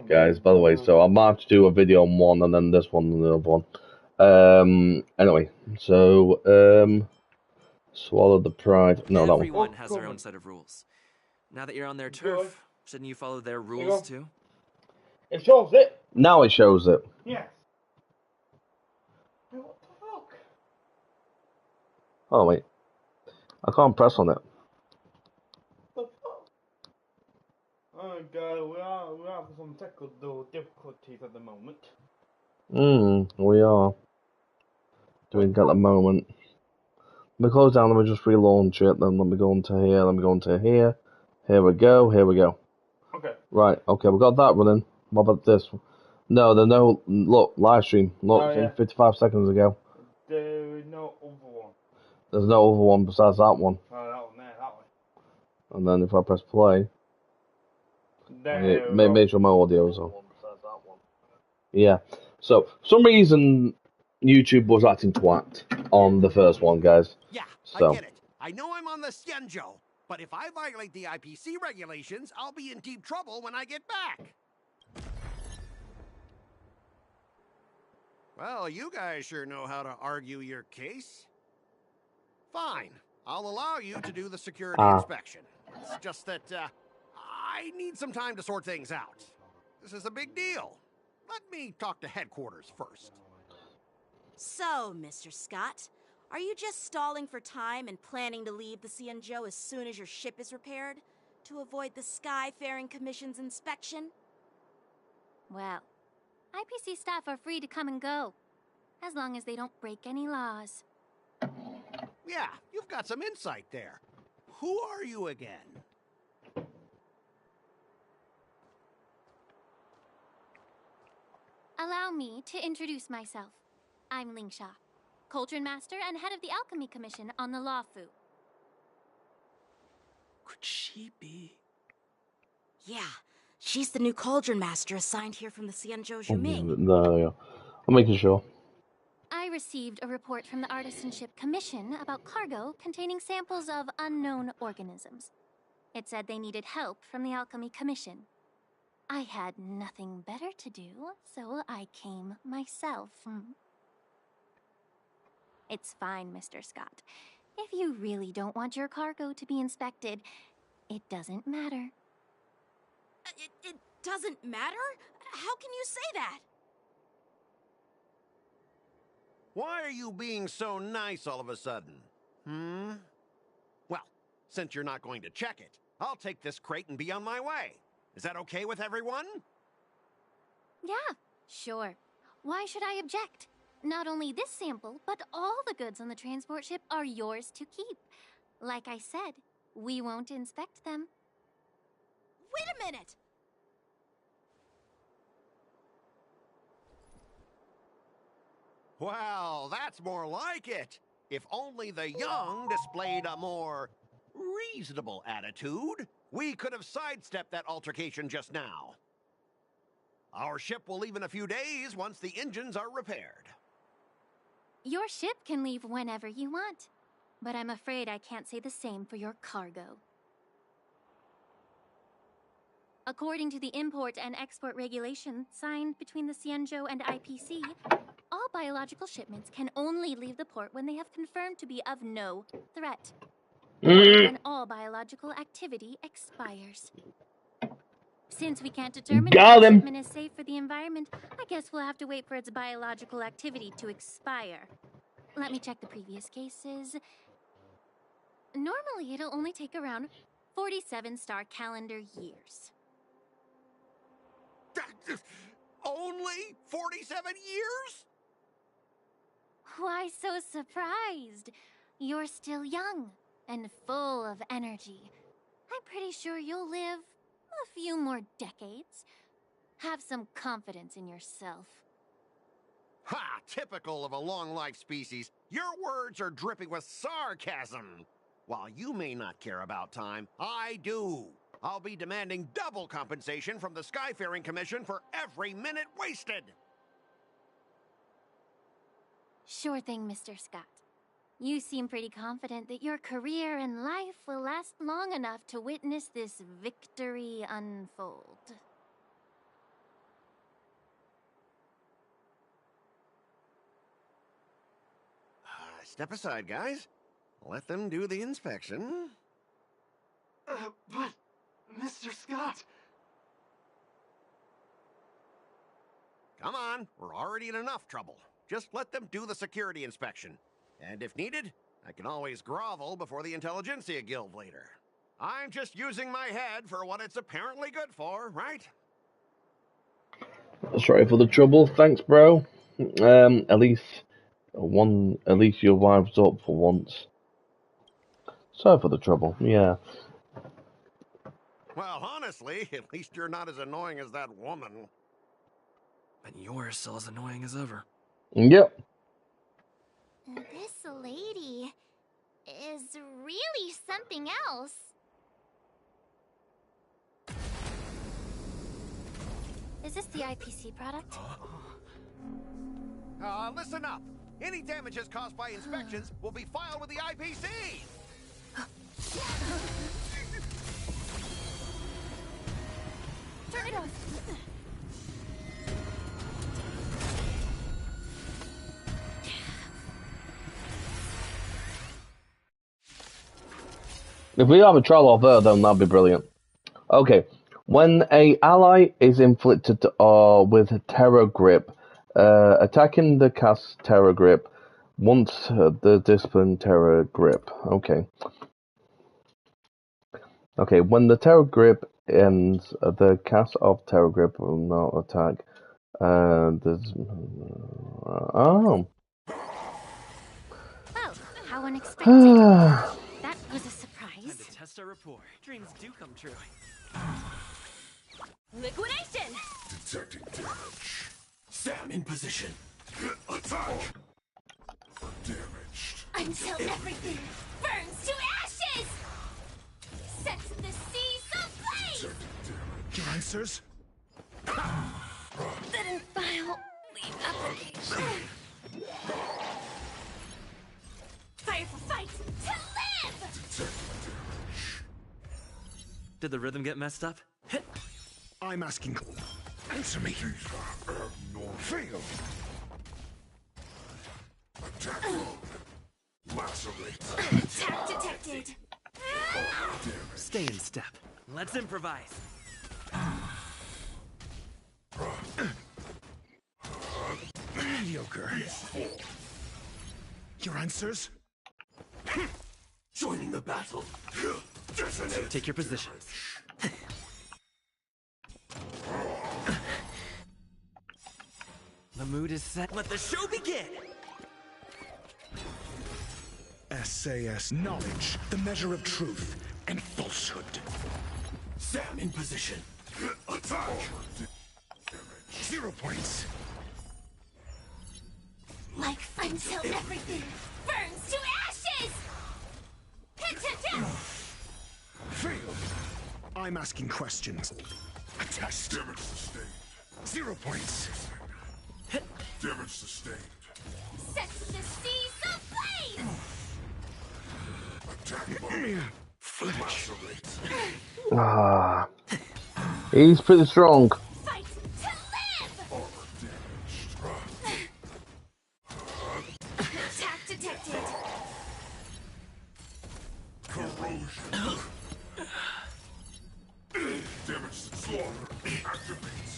guys, by the way. So I might have to do a video on one and then this one and the other one. Anyway, so swallow the pride. No, that one. Everyone has their own set of rules. Now that you're on their turf, shouldn't you follow their rules too? It shows it. Now it shows it. Yes. Hey, what the fuck? Oh wait, I can't press on it. The fuck? Oh god, we are having some technical difficulties at the moment. We are doing at the moment. Let me close down, let me just relaunch it, then let me go into here, let me go into here. Here we go, here we go. Okay. Right, okay, we got that running. What about this? No, there's no, look, live stream. Look, from 55 seconds ago. There is no other one. There's no other one besides that one. Oh, that one there, that one. And then if I press play, There make sure my audio's on. Yeah, so, for some reason, YouTube was acting twat on the first one, guys. Yeah, So. I get it. I know I'm on the Xianzhou, but if I violate the IPC regulations, I'll be in deep trouble when I get back. Well, you guys sure know how to argue your case. Fine, I'll allow you to do the security inspection. It's just that, I need some time to sort things out. This is a big deal. Let me talk to headquarters first. So, Mr. Scott, are you just stalling for time and planning to leave the Xianzhou as soon as your ship is repaired? To avoid the Skyfaring Commission's inspection? Well, IPC staff are free to come and go, as long as they don't break any laws. Yeah, you've got some insight there. Who are you again? Allow me to introduce myself. I'm Lingsha, Cauldron Master and head of the Alchemy Commission on the Lawfu. Could she be? Yeah, she's the new Cauldron Master assigned here from the Xianzhou Zhuming. No, I'm making sure. I received a report from the Artisanship Commission about cargo containing samples of unknown organisms. It said they needed help from the Alchemy Commission. I had nothing better to do, so I came myself. It's fine, Mr. Scott. If you really don't want your cargo to be inspected, it doesn't matter. It doesn't matter? How can you say that? Why are you being so nice all of a sudden? Well, since you're not going to check it, I'll take this crate and be on my way. Is that okay with everyone? Yeah, sure. Why should I object? Not only this sample, but all the goods on the transport ship are yours to keep. Like I said, we won't inspect them. Wait a minute! Well, that's more like it. If only the young displayed a more reasonable attitude, we could have sidestepped that altercation just now. Our ship will leave in a few days once the engines are repaired. Your ship can leave whenever you want, but I'm afraid I can't say the same for your cargo. According to the import and export regulations signed between the Xianzhou and IPC, all biological shipments can only leave the port when they have confirmed to be of no threat. When all biological activity expires. Since we can't determine if the shipment is safe for the environment, I guess we'll have to wait for its biological activity to expire. Let me check the previous cases. Normally, it'll only take around 47 star calendar years. Only 47 years? Why so surprised? You're still young and full of energy. I'm pretty sure you'll live a few more decades. Have some confidence in yourself. Ha! Typical of a long-life species. Your words are dripping with sarcasm. While you may not care about time, I do. I'll be demanding double compensation from the Skyfaring Commission for every minute wasted. Sure thing, Mr. Scott. You seem pretty confident that your career and life will last long enough to witness this victory unfold. Step aside, guys. Let them do the inspection. But, Mr. Scott... Come on, we're already in enough trouble. Just let them do the security inspection. And if needed, I can always grovel before the Intelligentsia Guild later. I'm just using my head for what it's apparently good for, right? Sorry for the trouble. Thanks, bro. At least your wife's up for once. Sorry for the trouble. Yeah. Well, honestly, at least you're not as annoying as that woman. And you're still as annoying as ever. Yep. This lady is really something else. Is this the IPC product? Listen up. Any damages caused by inspections will be filed with the IPC. Turn it on. If we have a trial of her, then that'd be brilliant. Okay. When a ally is inflicted with Terror Grip, attacking the cast Terror Grip once the discipline Terror Grip. Okay. Okay, when the Terror Grip ends, the cast of Terror Grip will not attack. There's... Oh, how unexpected. That was a surprise. Time to test our rapport. Dreams do come true. Liquidation! Detecting damage. Sam in position. Attack! Damaged. Until everything burns to ashes! Sets the seas ablaze! Detecting damage. Your answers? Didn't file. Leave application. Fire for fight! To live! Detecting damage. Did the rhythm get messed up? Hit. I'm asking. Answer me. These are abnormal. Fail. Attack mode. Lacerate. Attack detected! Damage. Stay in step. Let's improvise. Mediocre. Your answers? Joining the battle. Detonate. Take your positions. The mood is set. Let the show begin! SAS knowledge, the measure of truth and falsehood. Sam in position. Attack. 0 points. Life until everything burns to ashes! Hit, hit, hit! Fail. I'm asking questions. A test. Damage sustained. 0 points. Damage sustained. Sets the seas ablaze! Attack mode. Flinch. Lacerate. He's pretty strong. Fight to live! Armor damaged. Attack detected! Corrosion. Damage slaughter. Activate.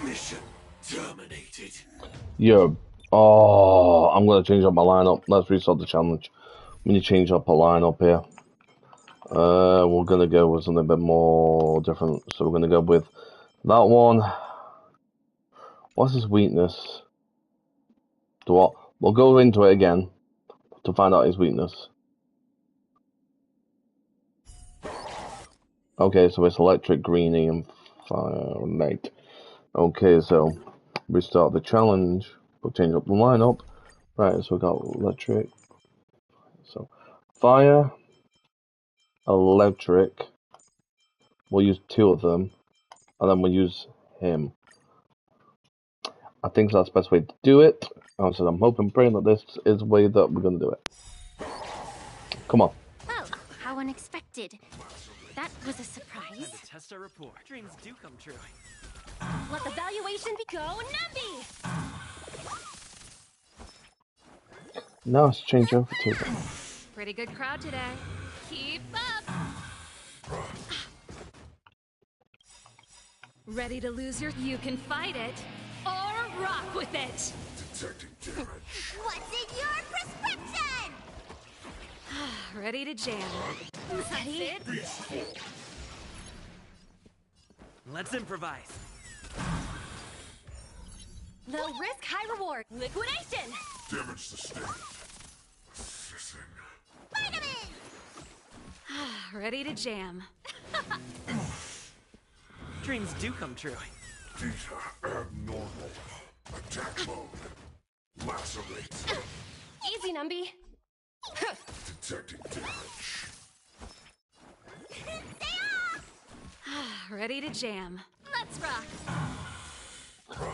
Mission terminated. Yo. Oh, I'm gonna change up my lineup. Let's restart the challenge. We need to change up our lineup here. We're gonna go with something a bit more different. So we're gonna go with that one. What's his weakness? We'll go into it again to find out his weakness. Okay, so it's electric, greeny, and fire, light. Okay, so restart the challenge. We'll change up the lineup. Right, so we got electric. So fire, electric. We'll use 2 of them, and then we'll use him. I think that's the best way to do it. So I'm hoping, praying that this is the way that we're gonna do it. Come on. Oh, how unexpected. That was a Time surprise. to test our rapport. Dreams do come true. Let the valuation be go Numby! Now let's change over to them. Pretty good crowd today. Keep up. Ready to lose your... You can fight it or rock with it. Detecting damage. What's in your prescription? Ready to jam. Ready? Let's improvise. Low risk, high reward. Liquidation. Damage sustained. Assessing. Vitamin! Ready to jam. Dreams do come true. Data abnormal. Attack mode. Lacerate. Easy, Numby. Detecting damage. Ready to jam. Let's rock.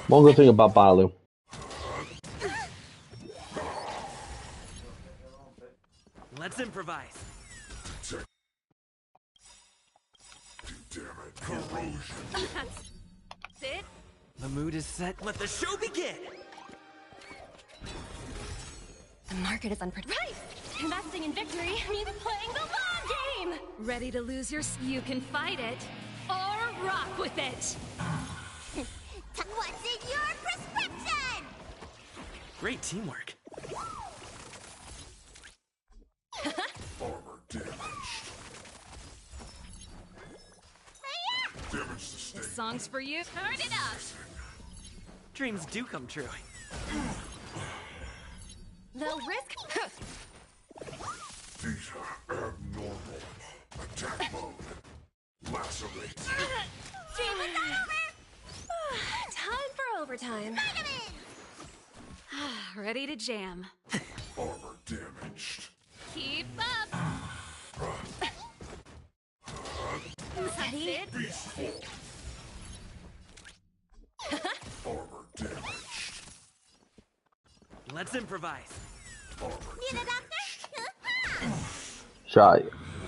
One good thing about Balu. Let's improvise. Detecting damage. Corrosion. That's it. The mood is set. Let the show begin. The market is unpredictable. Right! Investing in victory means playing the long game! Ready to lose your... You can fight it or rock with it. What's in your prescription? Great teamwork. Armor damaged. Damage sustained. This song's for you. Turn it up! Dreams do come true. Low risk. Data abnormal. Attack mode. Lacerate. Dream is not over! Time for overtime. Vitamin! Ready to jam. Armor damaged. Keep up! Ready? Beastful. Armor damaged. Let's improvise. Armor Need a damaged. doctor? Shy.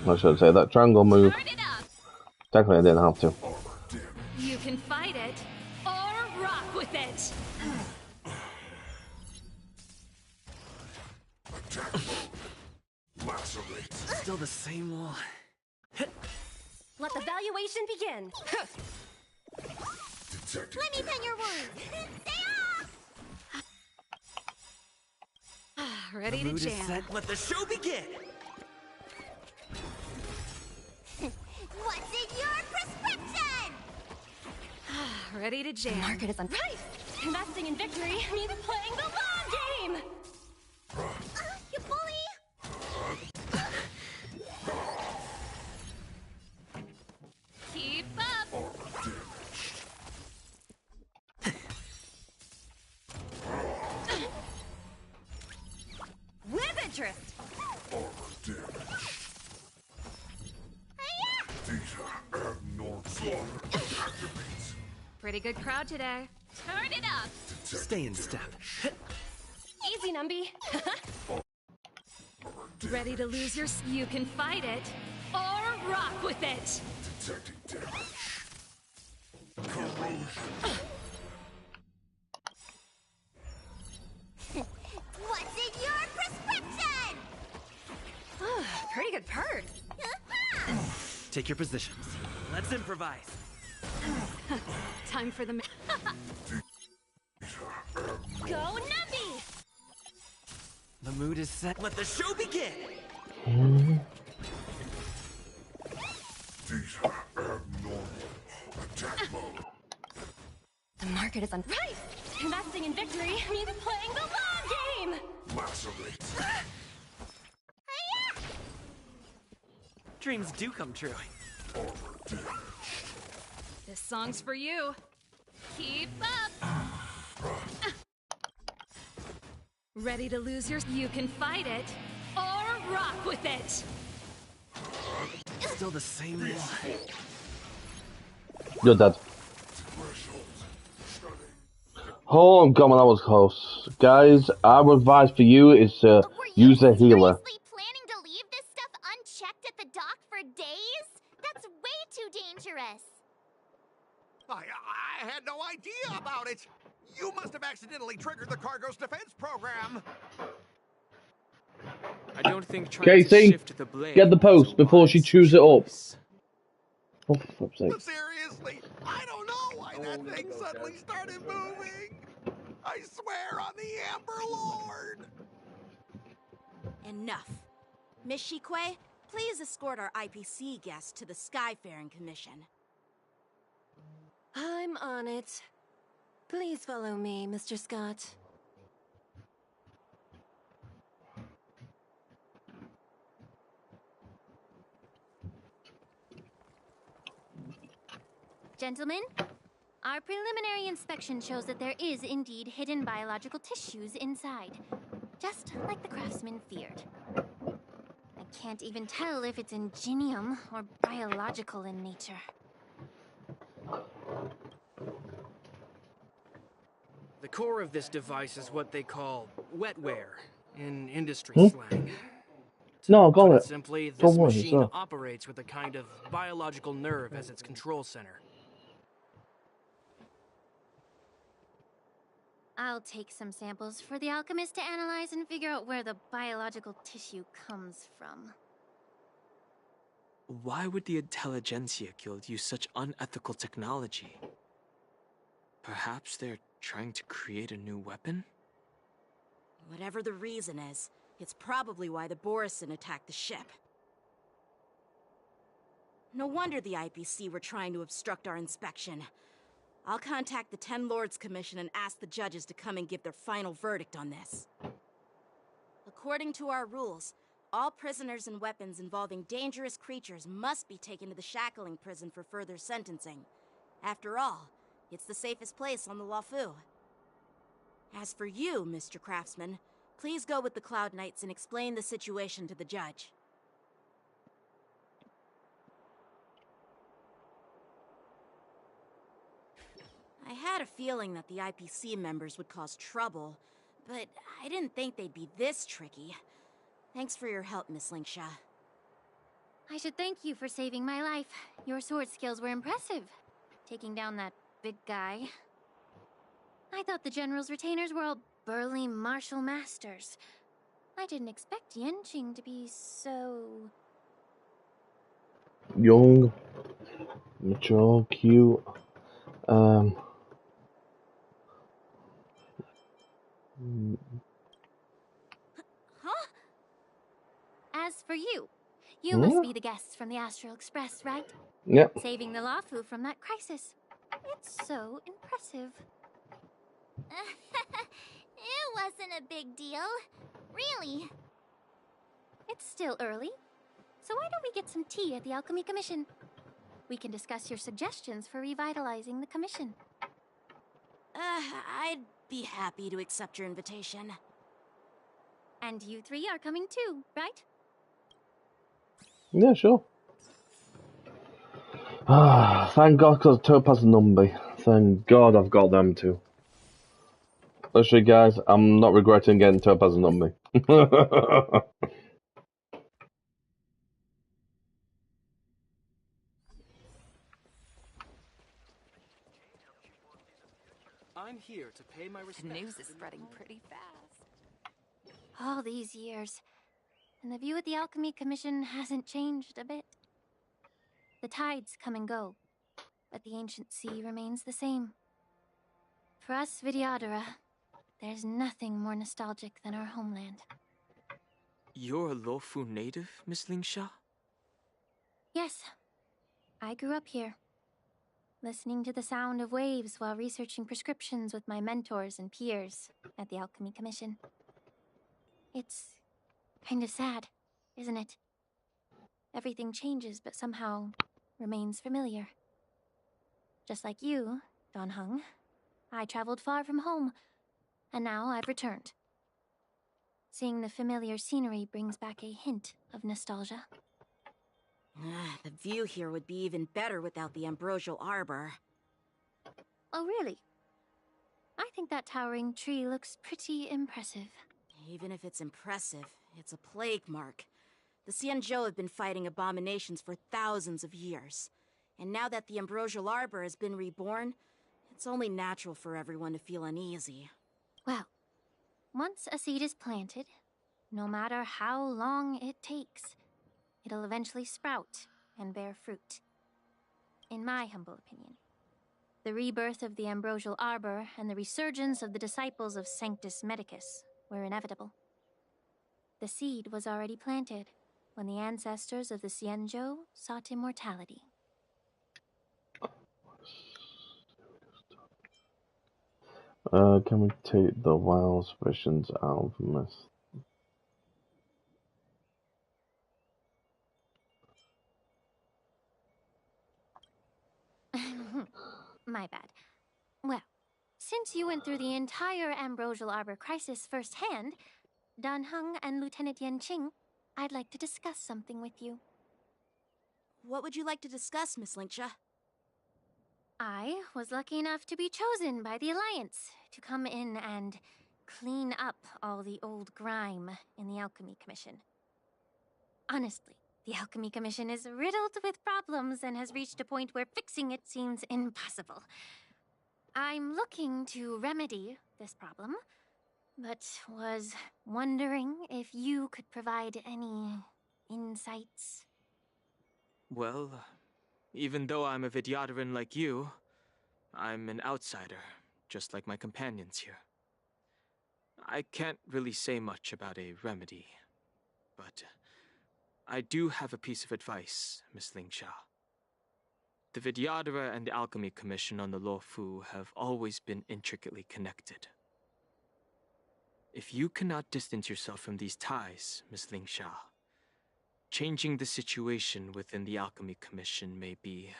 I should say that triangle move. Turn it up! Technically, I didn't have to. Armor damaged. You can fight it or rock with it. Attack mode. Lacerate. Still the same wall. Let the valuation begin. Detecting Let me damage. pen your wounds. Stay off! Ready The to mood is jam. set. Let the show begin. What's in your prescription? Ready to jam. Market is on. Right! Investing in victory means playing the long game! You bully! Keep up! Armor damaged. With interest! Armor damaged. Data abnormal. Slaughter. Activate. Pretty good crowd today. Turn it up! Stay in step. Easy, Numby. Ready to lose your... You can fight it or rock with it. Detecting damage. Corrosion. What's in your prescription? Pretty good perk. Take your positions. Let's improvise. Time for the... Go, Numby! The mood is set. Let the show begin. Data abnormal. Attack mode. The market is on... Right! Investing in victory means playing the long game! Lacerate. Dreams do come true. Armor damaged. This song's for you. Keep up! Ready to lose your... You can fight it or rock with it. Still the same wall. You're dead. Threshold. Stunning. Oh, I'm coming. That was close. Guys, our advice for you is to use a healer. Seriously planning to leave this stuff unchecked at the dock for days? That's way too dangerous. I had no idea about it. You must have accidentally triggered the cargo's defense program. I don't think trying to Casey, shift the blame get the is a post before she wise chews it up. choice. Oh, for fuck's sake. But seriously, I don't know why that thing suddenly started moving. I swear on the Amber Lord. Enough. Miss Shikwe, please escort our IPC guest to the Skyfaring Commission. I'm on it. Please follow me, Mr. Scott. Gentlemen, our preliminary inspection shows that there is indeed hidden biological tissues inside, just like the craftsman feared. I can't even tell if it's ingenium or biological in nature. The core of this device is what they call wetware in industry slang. No, I got Put it. simply, Don't this worry, machine sir. operates with a kind of biological nerve as its control center. I'll take some samples for the alchemist to analyze and figure out where the biological tissue comes from. Why would the Intelligentsia Guild use such unethical technology? Perhaps they're trying to create a new weapon? Whatever the reason is, it's probably why the Borison attacked the ship. No wonder the IPC were trying to obstruct our inspection. I'll contact the Ten Lords Commission and ask the judges to come and give their final verdict on this. According to our rules, all prisoners and weapons involving dangerous creatures must be taken to the shackling prison for further sentencing. After all, it's the safest place on the Wafu. As for you, Mr. Craftsman, please go with the Cloud Knights and explain the situation to the judge. I had a feeling that the IPC members would cause trouble, but I didn't think they'd be this tricky. Thanks for your help, Miss Linksha. I should thank you for saving my life. Your sword skills were impressive, taking down that big guy. I thought the General's retainers were all burly martial masters. I didn't expect Yenching to be so... Young, mature, cute. Huh? As for you, you must be the guests from the Astral Express, right? Yep. Saving the Lafu from that crisis. It's so impressive. It wasn't a big deal. Really. It's still early, so why don't we get some tea at the Alchemy Commission? We can discuss your suggestions for revitalizing the commission. I'd be happy to accept your invitation. And you three are coming too, right? Yeah, sure. Ah, thank God, because Topaz and Numby. Thank God I've got them too. Actually, guys, I'm not regretting getting Topaz and Numby. I'm here to pay my respects. The news is spreading pretty fast. All these years, and the view at the Alchemy Commission hasn't changed a bit. The tides come and go, but the ancient sea remains the same. For us Vidyadhara, there's nothing more nostalgic than our homeland. You're a Lofu native, Miss Lingsha? Yes, I grew up here, listening to the sound of waves while researching prescriptions with my mentors and peers at the Alchemy Commission. It's kind of sad, isn't it? Everything changes, but somehow remains familiar. Just like you, Don Hung, I traveled far from home, and now I've returned. Seeing the familiar scenery brings back a hint of nostalgia. The view here would be even better without the ambrosial arbor. Oh, really? I think that towering tree looks pretty impressive. Even if it's impressive, it's a plague mark. The Xianzhou have been fighting abominations for thousands of years. And now that the ambrosial arbor has been reborn, it's only natural for everyone to feel uneasy. Well, once a seed is planted, No matter how long it takes, it'll eventually sprout and bear fruit. In my humble opinion, the rebirth of the Ambrosial Arbor and the resurgence of the disciples of Sanctus Medicus were inevitable. The seed was already planted when the ancestors of the Xianzhou sought immortality. Can we take the wild visions out of this? My bad. Well, since you went through the entire Ambrosial Arbor crisis firsthand, Dan Heng and Lieutenant Yan Qing, I'd like to discuss something with you. What would you like to discuss, Miss Linksha? I was lucky enough to be chosen by the Alliance to come in and clean up all the old grime in the Alchemy Commission. Honestly, the Alchemy Commission is riddled with problems and has reached a point where fixing it seems impossible. I'm looking to remedy this problem, but was wondering if you could provide any insights. Well, even though I'm a Vidyadharan like you, I'm an outsider, just like my companions here. I can't really say much about a remedy, but I do have a piece of advice, Miss Lingsha. The Vidyadhara and the Alchemy Commission on the Luofu have always been intricately connected. If you cannot distance yourself from these ties, Miss Lingsha, changing the situation within the Alchemy Commission may be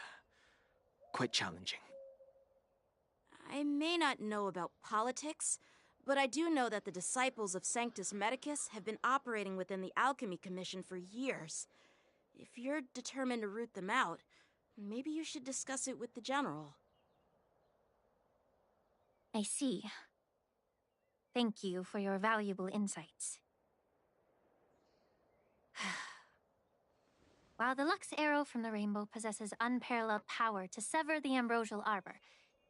quite challenging. I may not know about politics, but I do know that the disciples of Sanctus Medicus have been operating within the Alchemy Commission for years. If you're determined to root them out, maybe you should discuss it with the General. I see. Thank you for your valuable insights. While the Lux Arrow from the Rainbow possesses unparalleled power to sever the Ambrosial Arbor,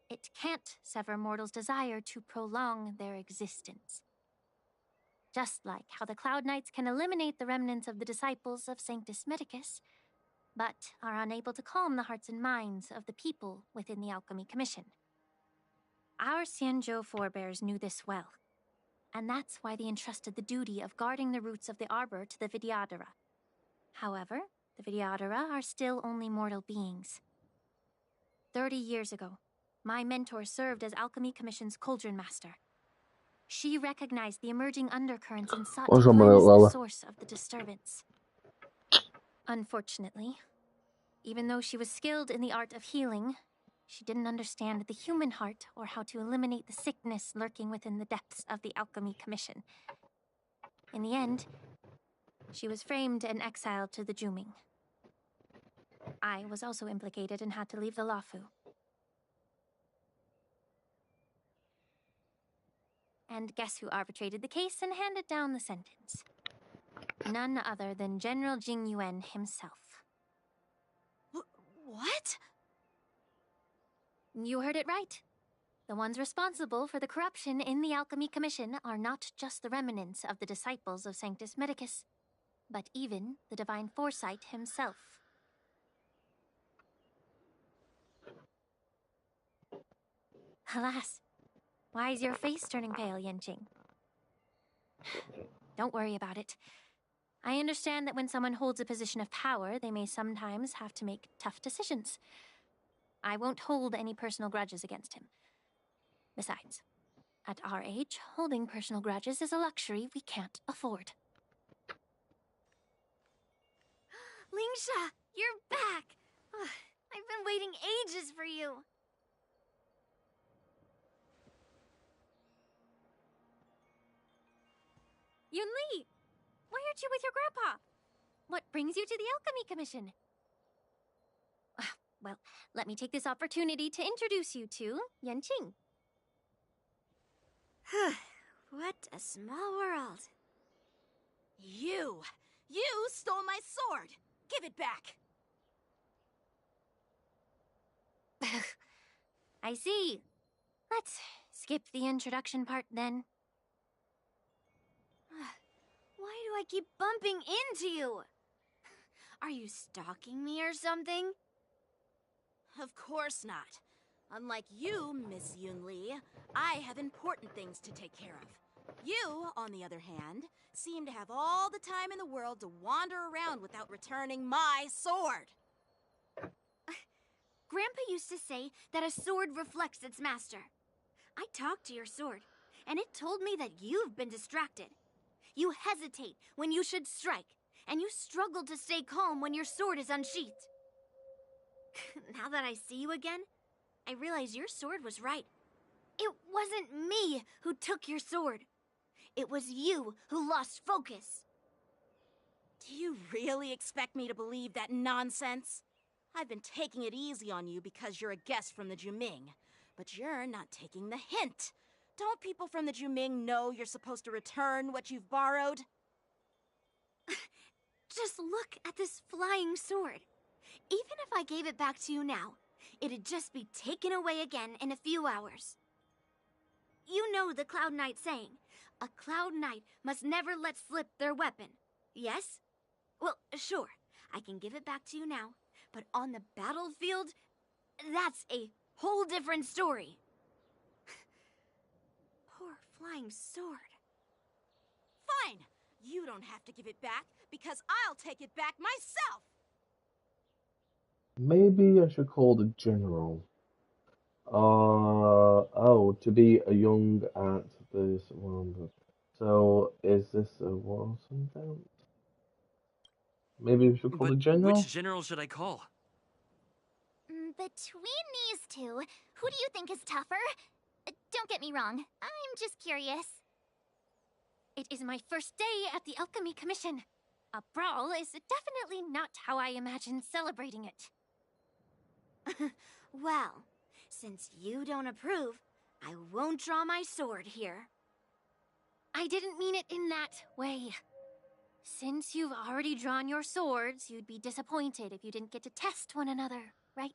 it can't sever mortals' desire to prolong their existence. Just like how the Cloud Knights can eliminate the remnants of the disciples of Sanctus Medicus, but are unable to calm the hearts and minds of the people within the Alchemy Commission. Our Xianzhou forebears knew this well, and that's why they entrusted the duty of guarding the roots of the Arbor to the Vidyadhara. However, the Vidyadhara are still only mortal beings. 30 years ago, my mentor served as Alchemy Commission's Cauldron Master. She recognized the emerging undercurrents and sought to cleanse the source of the disturbance. Unfortunately, even though she was skilled in the art of healing, she didn't understand the human heart or how to eliminate the sickness lurking within the depths of the Alchemy Commission. In the end, she was framed and exiled to the Juming. I was also implicated and had to leave the Luofu. And guess who arbitrated the case and handed down the sentence? None other than General Jing Yuan himself. What? You heard it right. The ones responsible for the corruption in the Alchemy Commission are not just the remnants of the disciples of Sanctus Medicus, but even the Divine Foresight himself. Alas, why is your face turning pale, Yanqing? Don't worry about it. I understand that when someone holds a position of power, they may sometimes have to make tough decisions. I won't hold any personal grudges against him. Besides, at our age, holding personal grudges is a luxury we can't afford. Lingsha, you're back! Ugh, I've been waiting ages for you. Yunli! Why aren't you with your grandpa? What brings you to the Alchemy Commission? Well, let me take this opportunity to introduce you to Yanqing. What a small world. You stole my sword! Give it back! I see. Let's skip the introduction part then. Why do I keep bumping into you? Are you stalking me or something? Of course not. Unlike you, Miss Yunli, I have important things to take care of. You, on the other hand, seem to have all the time in the world to wander around without returning my sword. Grandpa used to say that a sword reflects its master. I talked to your sword, and it told me that you've been distracted. You hesitate when you should strike, and you struggle to stay calm when your sword is unsheathed. Now that I see you again, I realize your sword was right. It wasn't me who took your sword. It was you who lost focus. Do you really expect me to believe that nonsense? I've been taking it easy on you because you're a guest from the Juming, but you're not taking the hint. Don't people from the Juming know you're supposed to return what you've borrowed? Just look at this flying sword. Even if I gave it back to you now, it'd just be taken away again in a few hours. You know the Cloud Knight saying, a Cloud Knight must never let slip their weapon, yes? Well, sure, I can give it back to you now, but on the battlefield, that's a whole different story. Poor flying sword. Fine! You don't have to give it back, because I'll take it back myself! Maybe I should call the general. Oh, to be a young at this one. So, is this a Wilson dance? Maybe we should call But the general? which general should I call? Between these two, who do you think is tougher? Don't get me wrong, I'm just curious. It is my first day at the Alchemy Commission. A brawl is definitely not how I imagine celebrating it. Well, since you don't approve, I won't draw my sword here. I didn't mean it in that way. Since you've already drawn your swords, you'd be disappointed if you didn't get to test one another, right?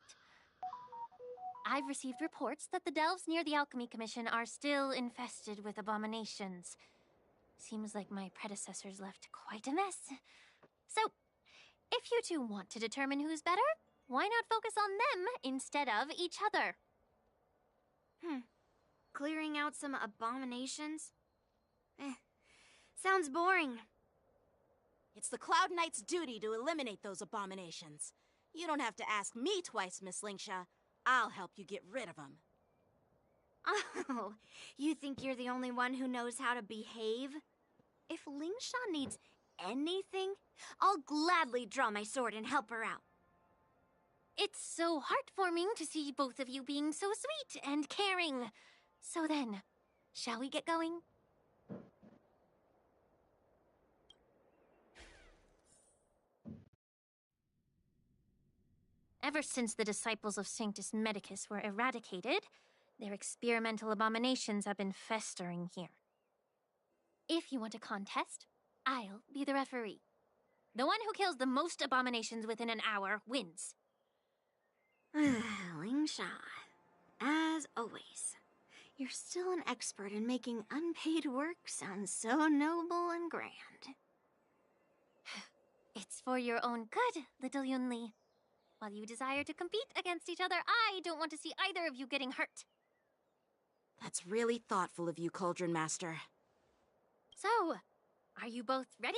I've received reports that the delves near the Alchemy Commission are still infested with abominations. Seems like my predecessors left quite a mess. So, if you two want to determine who's better, why not focus on them instead of each other? Clearing out some abominations? Sounds boring. It's the Cloud Knight's duty to eliminate those abominations. You don't have to ask me twice, Miss Lingsha. I'll help you get rid of them. Oh, you think you're the only one who knows how to behave? If Lingsha needs anything, I'll gladly draw my sword and help her out. It's so heartwarming to see both of you being so sweet and caring. So then, shall we get going? Ever since the disciples of Sanctus Medicus were eradicated, their experimental abominations have been festering here. If you want a contest, I'll be the referee. The one who kills the most abominations within an hour wins. Lingsha, as always, you're still an expert in making unpaid work sound so noble and grand. It's for your own good, little Yunli. While you desire to compete against each other, I don't want to see either of you getting hurt. That's really thoughtful of you, Cauldron Master. So, are you both ready?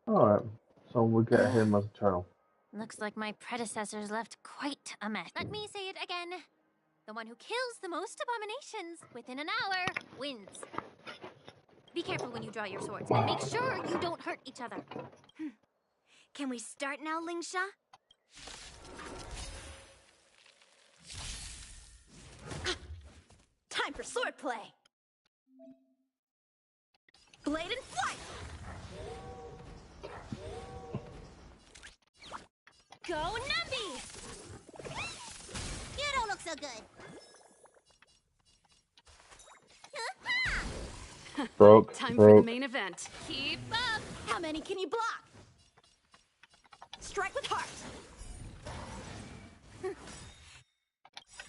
Alright, so we'll get him as a turtle. Looks like my predecessors left quite a mess. Let me say it again. The one who kills the most abominations within an hour wins. Be careful when you draw your swords, and make sure you don't hurt each other. Can we start now, Lingsha? Time for swordplay! Blade and flight! Go Numby! You don't look so good. Broke. Time for the main event. Keep up! How many can you block? Strike with heart!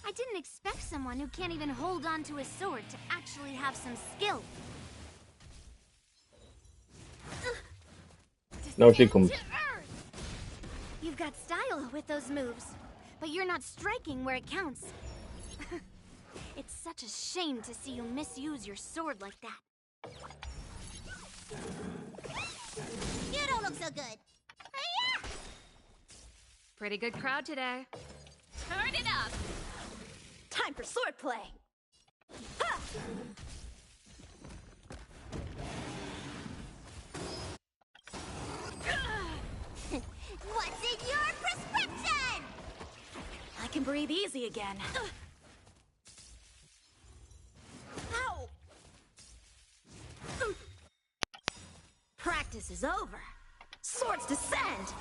I didn't wouldn't expect someone who can't even hold on to his sword to actually have some skill. Now she comes. You've got style with those moves, but you're not striking where it counts. It's such a shame to see you misuse your sword like that. You don't look so good. Pretty good crowd today. Turn it up! Time for sword play! Ha! What's in your prescription? I can breathe easy again. Ow! Practice is over. Swords descend!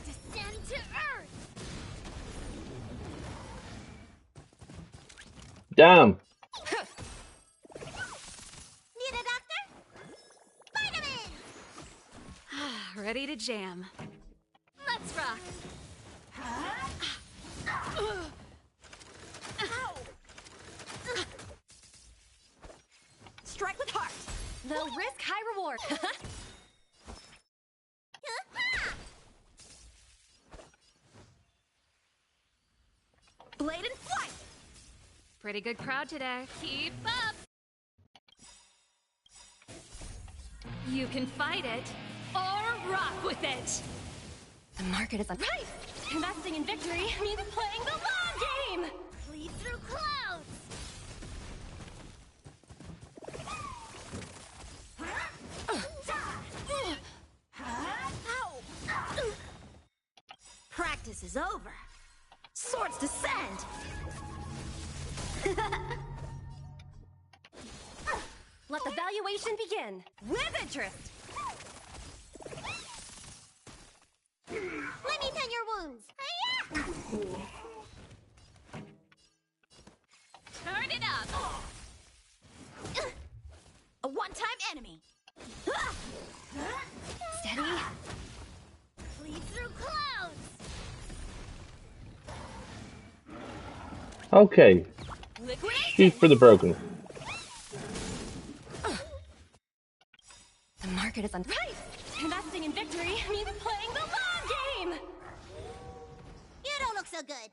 Descend to earth! Damn! Need a doctor? Vitamin! Ready to jam. Let's rock! Strike with heart! Low risk, high reward. Blade and flight! Pretty good crowd today. Keep up! You can fight it, or rock with it! The market is on. Right! Investing in victory means playing the long game! Bleed through clouds! Practice is over. Swords descend! Let the valuation begin. With interest! Let me tend your wounds. Turn it up! A one-time enemy! Steady. Bleed through clouds! Okay. Speak for the broken. The market is on. Right! Investing in victory means playing the long game! You don't look so good.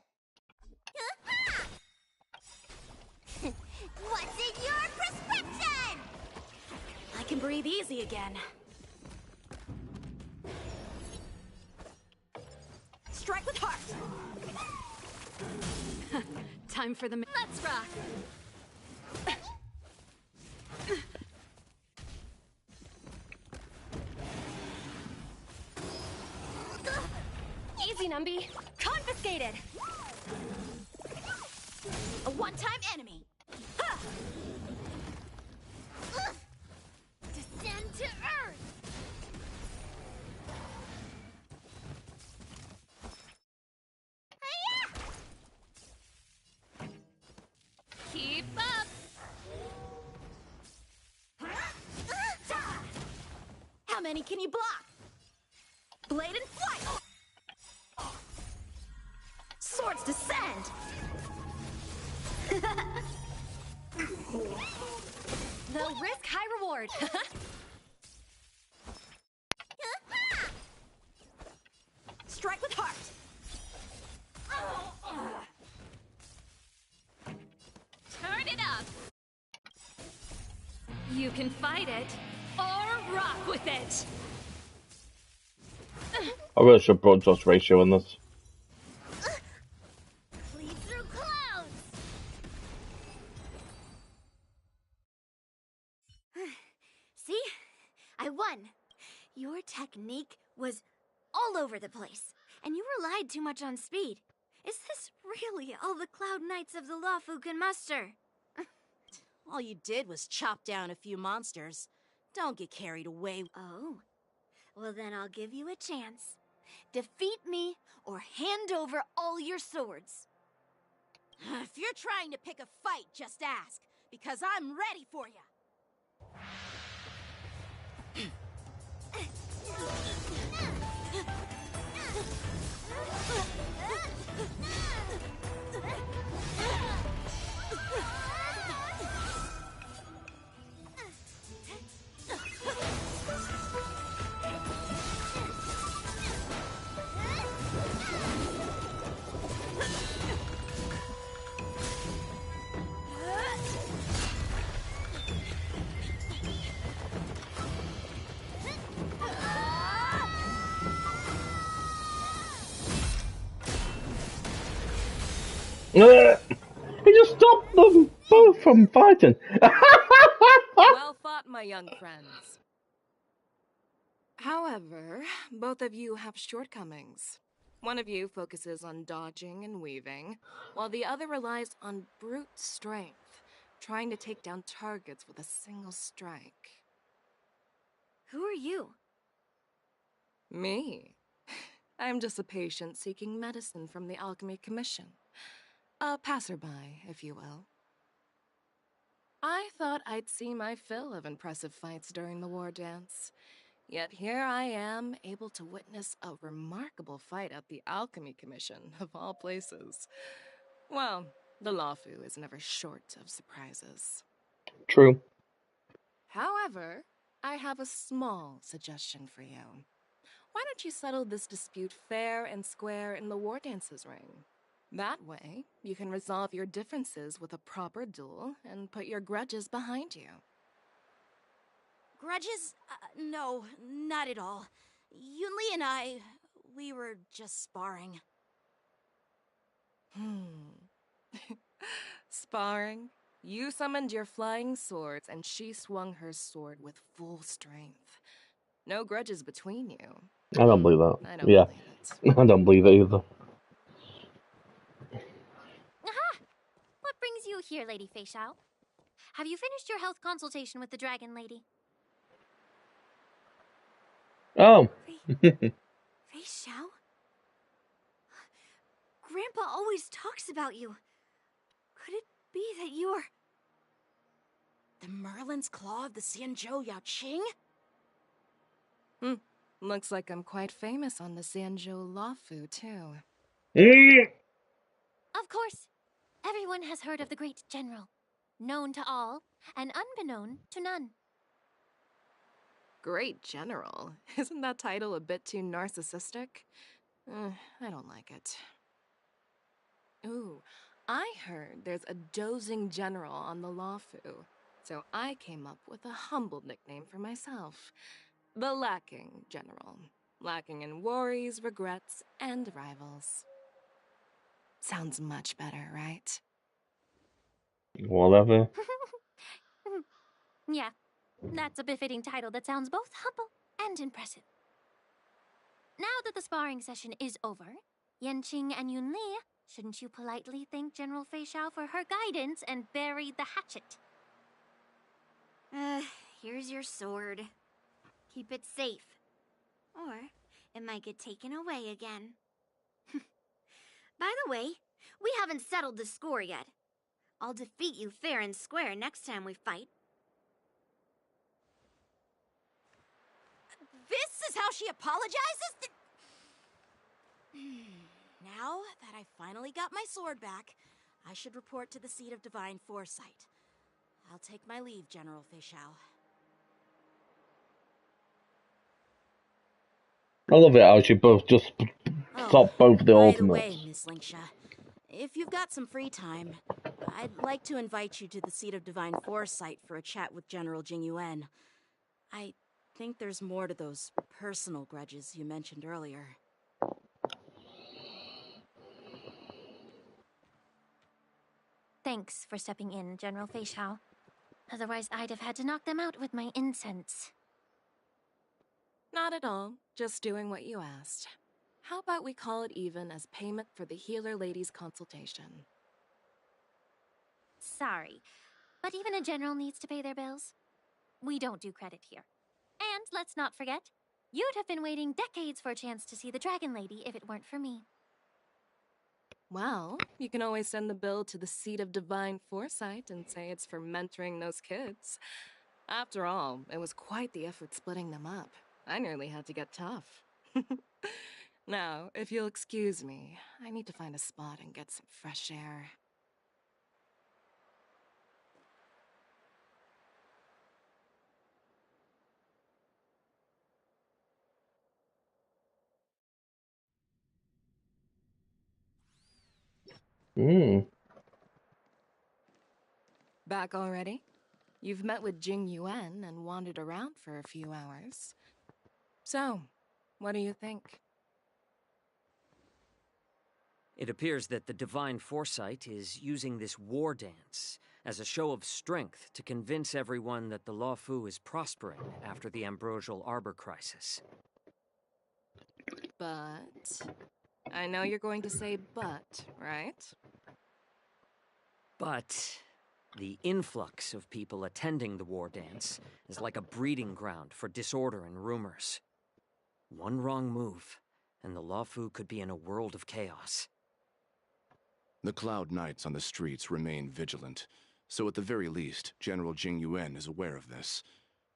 What's in your prescription? I can breathe easy again. Strike with heart! Time for the. Let's rock! Easy, Numby. Confiscated! A one-time enemy! Descend to earth! Keep up! How many can you block? Blade and flight! Swords descend! Low risk, high reward. Strike with heart! Turn it up! You can fight it, or rock with it! I really should broadcast ratio in this. Bleed through clouds! See? I won. Your technique was all over the place, and you relied too much on speed. Is this really all the Cloud Knights of the Lawfu can muster? All you did was chop down a few monsters. Don't get carried away. Oh. Well, then I'll give you a chance. Defeat me, or hand over all your swords. If you're trying to pick a fight, just ask, because I'm ready for you. He just stopped them both from fighting. Well fought, my young friends. However, both of you have shortcomings. One of you focuses on dodging and weaving, while the other relies on brute strength, trying to take down targets with a single strike. Who are you? Me? I'm just a patient seeking medicine from the Alchemy Commission. A passerby, if you will. I thought I'd see my fill of impressive fights during the war dance. Yet here I am, able to witness a remarkable fight at the Alchemy Commission, of all places. Well, the Lawfu is never short of surprises. True. However, I have a small suggestion for you. Why don't you settle this dispute fair and square in the war dances ring? That way, you can resolve your differences with a proper duel and put your grudges behind you. Grudges? No, not at all. Yunli and I, we were just sparring. Sparring? You summoned your flying swords and she swung her sword with full strength. No grudges between you. I don't believe that. I don't believe it. I don't believe it either. Aha! What brings you here, Lady Fei Xiao? Have you finished your health consultation with the Dragon Lady? Oh. Fei Xiao? Grandpa always talks about you. Could it be that you're... The Merlin's Claw of the Xianzhou Yao Qing? Looks like I'm quite famous on the Xianzhou Lawfu, too. Of course. Everyone has heard of the great general. Known to all, and unbeknown to none. Great general? Isn't that title a bit too narcissistic? I don't like it. Ooh, I heard there's a dozing general on the Lawfu, so I came up with a humble nickname for myself. The Lacking General. Lacking in worries, regrets, and rivals. Sounds much better, right? Whatever. Yeah, that's a befitting title that sounds both humble and impressive. Now that the sparring session is over, Yanqing and Yunli, shouldn't you politely thank General Fei Xiao for her guidance and bury the hatchet? Here's your sword. Keep it safe. Or it might get taken away again. By the way, we haven't settled the score yet. I'll defeat you fair and square next time we fight. This is how she apologizes? Now that I finally got my sword back, I should report to the seat of divine foresight. I'll take my leave, General Fei Xiao. I love it how she both just stopped both the By the way, ultimates. Miss Linksha, if you've got some free time, I'd like to invite you to the seat of divine foresight for a chat with General Jing Yuan. I think there's more to those personal grudges you mentioned earlier. Thanks for stepping in, General Fei Xiao. Otherwise, I'd have had to knock them out with my incense. Not at all. Just doing what you asked. How about we call it even as payment for the healer lady's consultation? Sorry, but even a general needs to pay their bills. We don't do credit here. And let's not forget, you'd have been waiting decades for a chance to see the Dragon Lady if it weren't for me. Well, you can always send the bill to the seat of divine foresight and say it's for mentoring those kids. After all, it was quite the effort splitting them up. I nearly had to get tough. Now, if you'll excuse me, I need to find a spot and get some fresh air. Back already? You've met with Jing Yuan and wandered around for a few hours. So, what do you think? It appears that the Divine Foresight is using this war dance as a show of strength to convince everyone that the Luofu is prospering after the Ambrosial Arbor crisis. But... I know you're going to say but, right? But the influx of people attending the war dance is like a breeding ground for disorder and rumors. One wrong move, and the Luofu could be in a world of chaos. The Cloud Knights on the streets remain vigilant, so at the very least, General Jing Yuan is aware of this.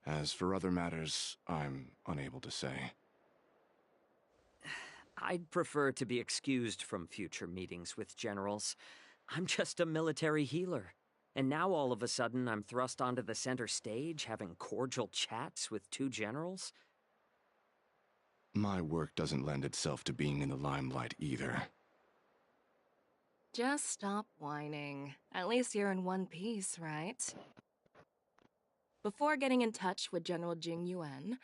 As for other matters, I'm unable to say. I'd prefer to be excused from future meetings with generals. I'm just a military healer. And now all of a sudden I'm thrust onto the center stage having cordial chats with two generals? My work doesn't lend itself to being in the limelight either. Just stop whining. At least you're in one piece, right? Before getting in touch with General Jing Yuan,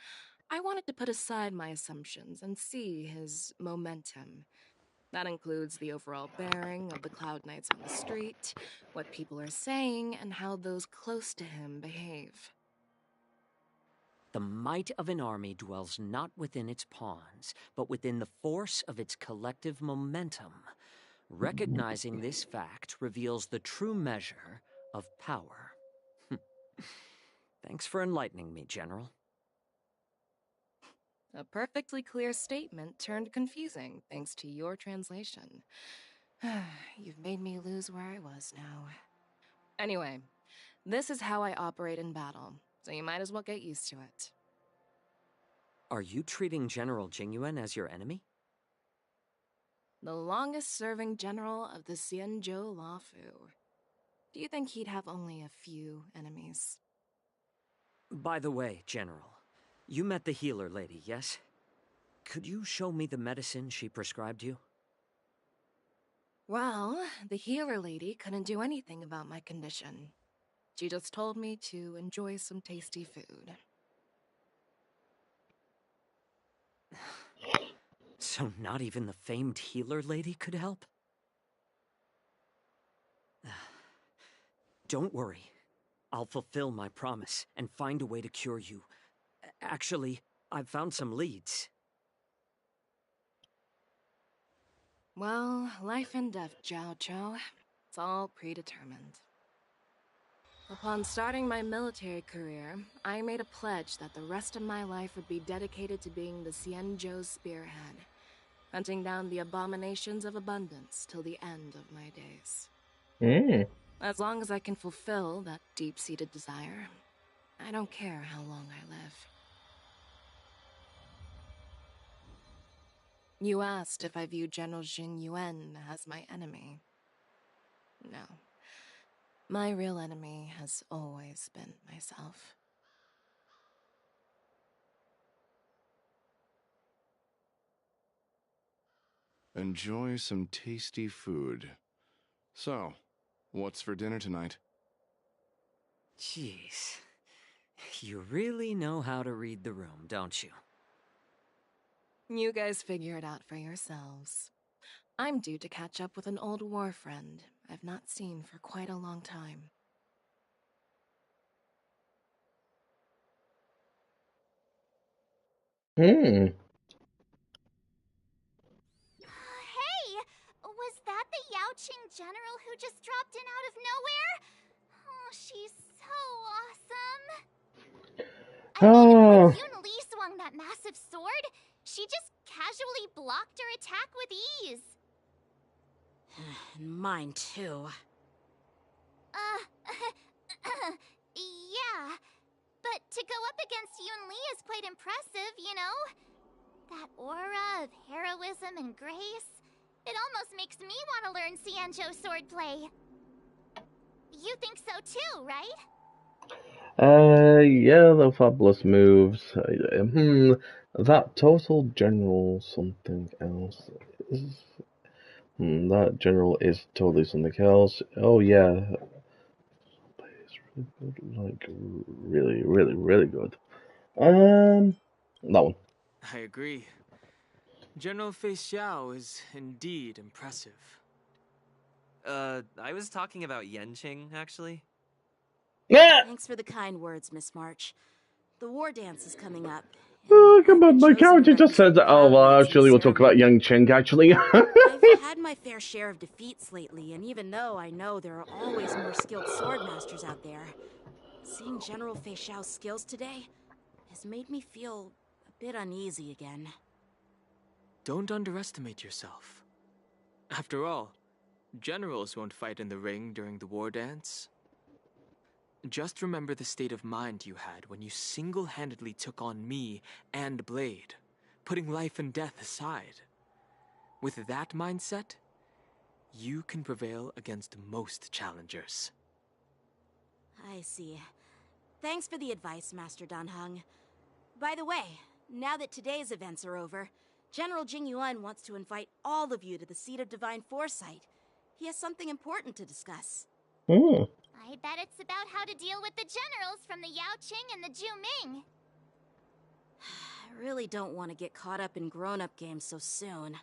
I wanted to put aside my assumptions and see his momentum. That includes the overall bearing of the Cloud Knights on the street, what people are saying, and how those close to him behave. The might of an army dwells not within its pawns, but within the force of its collective momentum. Recognizing this fact reveals the true measure of power. Thanks for enlightening me, General. A perfectly clear statement turned confusing thanks to your translation. You've made me lose where I was now. Anyway, this is how I operate in battle, so you might as well get used to it. Are you treating General Jing Yuan as your enemy? The longest-serving general of the Xianzhou Luofu. Do you think he'd have only a few enemies? By the way, General, you met the healer lady, yes? Could you show me the medicine she prescribed you? Well, the healer lady couldn't do anything about my condition. She just told me to enjoy some tasty food. So not even the famed healer lady could help? Don't worry. I'll fulfill my promise and find a way to cure you. Actually, I've found some leads. Well, life and death, Zhao Chou. It's all predetermined. Upon starting my military career, I made a pledge that the rest of my life would be dedicated to being the Xianzhou's spearhead, hunting down the abominations of abundance till the end of my days. As long as I can fulfill that deep-seated desire, I don't care how long I live. You asked if I view General Jing Yuan as my enemy. No. My real enemy has always been myself. Enjoy some tasty food. So, what's for dinner tonight? Jeez. You really know how to read the room, don't you? You guys figure it out for yourselves. I'm due to catch up with an old war friend I've not seen for quite a long time. Hey! Was that the Yaoqing general who just dropped in out of nowhere? Oh, she's so awesome! I mean, when Yun Li swung that massive sword, she just casually blocked her attack with ease. Mine too. Yeah. But to go up against Yun Li is quite impressive, you know? That aura of heroism and grace. It almost makes me want to learn Xianzhou swordplay. You think so too, right? Yeah, the fabulous moves. That total general something else. That general is totally something else. Oh yeah. It's really good. Like, really, really, really good. That one. I agree. General Fei Xiao is indeed impressive. I was talking about Yenqing, actually. Thanks for the kind words, Miss March. The war dance is coming up. Come on, my character just said that. Oh, well, actually, we'll talk about Yang Cheng, actually. I've had my fair share of defeats lately, and even though I know there are always more skilled swordmasters out there, seeing General Fei Xiao's skills today has made me feel a bit uneasy again. Don't underestimate yourself. After all, generals won't fight in the ring during the war dance. Just remember the state of mind you had when you single-handedly took on me and Blade, putting life and death aside. With that mindset, you can prevail against most challengers. I see. Thanks for the advice, Master Dan Heng. By the way, now that today's events are over, General Jing Yuan wants to invite all of you to the Seat of Divine Foresight. He has something important to discuss. I bet it's about how to deal with the generals from the Yao Qing and the Ju Ming. I really don't want to get caught up in grown-up games so soon.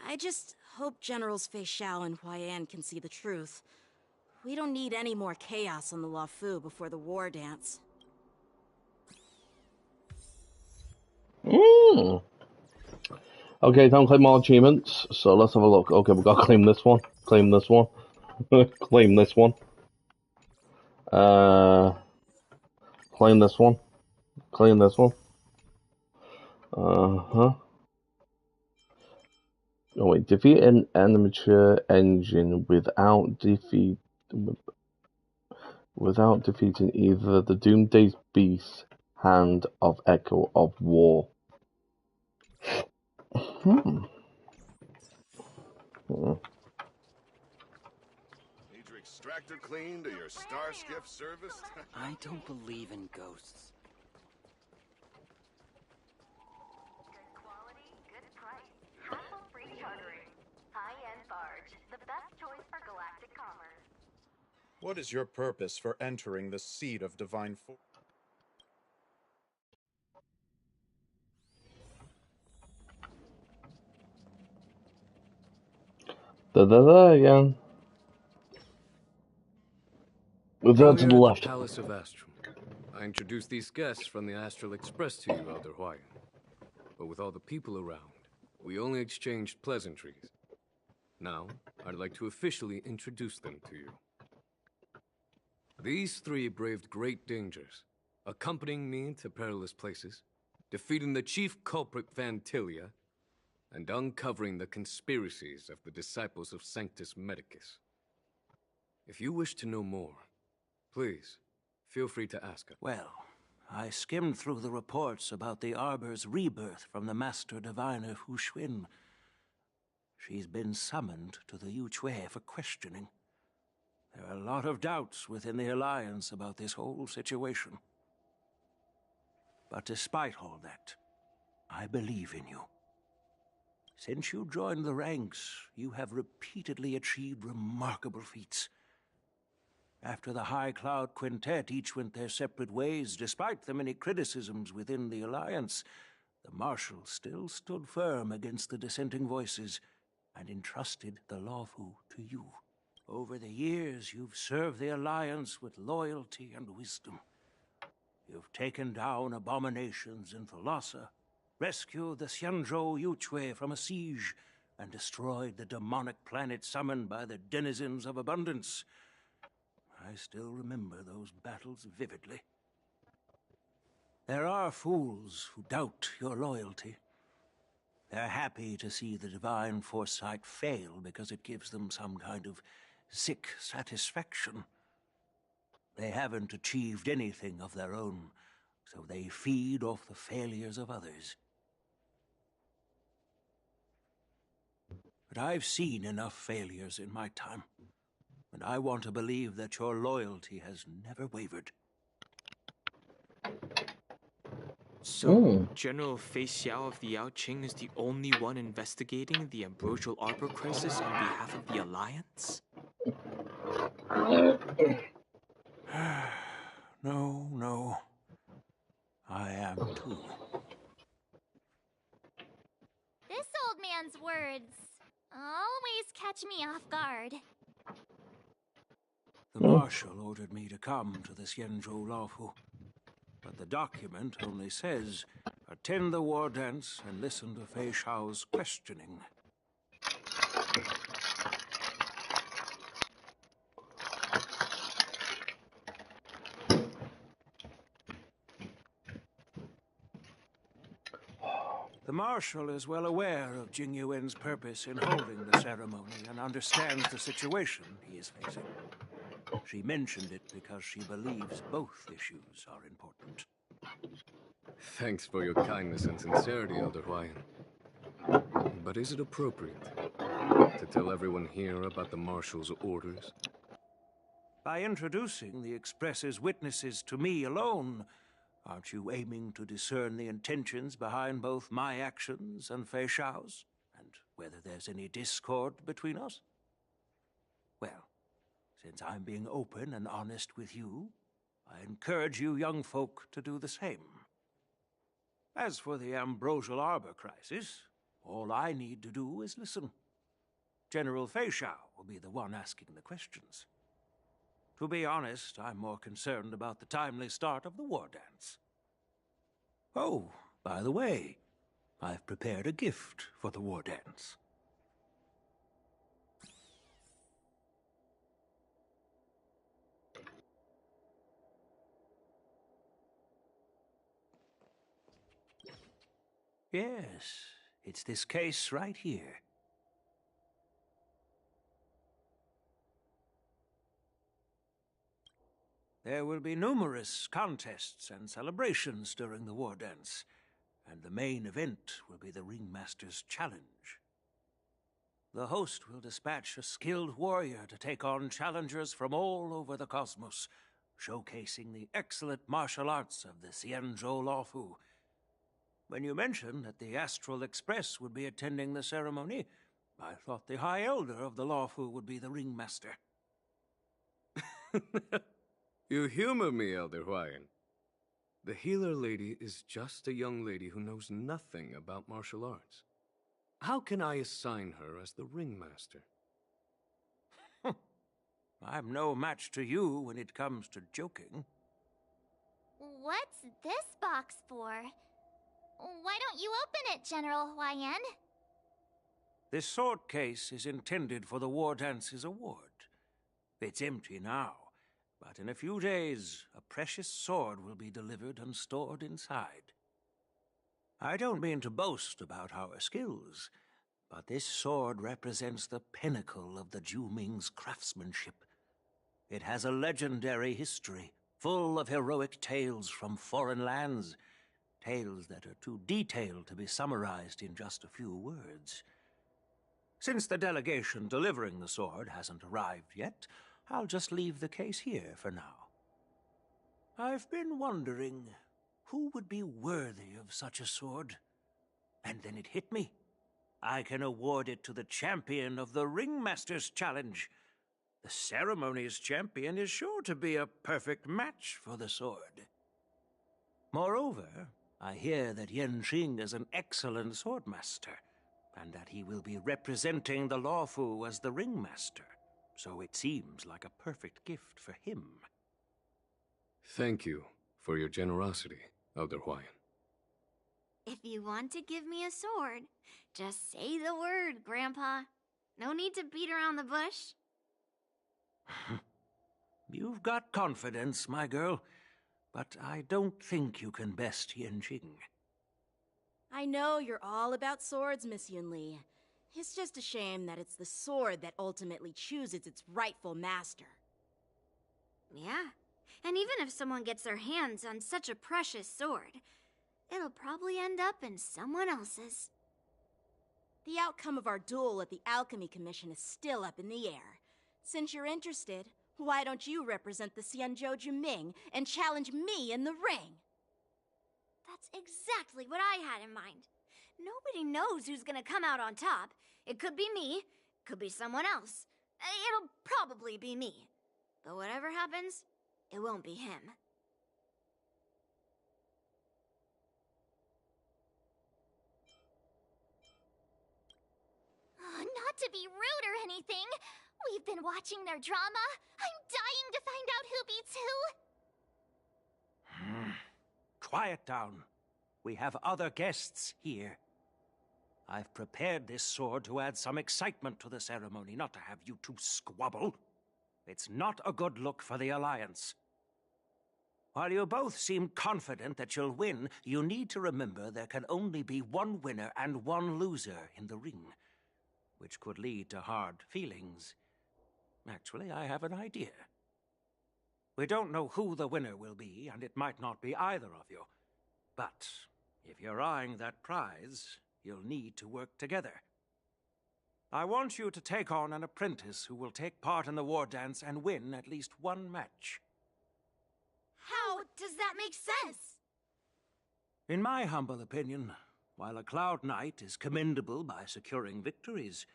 I just hope Generals Fei Xiao and Huaiyan can see the truth. We don't need any more chaos on the Luofu before the war dance. Okay, time to claim more achievements. So let's have a look. Okay, we've got to claim this one. Claim this one. Claim this one. Claim this one. Claim this one. Oh wait, defeat an amateur engine without defeating either the Doomsday Beast, Hand of Echo of War. Need your extractor cleaned or your star skiff serviced? I don't believe in ghosts. Good quality, good price. Hassle-free chartering. High-end barge. The best choice for galactic commerce. What is your purpose for entering the Seat of Divine Force? Again. With that to the Earlier at left. the Palace of Astrum, I introduced these guests from the Astral Express to you, Elder Huayan. But with all the people around, we only exchanged pleasantries. Now, I'd like to officially introduce them to you. These three braved great dangers, accompanying me to perilous places, defeating the chief culprit Vantilia, and uncovering the conspiracies of the disciples of Sanctus Medicus. If you wish to know more, please, feel free to ask us. Well, I skimmed through the reports about the Arbor's rebirth from the Master Diviner Hu Xuan. She's been summoned to the Yu Chui for questioning. There are a lot of doubts within the Alliance about this whole situation. But despite all that, I believe in you. Since you joined the ranks, you have repeatedly achieved remarkable feats. After the High Cloud Quintet each went their separate ways, despite the many criticisms within the Alliance, the Marshal still stood firm against the dissenting voices and entrusted the Luofu to you. Over the years, you've served the Alliance with loyalty and wisdom. You've taken down abominations in Thalassa, rescued the Xianzhou Yu Chui from a siege, and destroyed the demonic planet summoned by the denizens of abundance. I still remember those battles vividly. There are fools who doubt your loyalty. They're happy to see the divine foresight fail because it gives them some kind of sick satisfaction. They haven't achieved anything of their own, so they feed off the failures of others. But I've seen enough failures in my time, and I want to believe that your loyalty has never wavered. So, General Fei Xiao of the Yao Qing is the only one investigating the Ambrosial Arbor crisis on behalf of the Alliance? No. I am too. This man's words always catch me off guard. The Marshal ordered me to come to the Xianzhou Laofu, but the document only says, attend the war dance and listen to Fei Shao's questioning. The Marshal is well aware of Jing Yuan's purpose in holding the ceremony and understands the situation he is facing. She mentioned it because she believes both issues are important. Thanks for your kindness and sincerity, Elder Huayan. But is it appropriate to tell everyone here about the Marshal's orders? By introducing the Express's witnesses to me alone, aren't you aiming to discern the intentions behind both my actions and Fei Shao's, and whether there's any discord between us? Well, since I'm being open and honest with you, I encourage you young folk to do the same. As for the Ambrosial Arbor crisis, all I need to do is listen. General Fei Shao will be the one asking the questions. To be honest, I'm more concerned about the timely start of the war dance. Oh, by the way, I've prepared a gift for the war dance. Yes, it's this case right here. There will be numerous contests and celebrations during the war dance, and the main event will be the Ringmaster's Challenge. The host will dispatch a skilled warrior to take on challengers from all over the cosmos, showcasing the excellent martial arts of the Xianzhou Laofu. When you mentioned that the Astral Express would be attending the ceremony, I thought the High Elder of the Laofu would be the Ringmaster. You humor me, Elder Huayan. The healer lady is just a young lady who knows nothing about martial arts. How can I assign her as the ringmaster? I'm no match to you when it comes to joking. What's this box for? Why don't you open it, General Huayan? This sword case is intended for the War Dance's award. It's empty now, but in a few days, a precious sword will be delivered and stored inside. I don't mean to boast about our skills, but this sword represents the pinnacle of the Ju-Ming's craftsmanship. It has a legendary history, full of heroic tales from foreign lands, tales that are too detailed to be summarized in just a few words. Since the delegation delivering the sword hasn't arrived yet, I'll just leave the case here for now. I've been wondering who would be worthy of such a sword. And then it hit me. I can award it to the champion of the Ringmaster's Challenge. The ceremony's champion is sure to be a perfect match for the sword. Moreover, I hear that Yanqing is an excellent swordmaster, and that he will be representing the Laofu as the Ringmaster, so it seems like a perfect gift for him. Thank you for your generosity, Elder Huayan. If you want to give me a sword, just say the word, Grandpa. No need to beat around the bush. You've got confidence, my girl, but I don't think you can best Yanqing. I know you're all about swords, Miss Yunli. It's just a shame that it's the sword that ultimately chooses its rightful master. Yeah, and even if someone gets their hands on such a precious sword, it'll probably end up in someone else's. The outcome of our duel at the Alchemy Commission is still up in the air. Since you're interested, why don't you represent the Xianzhou Juming and challenge me in the ring? That's exactly what I had in mind. Nobody knows who's gonna come out on top. It could be me, could be someone else. It'll probably be me. But whatever happens, it won't be him. to be rude or anything. We've been watching their drama. I'm dying to find out who beats who. Quiet down. We have other guests here. I've prepared this sword to add some excitement to the ceremony, not to have you two squabble. It's not a good look for the Alliance. While you both seem confident that you'll win, you need to remember there can only be one winner and one loser in the ring, which could lead to hard feelings. Actually, I have an idea. We don't know who the winner will be, and it might not be either of you. But if you're eyeing that prize, you'll need to work together. I want you to take on an apprentice who will take part in the war dance and win at least one match. How does that make sense? In my humble opinion, while a Cloud Knight is commendable by securing victories,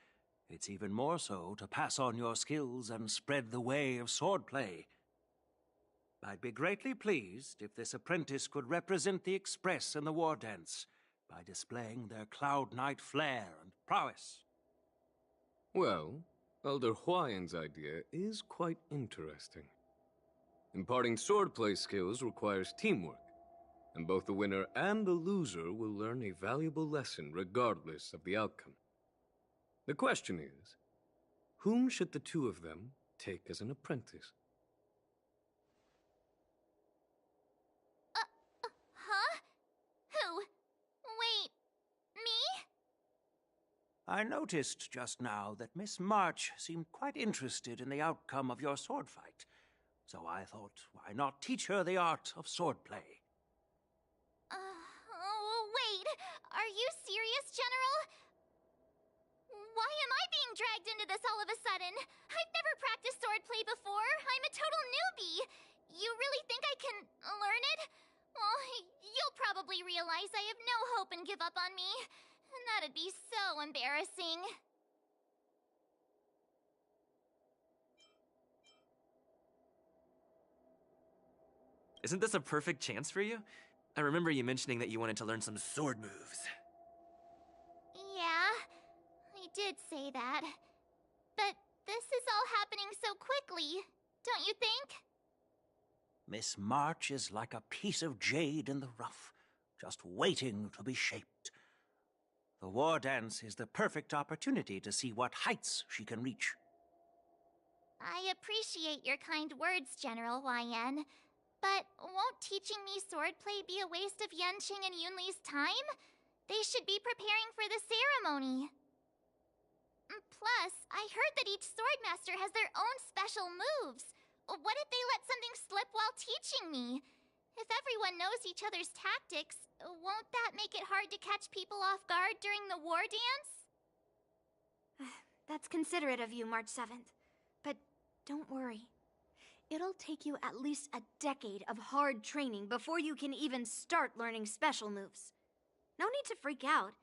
it's even more so to pass on your skills and spread the way of swordplay. I'd be greatly pleased if this apprentice could represent the Express in the war dance by displaying their Cloud Knight flair and prowess. Well, Elder Huayan's idea is quite interesting. Imparting swordplay skills requires teamwork, and both the winner and the loser will learn a valuable lesson regardless of the outcome. The question is, whom should the two of them take as an apprentice? Huh? Who? Wait, me? I noticed just now that Miss March seemed quite interested in the outcome of your sword fight, so I thought, why not teach her the art of swordplay? Wait, are you serious, General? Why am I being dragged into this all of a sudden? I've never practiced swordplay before. I'm a total newbie. You really think I can learn it? Well, you'll probably realize I have no hope and give up on me. And that'd be so embarrassing. Isn't this a perfect chance for you? I remember you mentioning that you wanted to learn some sword moves. Yeah, I did say that. But this is all happening so quickly, don't you think? Miss March is like a piece of jade in the rough, just waiting to be shaped. The war dance is the perfect opportunity to see what heights she can reach. I appreciate your kind words, General YN. But won't teaching me swordplay be a waste of Yanqing and Yunli's time? They should be preparing for the ceremony. Plus, I heard that each swordmaster has their own special moves. What if they let something slip while teaching me? If everyone knows each other's tactics, won't that make it hard to catch people off guard during the war dance? That's considerate of you, March 7th. But don't worry. It'll take you at least a decade of hard training before you can even start learning special moves. No need to freak out.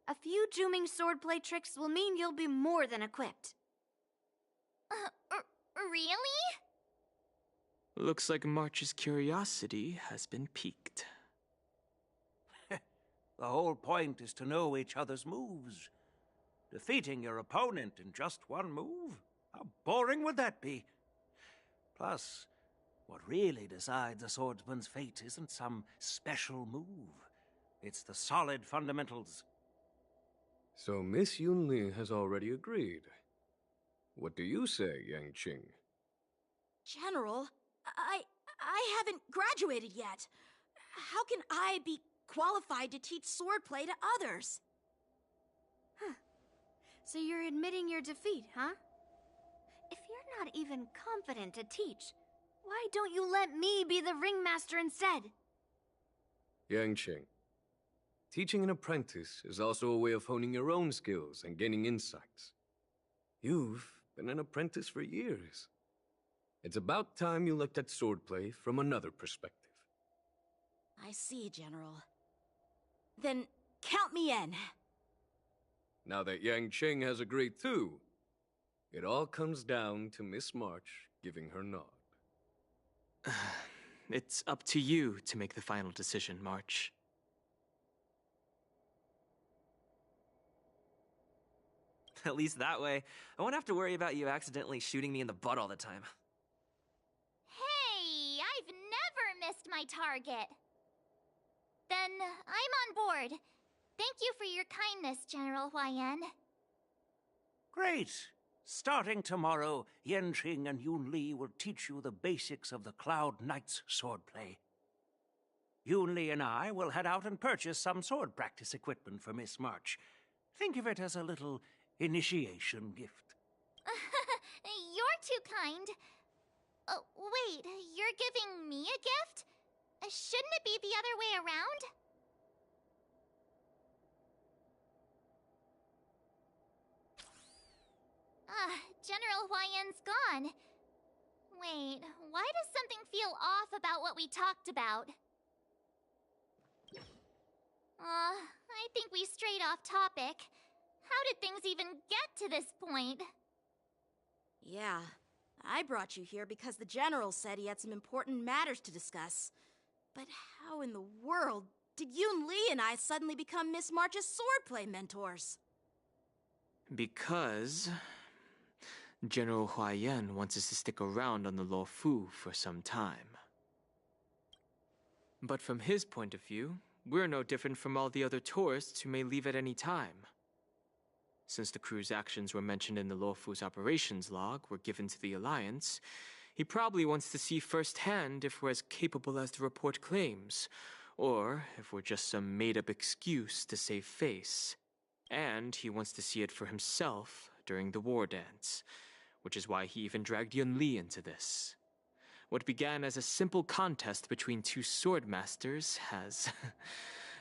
A few Juming swordplay tricks will mean you'll be more than equipped. Really? Looks like March's curiosity has been piqued. The whole point is to know each other's moves. Defeating your opponent in just one move? How boring would that be? Plus, what really decides a swordsman's fate isn't some special move. It's the solid fundamentals. So Miss Yunli has already agreed. What do you say, Yanqing? General, I haven't graduated yet. How can I be qualified to teach swordplay to others? Huh. So you're admitting your defeat, huh? If you're not even confident to teach, why don't you let me be the ringmaster instead? Yanqing, teaching an apprentice is also a way of honing your own skills and gaining insights. You've been an apprentice for years. It's about time you looked at swordplay from another perspective. I see, General. Then count me in. Now that Yanqing has agreed too, it all comes down to Miss March giving her nod. It's up to you to make the final decision, March. At least that way, I won't have to worry about you accidentally shooting me in the butt all the time. Hey, I've never missed my target. Then I'm on board. Thank you for your kindness, General Huayan. Great. Starting tomorrow, Yanqing and Yun Li will teach you the basics of the Cloud Knights swordplay. Yun Li and I will head out and purchase some sword practice equipment for Miss March. Think of it as a little initiation gift. You're too kind. Oh, wait, you're giving me a gift? Shouldn't it be the other way around? General Huayan's gone. Wait, why does something feel off about what we talked about? I think we strayed off topic. How did things even get to this point? Yeah, I brought you here because the General said he had some important matters to discuss. But how in the world did Yun Li and I suddenly become Miss March's swordplay mentors? Because General Huayan wants us to stick around on the Law Fu for some time. But from his point of view, we're no different from all the other tourists who may leave at any time. Since the crew's actions were mentioned in the Law Fu's operations log were given to the Alliance, he probably wants to see firsthand if we're as capable as the report claims, or if we're just some made-up excuse to save face. And he wants to see it for himself during the war dance, which is why he even dragged Yun Li into this. What began as a simple contest between two sword masters has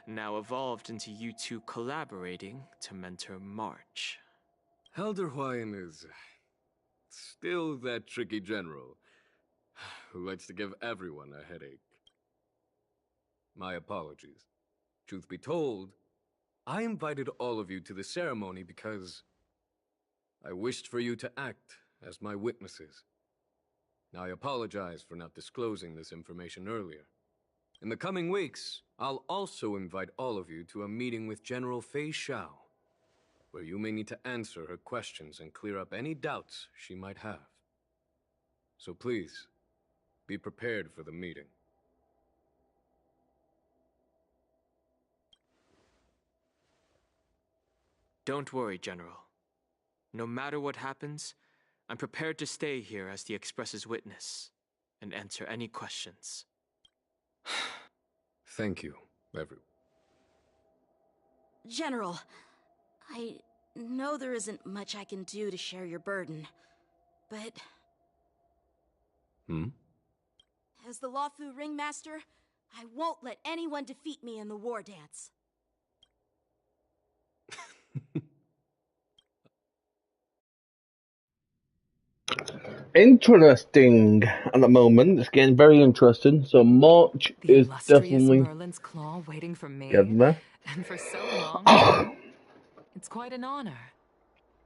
now evolved into you two collaborating to mentor March. Elder Huayan is still that tricky general who likes to give everyone a headache. My apologies. Truth be told, I invited all of you to the ceremony because I wished for you to act as my witnesses. Now, I apologize for not disclosing this information earlier. In the coming weeks, I'll also invite all of you to a meeting with General Fei Xiao, where you may need to answer her questions and clear up any doubts she might have. So please, be prepared for the meeting. Don't worry, General. No matter what happens, I'm prepared to stay here as the Express's witness and answer any questions. Thank you, everyone. General, I know there isn't much I can do to share your burden, but... As the Lawfu Ringmaster, I won't let anyone defeat me in the war dance. Interesting at the moment. It's getting very interesting. So March The is illustrious definitely Merlin's Claw waiting for me. getting there. And for so long, too. It's quite an honor.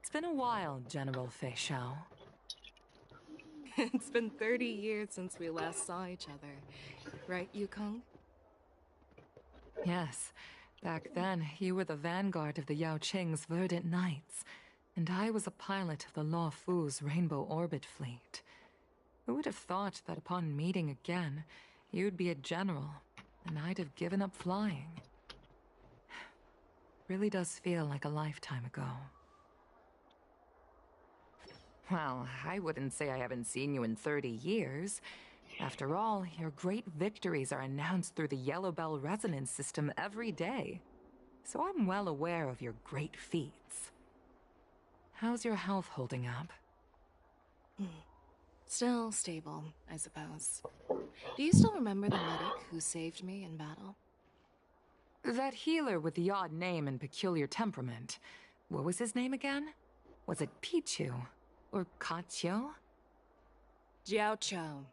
It's been a while, General Fei Xiao. It's been 30 years since we last saw each other. Right, Yukong? Yes. Back then, you were the vanguard of the Yao Qing's Verdant Knights, and I was a pilot of the Law Fu's Rainbow Orbit fleet. Who would have thought that upon meeting again, you'd be a general, and I'd have given up flying? Really does feel like a lifetime ago. Well, I wouldn't say I haven't seen you in 30 years. After all, your great victories are announced through the Yellow Bell resonance system every day. So I'm well aware of your great feats. How's your health holding up? Still stable, I suppose. Do you still remember the medic who saved me in battle? That healer with the odd name and peculiar temperament. What was his name again? Was it Pichu? Or Kachio? Jiao Chou.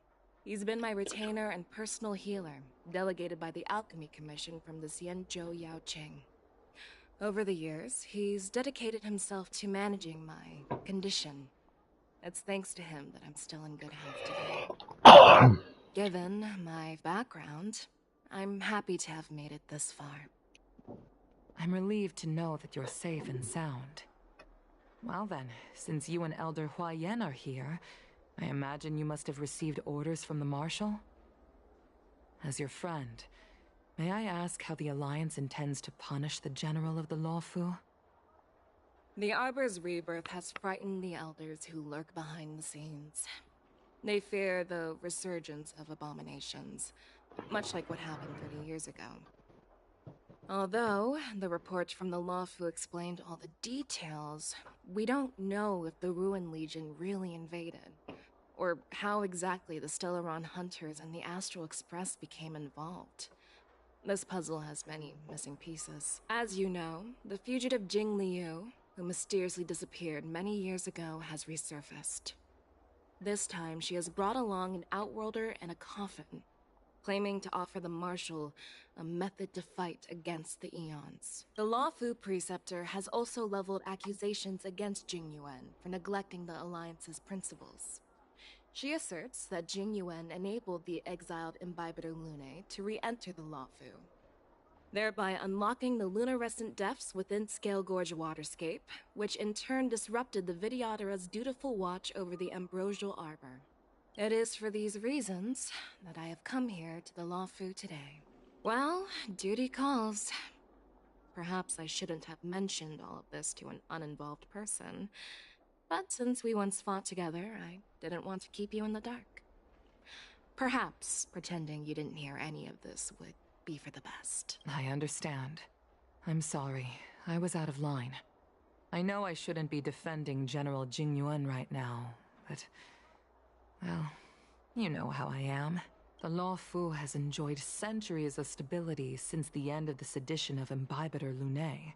He's been my retainer and personal healer, delegated by the Alchemy Commission from the Xianzhou Yao Qing. Over the years, he's dedicated himself to managing my condition. It's thanks to him that I'm still in good health today. Given my background, I'm happy to have made it this far. I'm relieved to know that you're safe and sound. Well then, since you and Elder Hua Yen are here, I imagine you must have received orders from the Marshal? As your friend, may I ask how the Alliance intends to punish the General of the Lawfu? The Arbor's rebirth has frightened the elders who lurk behind the scenes. They fear the resurgence of abominations, much like what happened 30 years ago. Although the report from the Lawfu explained all the details, we don't know if the Ruin Legion really invaded, or how exactly the Stellaron Hunters and the Astral Express became involved. This puzzle has many missing pieces. As you know, the fugitive Jing Liu, who mysteriously disappeared many years ago, has resurfaced. This time, she has brought along an Outworlder and a coffin, claiming to offer the Marshal a method to fight against the Eons. The Lawfu Preceptor has also leveled accusations against Jing Yuan for neglecting the Alliance's principles. She asserts that Jing Yuan enabled the exiled Imbibitor Lunae to re-enter the Lawfu, thereby unlocking the luminescent depths within Scale Gorge Waterscape, which in turn disrupted the Vidyadhara's dutiful watch over the Ambrosial Arbor. It is for these reasons that I have come here to the Lawfu today. Well, duty calls. Perhaps I shouldn't have mentioned all of this to an uninvolved person, but since we once fought together, I didn't want to keep you in the dark. Perhaps pretending you didn't hear any of this would be for the best. I understand. I'm sorry. I was out of line. I know I shouldn't be defending General Jing Yuan right now, but... well, you know how I am. The Lawfu has enjoyed centuries of stability since the end of the sedition of Imbibitor Lunae,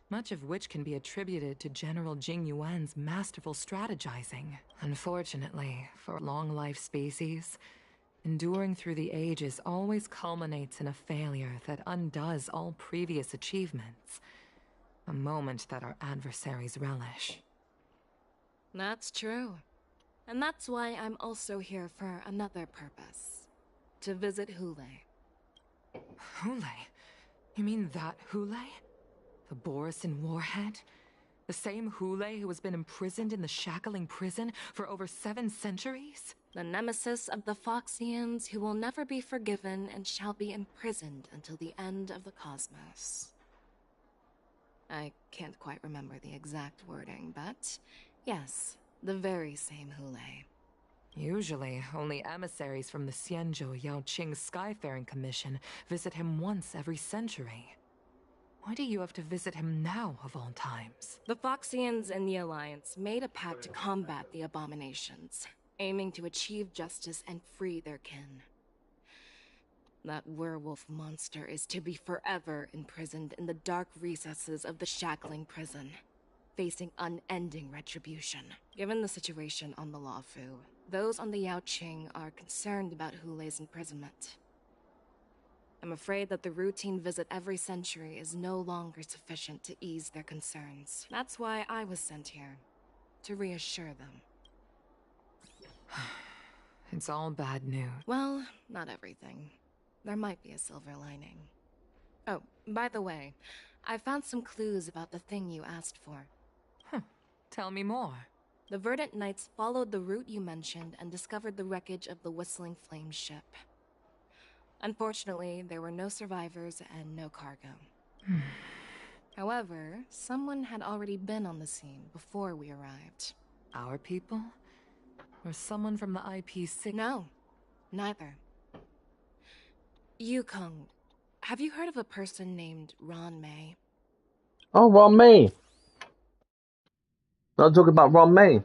much of which can be attributed to General Jing Yuan's masterful strategizing. Unfortunately, for long-life species, enduring through the ages always culminates in a failure that undoes all previous achievements. A moment that our adversaries relish. That's true. And that's why I'm also here for another purpose. To visit Hule. Hule? You mean that Hule? The Borisin warhead? The same Hule who has been imprisoned in the Shackling prison for over 7 centuries? The nemesis of the Foxians who will never be forgiven and shall be imprisoned until the end of the cosmos. I can't quite remember the exact wording, but yes, the very same Hule. Usually, only emissaries from the Xianzhou Yaoqing Skyfaring Commission visit him once every century. Why do you have to visit him now, of all times? The Foxians and the Alliance made a pact to combat the abominations, aiming to achieve justice and free their kin. That werewolf monster is to be forever imprisoned in the dark recesses of the Shackling prison, facing unending retribution. Given the situation on the Lawfu, those on the Yaoqing are concerned about Hule's imprisonment. I'm afraid that the routine visit every century is no longer sufficient to ease their concerns. That's why I was sent here, to reassure them. It's all bad news. Well, not everything. There might be a silver lining. Oh, by the way, I found some clues about the thing you asked for. Tell me more. The Verdant Knights followed the route you mentioned and discovered the wreckage of the Whistling Flame ship. Unfortunately, there were no survivors and no cargo. However, someone had already been on the scene before we arrived. Our people? Or someone from the IPC? No, neither. Yukong, have you heard of a person named Ron May? Oh, Ron May. Not talking about Ron May.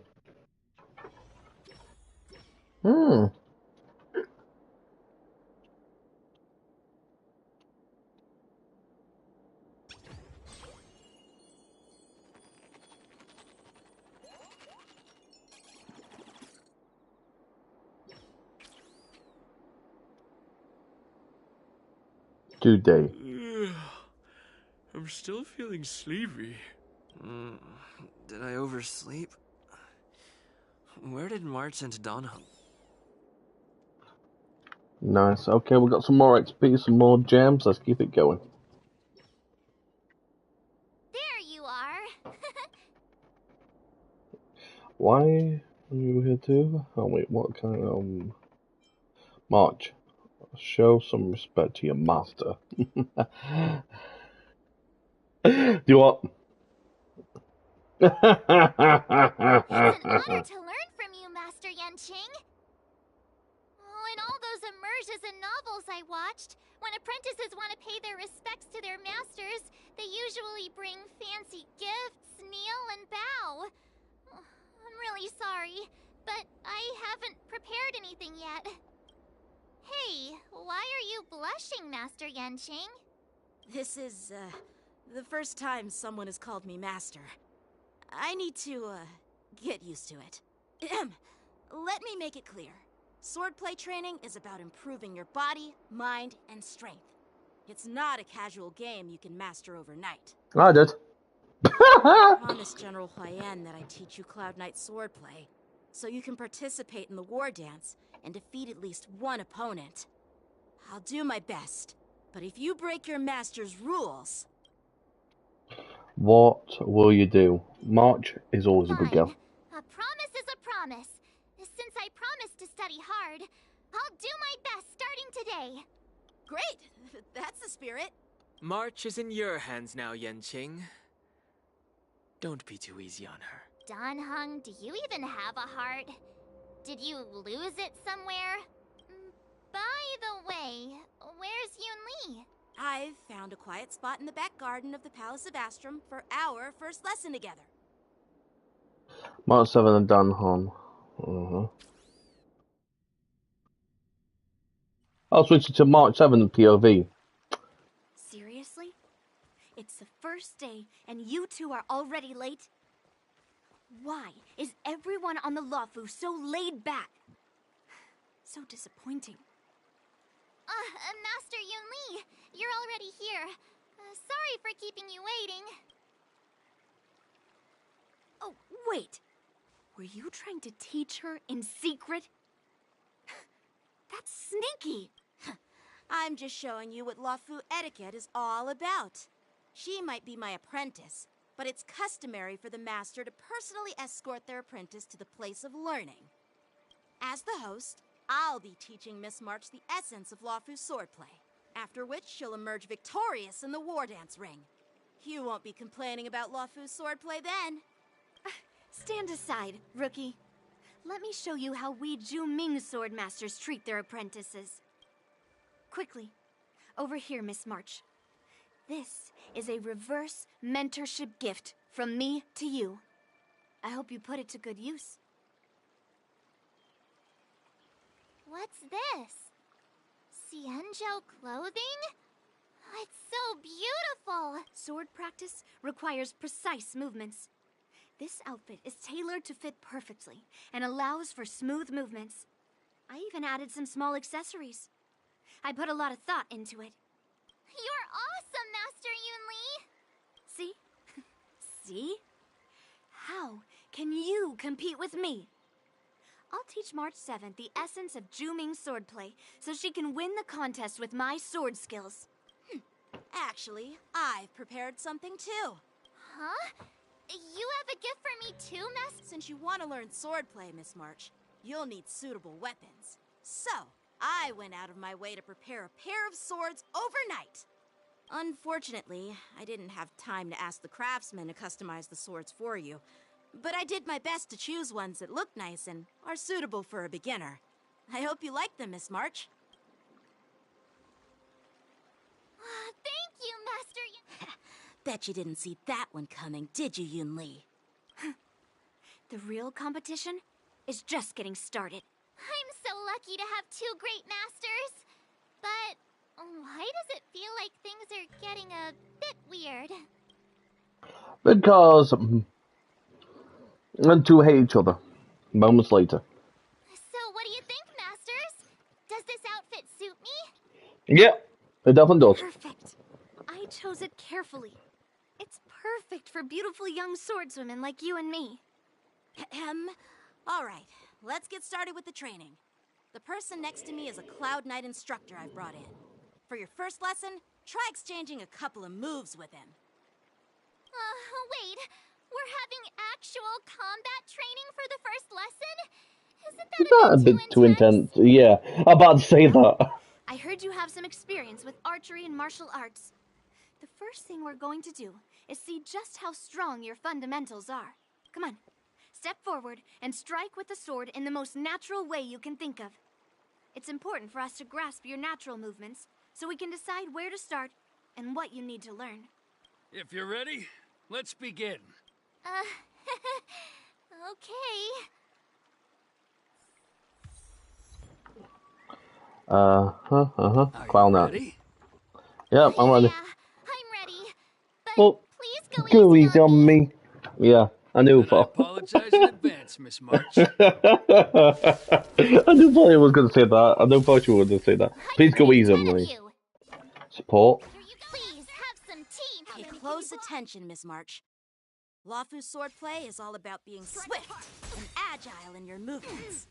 Do they? I'm still feeling sleepy. Did I oversleep? Where did March and Donna? Nice. Okay, we've got some more XP, some more gems. Let's keep it going. There you are. Why are you here too? Oh wait, what kind of... March. Show some respect to your master. Do you want... It's an honor to learn from you, Master Yanqing. Oh, in all those immersions and novels I watched, when apprentices want to pay their respects to their masters, they usually bring fancy gifts, kneel, and bow. Oh, I'm really sorry, but I haven't prepared anything yet. Hey, why are you blushing, Master Yanqing? This is, the first time someone has called me master. I need to, get used to it. Let me make it clear. Swordplay training is about improving your body, mind, and strength. It's not a casual game you can master overnight. I did. I promised General Huayan that I'd teach you Cloud Knight swordplay, so you can participate in the war dance and defeat at least one opponent. I'll do my best, but if you break your master's rules... What will you do? March is always a good girl. A promise is a promise. Since I promised to study hard, I'll do my best starting today. Great! That's the spirit. March is in your hands now, Yanqing. Don't be too easy on her. Danheng, do you even have a heart? Did you lose it somewhere? By the way, where's Yunli? I've found a quiet spot in the back garden of the Palace of Astrum for our first lesson together. March 7 and Danhong. I'll switch it to March 7 POV. Seriously? It's the first day and you two are already late? Why is everyone on the Luofu so laid back? So disappointing. Master Yunli, you're already here. Sorry for keeping you waiting. Oh, wait. Were you trying to teach her in secret? That's sneaky. I'm just showing you what Luofu etiquette is all about. She might be my apprentice, but it's customary for the master to personally escort their apprentice to the place of learning. As the host, I'll be teaching Miss March the essence of Luofu's swordplay, after which she'll emerge victorious in the war dance ring. You won't be complaining about Luofu's swordplay then. Stand aside, rookie. Let me show you how we Zhu-Ming sword masters treat their apprentices. Quickly, over here, Miss March. This is a reverse mentorship gift from me to you. I hope you put it to good use. What's this? Xianzhou clothing? It's so beautiful! Sword practice requires precise movements. This outfit is tailored to fit perfectly and allows for smooth movements. I even added some small accessories. I put a lot of thought into it. You're awesome, Master Yunli! See? See? How can you compete with me? I'll teach March 7th the essence of Zhu-Ming swordplay so she can win the contest with my sword skills. Actually, I've prepared something too. Huh? You have a gift for me too, Master? Since you want to learn swordplay, Miss March, you'll need suitable weapons. So, I went out of my way to prepare a pair of swords overnight. Unfortunately, I didn't have time to ask the craftsman to customize the swords for you, but I did my best to choose ones that look nice and are suitable for a beginner. I hope you like them, Miss March. Thank you, Master Bet you didn't see that one coming, did you, Yunli? The real competition is just getting started. I'm so lucky to have two great masters. But why does it feel like things are getting a bit weird? Because the two hate each other. Moments later. So what do you think, Masters? Does this outfit suit me? Yeah, it definitely does. Perfect. I chose it carefully. It's perfect for beautiful young swordswomen like you and me. All right, let's get started with the training. The person next to me is a Cloud Knight instructor I've brought in. For your first lesson, try exchanging a couple of moves with him. Wait. We're We're having actual combat training for the first lesson? Isn't Is that that a bit too intense? Yeah, I'm about to say that. I heard you have some experience with archery and martial arts. The first thing we're going to do is see just how strong your fundamentals are. Come on, step forward and strike with the sword in the most natural way you can think of. It's important for us to grasp your natural movements so we can decide where to start and what you need to learn. If you're ready, let's begin. Okay. Clown that. Ready? Yep, I'm ready. I'm ready. Well, Please go easy on me. Yeah, I knew. I apologize in advance, Miss March. I knew Polly was going to say that. I knew Polly was going to say that. Please go easy on me. Support. Please have some tea. Pay close attention, Miss March. Lawfu swordplay is all about being swift and agile in your movements.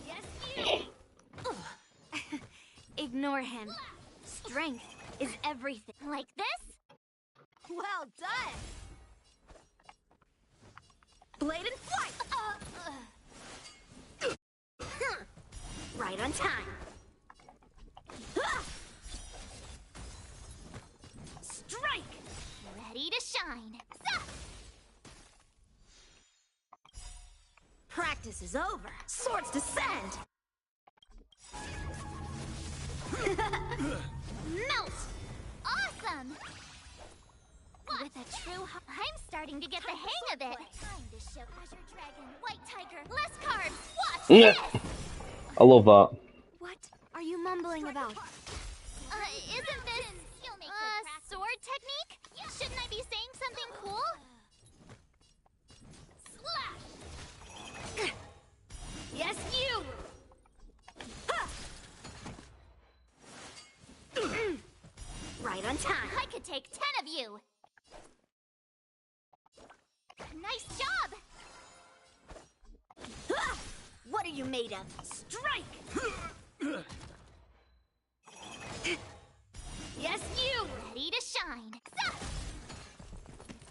Yes, you! Ignore him. Strength is everything. Like this? Well done! Blade and flight! Right on time. Strike! Ready to shine. Practice is over. Swords descend! Melt! Awesome! With a true heart, I'm starting to get the hang of it. Time to show Azure Dragon, White Tiger, less carbs. Watch this! I love that. What are you mumbling about? Isn't this sword technique? Shouldn't I be saying something cool? Slash! Yes, you! Right on time. I could take 10 of you. Nice job! What are you made of? Strike! Yes, you! Ready to shine.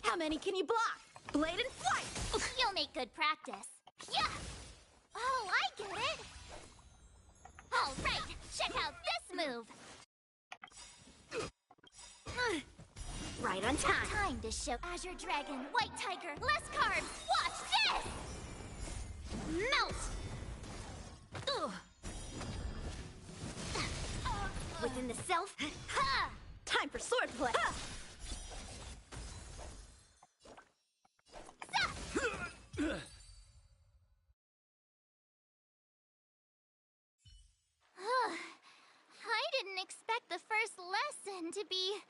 How many can you block? Blade and flight! You'll make good practice. Yeah! Oh, I get it! All right, check out this move! Right on time. Time to show Azure Dragon, White Tiger, less carbs. Watch this! Melt! Within the self. Ha! Time for swordplay! I didn't expect the first lesson to be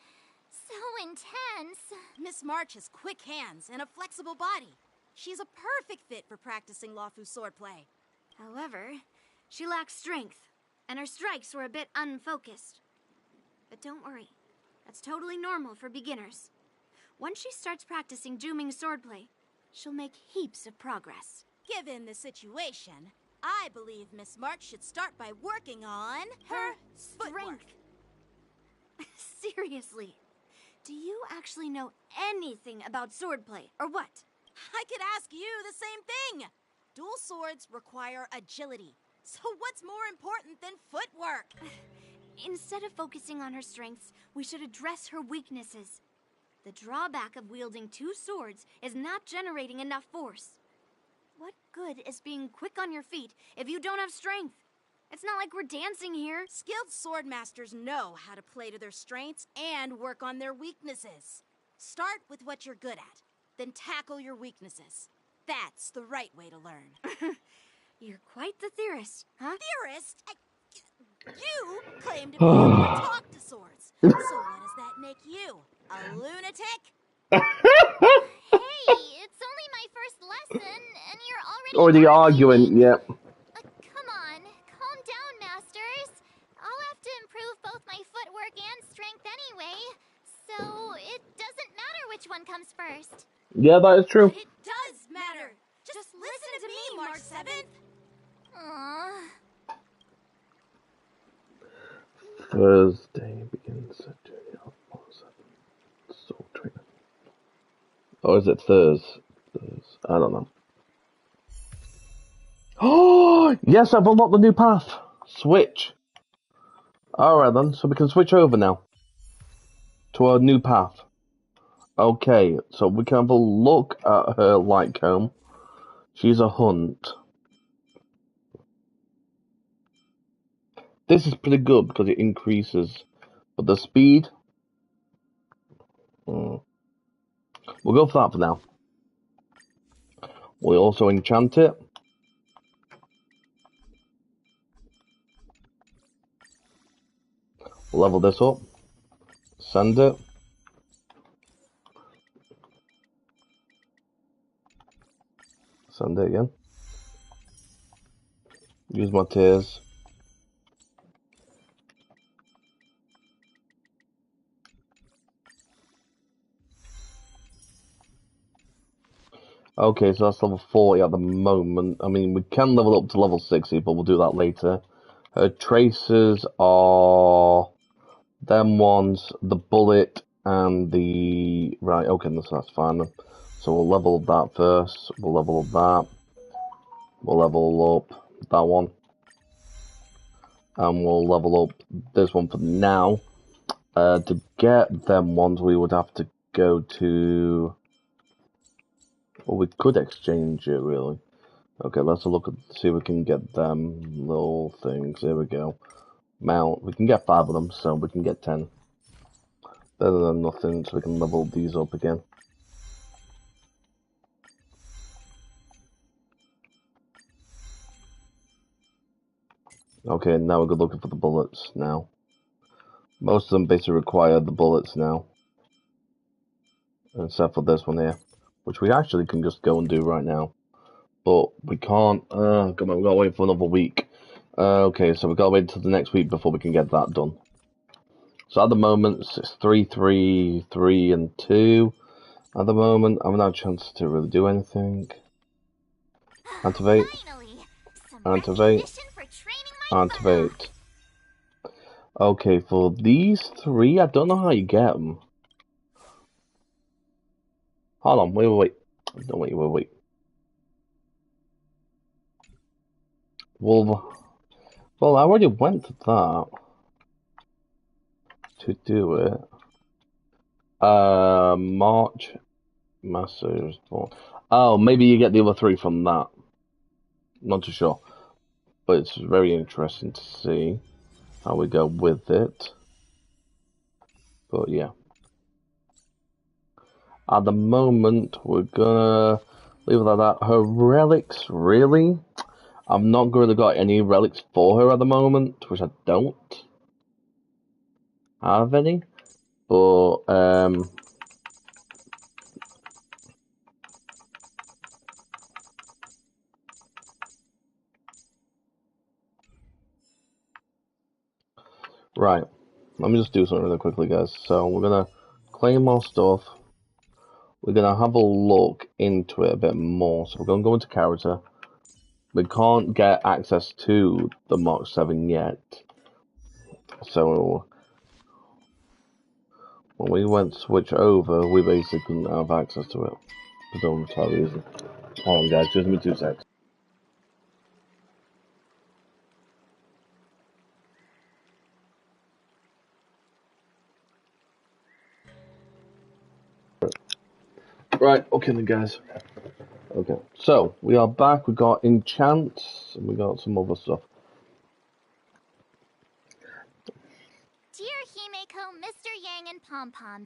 so intense. Miss March has quick hands and a flexible body. She's a perfect fit for practicing Lawfu swordplay. However, she lacks strength, and her strikes were a bit unfocused. But don't worry, that's totally normal for beginners. Once she starts practicing Juming swordplay, she'll make heaps of progress. Given the situation, I believe Miss March should start by working on her strength. Seriously, do you actually know anything about swordplay, or what? I could ask you the same thing. Dual swords require agility. So what's more important than footwork? Instead of focusing on her strengths, we should address her weaknesses. The drawback of wielding two swords is not generating enough force. What good is being quick on your feet if you don't have strength? It's not like we're dancing here. Skilled sword masters know how to play to their strengths and work on their weaknesses. Start with what you're good at, then tackle your weaknesses. That's the right way to learn. You're quite the theorist, huh? Theorist? You claim to be able to talk to swords. So what does that make you? A lunatic? Hey, it's only my first lesson, and you're Already arguing, yep. Come on, calm down, masters. I'll have to improve both my footwork and strength anyway, so it doesn't matter which one comes first. Yeah, that is true. It does matter. Just listen to me, March 7th. Aww. Thursday begins a journey of March 7th. Soul Trainer. Or is it Thursday? I don't know. Oh, yes, I've unlocked the new path. Switch. Alright then, so we can switch over now to our new path. Okay, so we can have a look at her light comb. She's a hunt. This is pretty good because it increases, but the speed. We'll go for that for now. We also enchant it. Level this up. Send it. Send it again. Use my tears. Okay, so that's level 40 at the moment. I mean, we can level up to level 60, but we'll do that later. Her traces are them ones, the bullet, and the... Right, okay, so that's fine. So we'll level up that first. We'll level up that. We'll level up that one. And we'll level up this one for now. To get them ones, we would have to go to... Well, we could exchange it, really. Okay, let's look at, see if we can get them little things. Here we go. Mount. We can get 5 of them, so we can get 10. Better than nothing, so we can level these up again. Okay, now we're looking for the bullets now. Most of them basically require the bullets now. Except for this one here. Which we actually can just go and do right now. But we can't. Come on, we've got to wait for another week. Okay, so we've got to wait until the next week before we can get that done. So at the moment, it's 3, 3, 3, and 2. At the moment, I haven't had a chance to really do anything. Activate. Activate. Activate. Okay, for these 3, I don't know how you get them. Hold on, wait. No, wait. Well, I already went to that. To do it. March. Masters. Oh, maybe you get the other 3 from that. Not too sure. But it's very interesting to see how we go with it. But yeah. At the moment, we're gonna leave it like that. Her relics, really? I've not really got any relics for her at the moment, which I don't have any. But, right. Let me just do something really quickly, guys. So, we're gonna claim our stuff. We're gonna have a look into it a bit more. So, we're gonna go into character. We can't get access to the Mark 7 yet. So, when we went to switch over, we basically couldn't have access to it. For no reason. Hold on, guys, just give me 2 seconds. Right, okay then, guys. Okay, so we are back. We got enchants and we got some other stuff. Dear Himeko, Mr. Yang, and Pom Pom,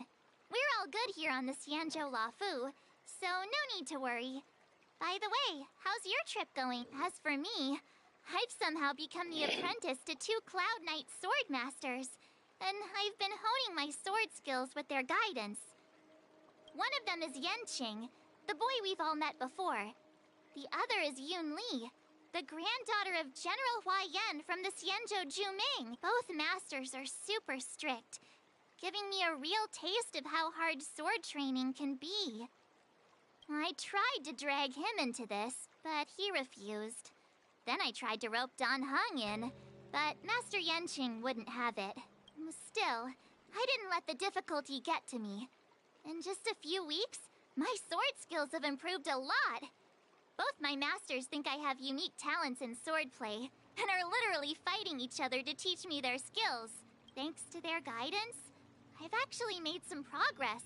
we're all good here on the Xianzhou Lafu, so no need to worry. By the way, how's your trip going? As for me, I've somehow become the apprentice to 2 Cloud Knight sword masters, and I've been honing my sword skills with their guidance. One of them is Yanqing, the boy we've all met before. The other is Yun Li, the granddaughter of General Hua Yan from the Xianzhou Juming. Both masters are super strict, giving me a real taste of how hard sword training can be. I tried to drag him into this, but he refused. Then I tried to rope Dan Heng in, but Master Yanqing wouldn't have it. Still, I didn't let the difficulty get to me. In just a few weeks, My sword skills have improved a lot. Both my masters think I have unique talents in swordplay, and are literally fighting each other to teach me their skills. Thanks to their guidance, I've actually made some progress.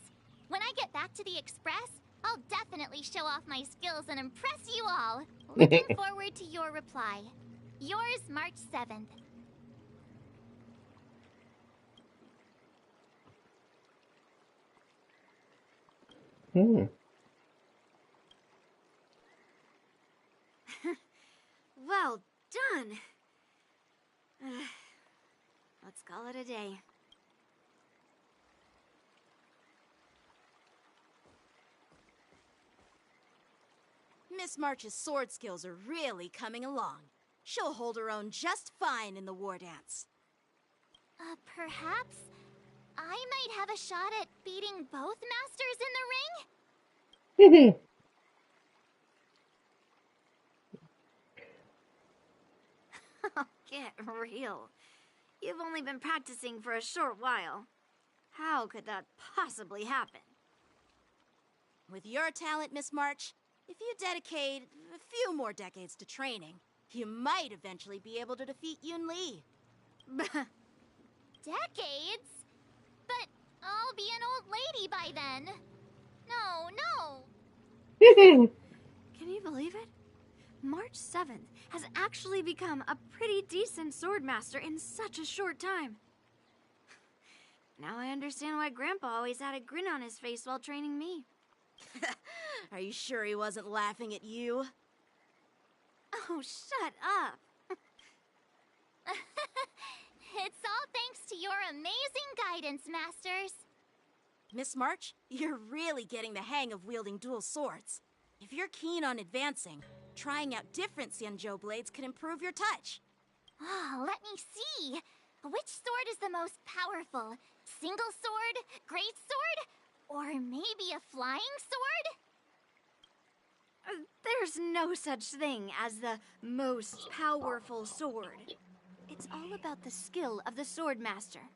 When I get back to the Express, I'll definitely show off my skills and impress you all. Looking forward to your reply. Yours, March 7th. Well done. Let's call it a day. Miss March's sword skills are really coming along. She'll hold her own just fine in the war dance. Perhaps I might have a shot at beating both masters in the ring? Get real. You've only been practicing for a short while. How could that possibly happen? With your talent, Miss March, if you dedicate a few more decades to training, you might eventually be able to defeat Yun Li. Decades? But I'll be an old lady by then. No. Can you believe it? March 7th has actually become a pretty decent swordmaster in such a short time. Now I understand why Grandpa always had a grin on his face while training me. Are you sure he wasn't laughing at you? Oh, shut up. It's all thanks to your amazing guidance, Masters. Miss March, you're really getting the hang of wielding dual swords. If you're keen on advancing, trying out different Xianzhou blades can improve your touch. Oh, let me see. Which sword is the most powerful? Single sword? Great sword? Or maybe a flying sword? There's no such thing as the most powerful sword. It's all about the skill of the swordmaster.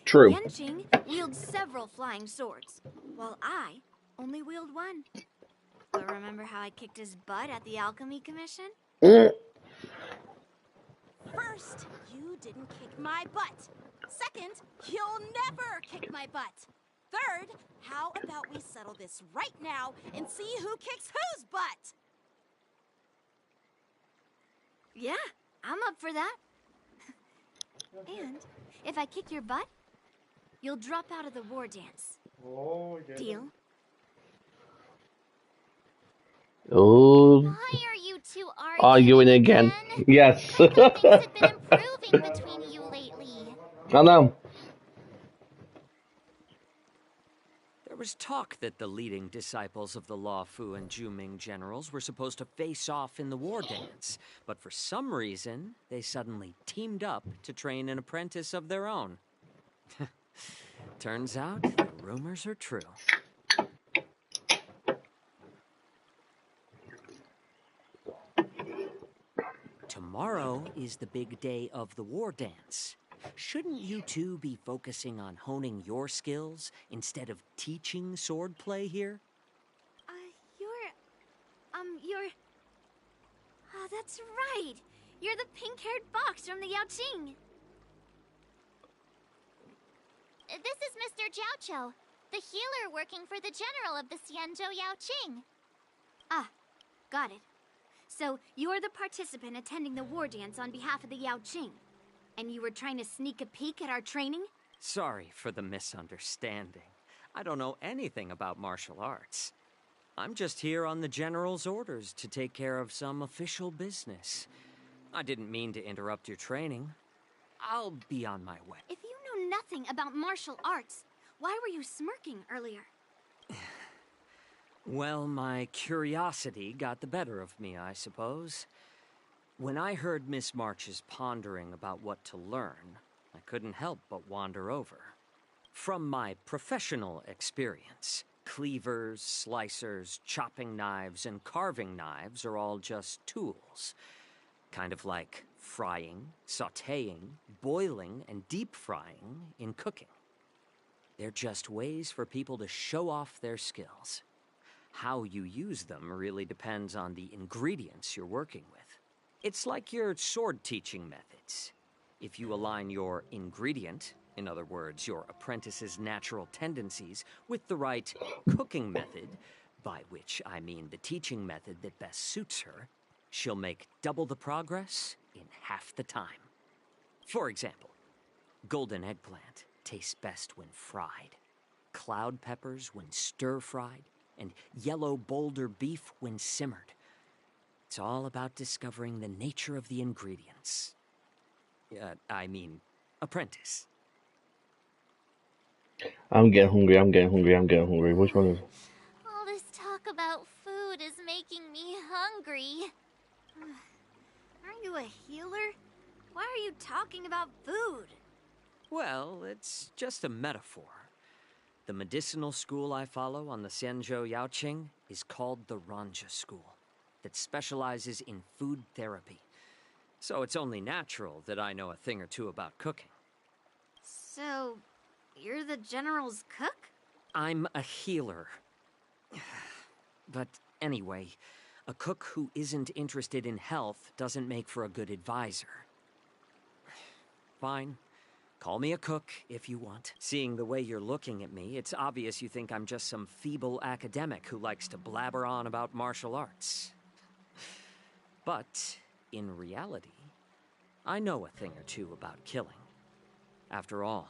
True. Yanqing wields several flying swords, while I only wield one. But remember how I kicked his butt at the Alchemy Commission? First, you didn't kick my butt. Second, you'll never kick my butt. Third, how about we settle this right now and see who kicks whose butt? Yeah, I'm up for that. And if I kick your butt, you'll drop out of the war dance. Deal? Oh. Why are you two Arguing again? Yes. I thought things had been improving between you lately. I know. There was talk that the leading disciples of the Law Fu and Juming generals were supposed to face off in the war dance, but for some reason, they suddenly teamed up to train an apprentice of their own. Turns out, the rumors are true. Tomorrow is the big day of the war dance. Shouldn't you two be focusing on honing your skills instead of teaching swordplay here? You're... Oh, that's right. You're the pink-haired fox from the Yaoqing. This is Mr. Jiaoqiu, the healer working for the general of the Xianzhou Yaoqing. Ah, got it. So, you're the participant attending the war dance on behalf of the Yaoqing. And you were trying to sneak a peek at our training? Sorry for the misunderstanding. I don't know anything about martial arts. I'm just here on the general's orders to take care of some official business. I didn't mean to interrupt your training. I'll be on my way. If you know nothing about martial arts, why were you smirking earlier? Well, my curiosity got the better of me, I suppose. When I heard Miss March's pondering about what to learn, I couldn't help but wander over. From my professional experience, cleavers, slicers, chopping knives, and carving knives are all just tools. Kind of like frying, sautéing, boiling, and deep frying in cooking. They're just ways for people to show off their skills. How you use them really depends on the ingredients you're working with. It's like your sword teaching methods. If you align your ingredient, in other words, your apprentice's natural tendencies, with the right cooking method, by which I mean the teaching method that best suits her, she'll make double the progress in half the time. For example, golden eggplant tastes best when fried, cloud peppers when stir-fried, and yellow boulder beef when simmered. It's all about discovering the nature of the ingredients. Apprentice. I'm getting hungry. Which one is it? All this talk about food is making me hungry. Aren't you a healer? Why are you talking about food? Well, it's just a metaphor. The medicinal school I follow on the Xianzhou Yaoqing is called the Ranja School, that specializes in food therapy. So it's only natural that I know a thing or two about cooking. So, you're the General's cook? I'm a healer. But anyway, a cook who isn't interested in health doesn't make for a good advisor. Fine. Call me a cook if you want. Seeing the way you're looking at me, it's obvious you think I'm just some feeble academic who likes to blabber on about martial arts. But, in reality, I know a thing or two about killing. After all,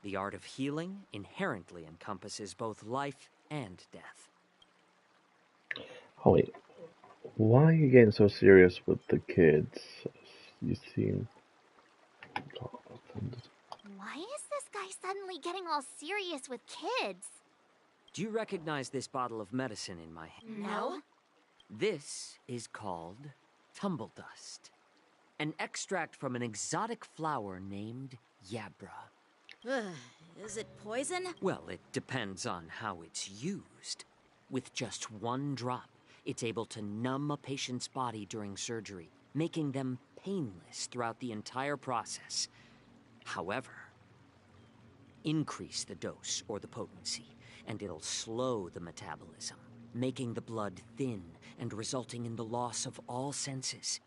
the art of healing inherently encompasses both life and death. Oh wait, why are you getting so serious with the kids? You seem... Why is this guy suddenly getting all serious with kids? Do you recognize this bottle of medicine in my hand? No. This is called tumble dust, an extract from an exotic flower named Yabra. Is it poison? Well, it depends on how it's used. With just one drop, it's able to numb a patient's body during surgery, making them painless throughout the entire process. However, increase the dose or the potency, and it'll slow the metabolism, making the blood thin and resulting in the loss of all senses.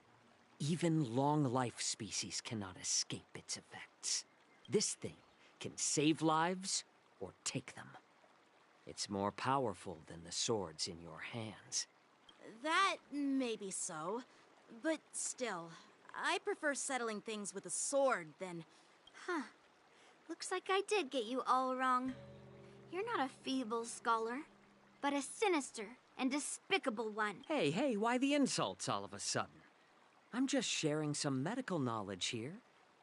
Even long-life species cannot escape its effects. This thing can save lives or take them. It's more powerful than the swords in your hands. That may be so, but still, I prefer settling things with a sword than... Huh. Looks like I did get you all wrong. You're not a feeble scholar, but a sinister and despicable one. Hey, why the insults all of a sudden? I'm just sharing some medical knowledge here,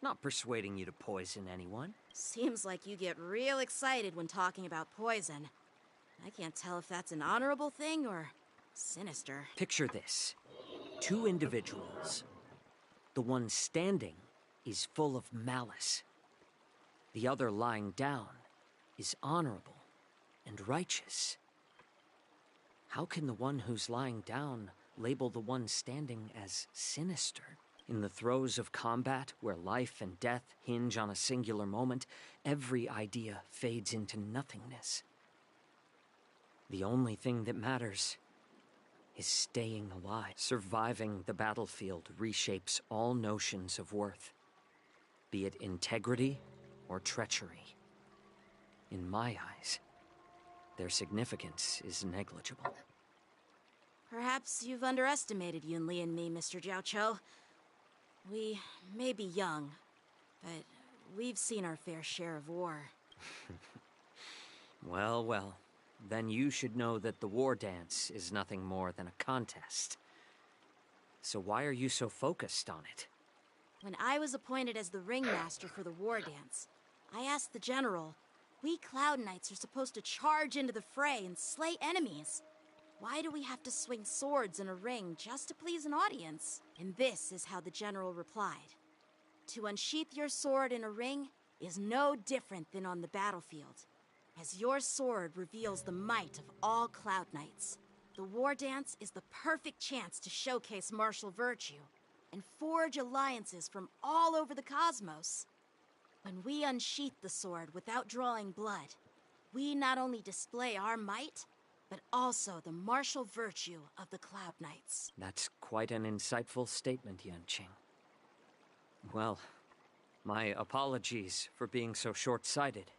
not persuading you to poison anyone. Seems like you get real excited when talking about poison. I can't tell if that's an honorable thing or sinister. Picture this. 2 individuals. The one standing is full of malice. The other lying down is honorable and righteous. How can the one who's lying down label the one standing as sinister? In the throes of combat, where life and death hinge on a singular moment, every idea fades into nothingness. The only thing that matters is staying alive. Surviving the battlefield reshapes all notions of worth, be it integrity or treachery. In my eyes, their significance is negligible. Perhaps you've underestimated Yunli and me, Mr. Jiaoqiu. We may be young, but we've seen our fair share of war. Well, then you should know that the war dance is nothing more than a contest. So why are you so focused on it? When I was appointed as the ringmaster for the war dance, I asked the general, we Cloud Knights are supposed to charge into the fray and slay enemies. Why do we have to swing swords in a ring just to please an audience? And this is how the general replied. To unsheath your sword in a ring is no different than on the battlefield, as your sword reveals the might of all Cloud Knights. The war dance is the perfect chance to showcase martial virtue and forge alliances from all over the cosmos. When we unsheath the sword without drawing blood, we not only display our might, but also the martial virtue of the Cloud Knights. That's quite an insightful statement, Yanqing. Well, my apologies for being so short-sighted.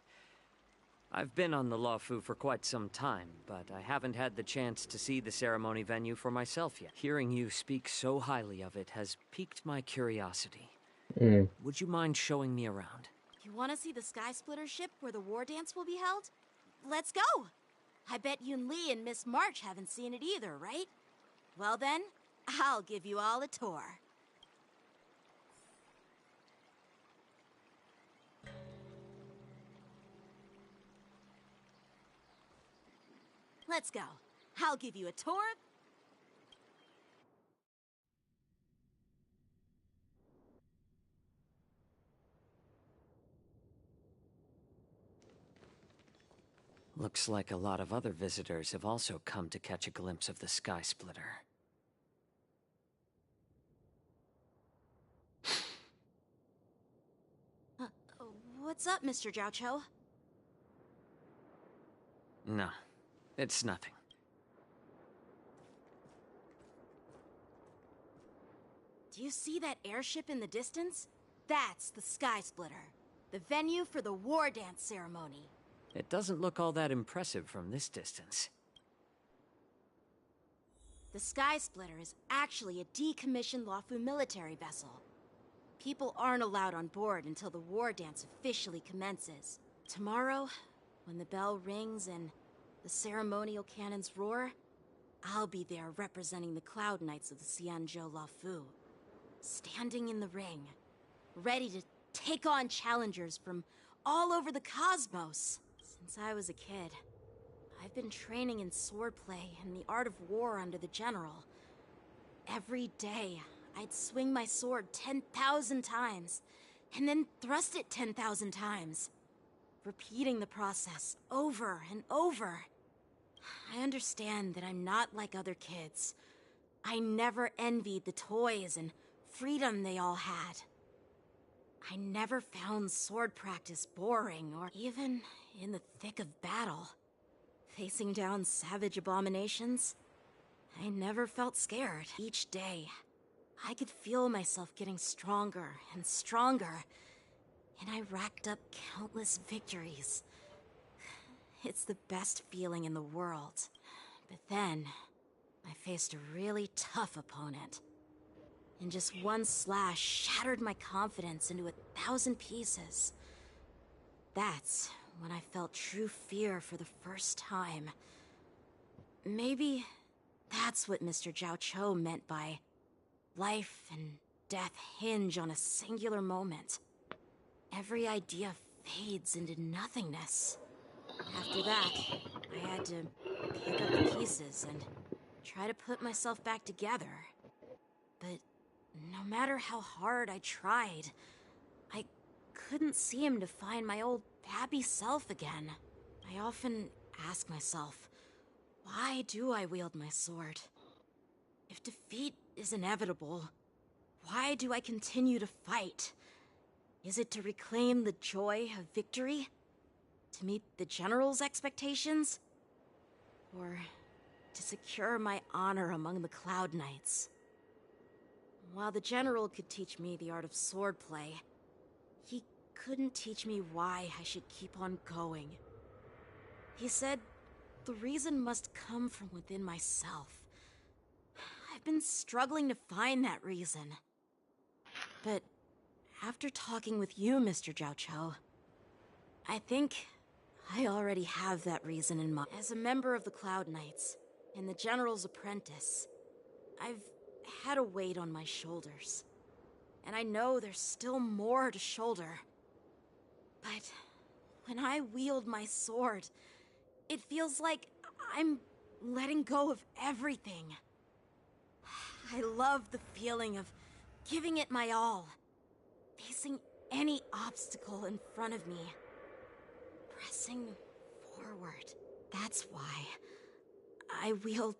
I've been on the Luofu for quite some time, but I haven't had the chance to see the ceremony venue for myself yet. Hearing you speak so highly of it has piqued my curiosity. Would you mind showing me around? You want to see the Sky Splitter ship where the war dance will be held? Let's go! I bet Yun Li and Miss March haven't seen it either, right? Well then, I'll give you all a tour. Let's go. I'll give you a tour. Looks like a lot of other visitors have also come to catch a glimpse of the Sky Splitter. What's up, Mr. Zhao Cho? No, it's nothing. Do you see that airship in the distance? That's the Sky Splitter, the venue for the war dance ceremony. It doesn't look all that impressive from this distance. The Sky Splitter is actually a decommissioned Luofu military vessel. People aren't allowed on board until the war dance officially commences. Tomorrow, when the bell rings and the ceremonial cannons roar, I'll be there representing the Cloud Knights of the Xianzhou Luofu. Standing in the ring, ready to take on challengers from all over the cosmos. Since I was a kid, I've been training in swordplay and the art of war under the general. Every day, I'd swing my sword 10,000 times, and then thrust it 10,000 times, repeating the process over and over. I understand that I'm not like other kids. I never envied the toys and freedom they all had. I never found sword practice boring or even in the thick of battle. Facing down savage abominations, I never felt scared. Each day, I could feel myself getting stronger and stronger, and I racked up countless victories. It's the best feeling in the world. But then, I faced a really tough opponent. And just one slash shattered my confidence into 1,000 pieces. That's when I felt true fear for the first time. Maybe that's what Mr. Zhao Cho meant by life and death hinge on a singular moment. Every idea fades into nothingness. After that, I had to pick up the pieces and try to put myself back together. But no matter how hard I tried, I couldn't seem to find my old happy self again. I often ask myself, why do I wield my sword? If defeat is inevitable, why do I continue to fight? Is it to reclaim the joy of victory? To meet the General's expectations? Or to secure my honor among the Cloud Knights? While the General could teach me the art of swordplay, he couldn't teach me why I should keep on going. He said the reason must come from within myself. I've been struggling to find that reason. But after talking with you, Mr. Zhao Cho, I think I already have that reason in mind. As a member of the Cloud Knights and the General's apprentice, I've had a weight on my shoulders. And I know there's still more to shoulder. But when I wield my sword, it feels like I'm letting go of everything. I love the feeling of giving it my all, facing any obstacle in front of me, pressing forward. That's why I wield...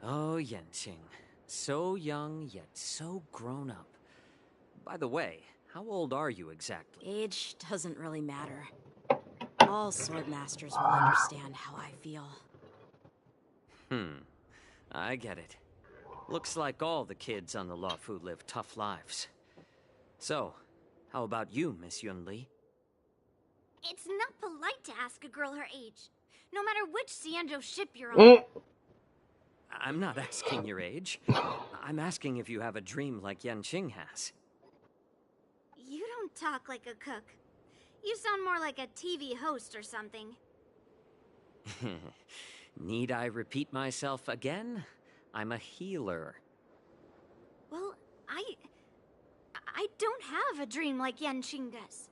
Oh, Yanqing. So young, yet so grown up. By the way, how old are you exactly? Age doesn't really matter. all swordmasters will understand how I feel. I get it. Looks like all the kids on the Luofu live tough lives. So, how about you, Miss Yunli? It's not polite to ask a girl her age, no matter which Xianzhou ship you're on. I'm not asking your age. I'm asking if you have a dream like Yanqing has. You don't talk like a cook. You sound more like a TV host or something. Need I repeat myself again? I'm a healer. Well, I don't have a dream like Yanqing does.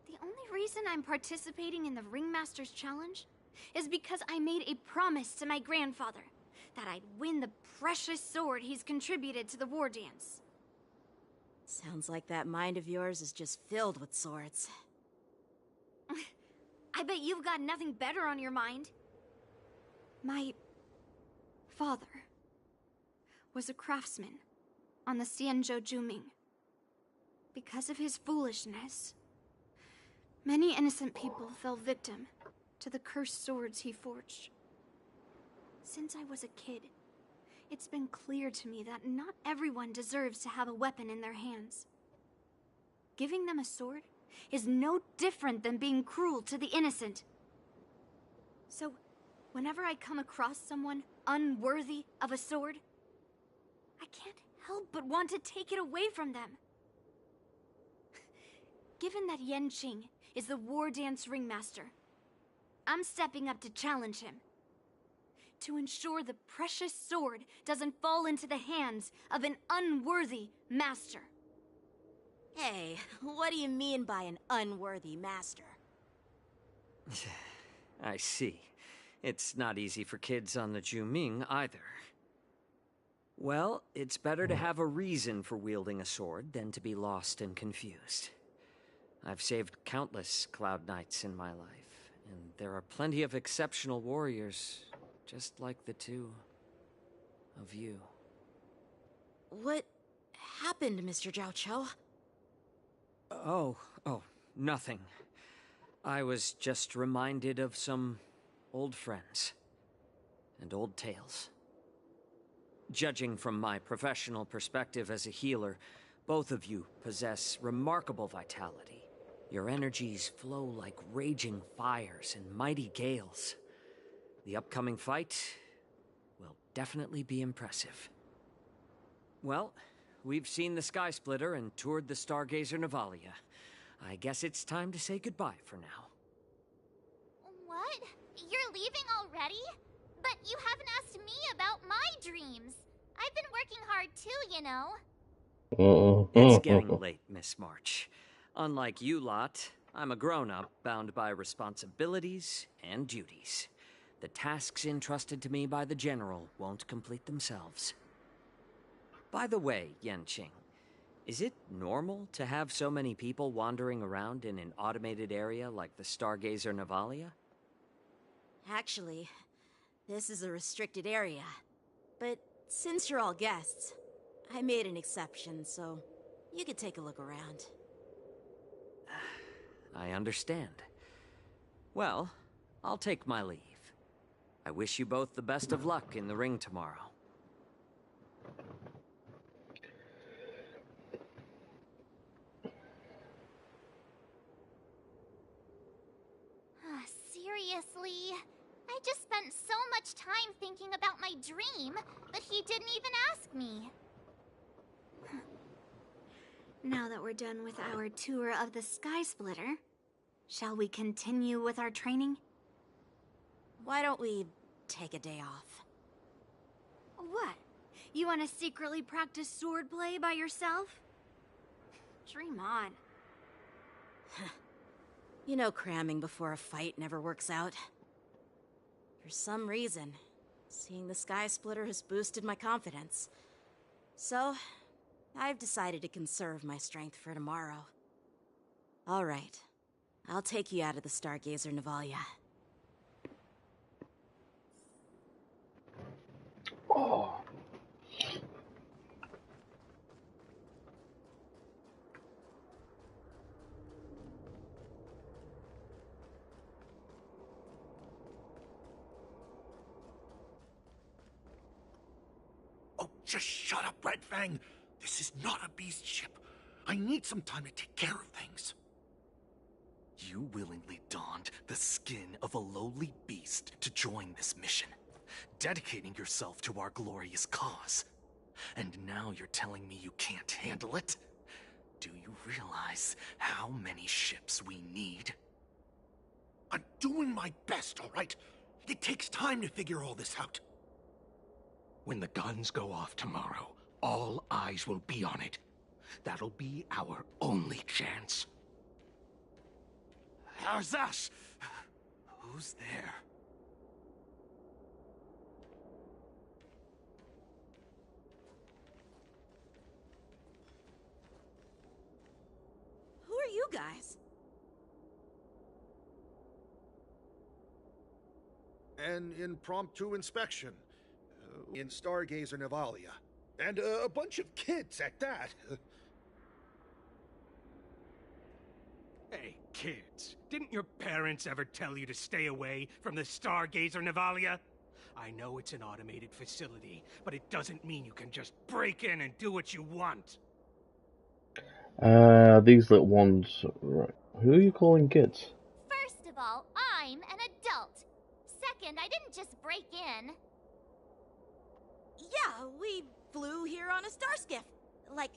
The only reason I'm participating in the Ringmaster's Challenge is because I made a promise to my grandfather that I'd win the precious sword he's contributed to the war dance. Sounds like that mind of yours is just filled with swords. I bet you've got nothing better on your mind. My father was a craftsman on the Xianzhou Juming. Because of his foolishness, many innocent people fell victim to the cursed swords he forged. Since I was a kid, it's been clear to me that not everyone deserves to have a weapon in their hands. Giving them a sword is no different than being cruel to the innocent. So, whenever I come across someone unworthy of a sword, I can't help but want to take it away from them. Given that Yanqing is the war dance ringmaster, I'm stepping up to challenge him. To ensure the precious sword doesn't fall into the hands of an unworthy master. Hey, what do you mean by an unworthy master? I see. It's not easy for kids on the Juming either. Well, it's better to have a reason for wielding a sword than to be lost and confused. I've saved countless Cloud Knights in my life, and there are plenty of exceptional warriors, just like the two of you. What happened, Mr. Zhao Cho? Oh, nothing. I was just reminded of some old friends and old tales. Judging from my professional perspective as a healer, both of you possess remarkable vitality. Your energies flow like raging fires and mighty gales. The upcoming fight will definitely be impressive. Well, we've seen the Sky Splitter and toured the Stargazer Navalia. I guess it's time to say goodbye for now. What? You're leaving already? But you haven't asked me about my dreams. I've been working hard too, you know. It's getting late, Miss March. Unlike you lot, I'm a grown-up bound by responsibilities and duties. The tasks entrusted to me by the General won't complete themselves. By the way, Yanqing, is it normal to have so many people wandering around in an automated area like the Stargazer Navalia? Actually, this is a restricted area. But since you're all guests, I made an exception, so you could take a look around. I understand. Well, I'll take my leave. I wish you both the best of luck in the ring tomorrow. Seriously? I just spent so much time thinking about my dream, but he didn't even ask me. Now that we're done with our tour of the Sky Splitter, shall we continue with our training? Why don't we take a day off? What? You want to secretly practice swordplay by yourself? Dream on. You know cramming before a fight never works out. For some reason, seeing the Sky Splitter has boosted my confidence. So, I've decided to conserve my strength for tomorrow. All right, I'll take you out of the Stargazer Navalia. Oh. Just shut up, Red Fang. This is not a beast ship. I need some time to take care of things. You willingly donned the skin of a lowly beast to join this mission, dedicating yourself to our glorious cause. And now you're telling me you can't handle it? Do you realize how many ships we need? I'm doing my best, all right? It takes time to figure all this out. When the guns go off tomorrow, all eyes will be on it. That'll be our only chance. Arzash! Who's there? Who are you guys? An impromptu inspection in Stargazer Navalia. And a bunch of kids at that. Hey, kids, didn't your parents ever tell you to stay away from the Stargazer Navalia? I know it's an automated facility, but it doesn't mean you can just break in and do what you want. These little ones. Right. Who are you calling kids? First of all, I'm an adult. Second, I didn't just break in. Yeah, we flew here on a star skiff. Like,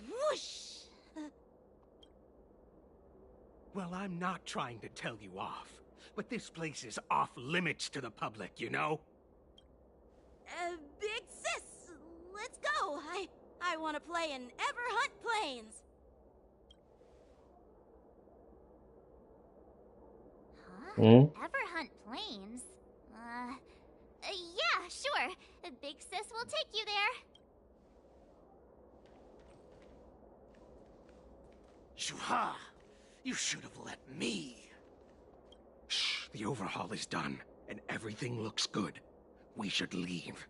whoosh! Well, I'm not trying to tell you off, but this place is off limits to the public, you know? Big sis, let's go. I want to play in Ever Hunt Planes. Huh? Ever hunt planes? Yeah, sure. Big sis will take you there. Shuha! You should have let me. Shh, the overhaul is done, and everything looks good. We should leave.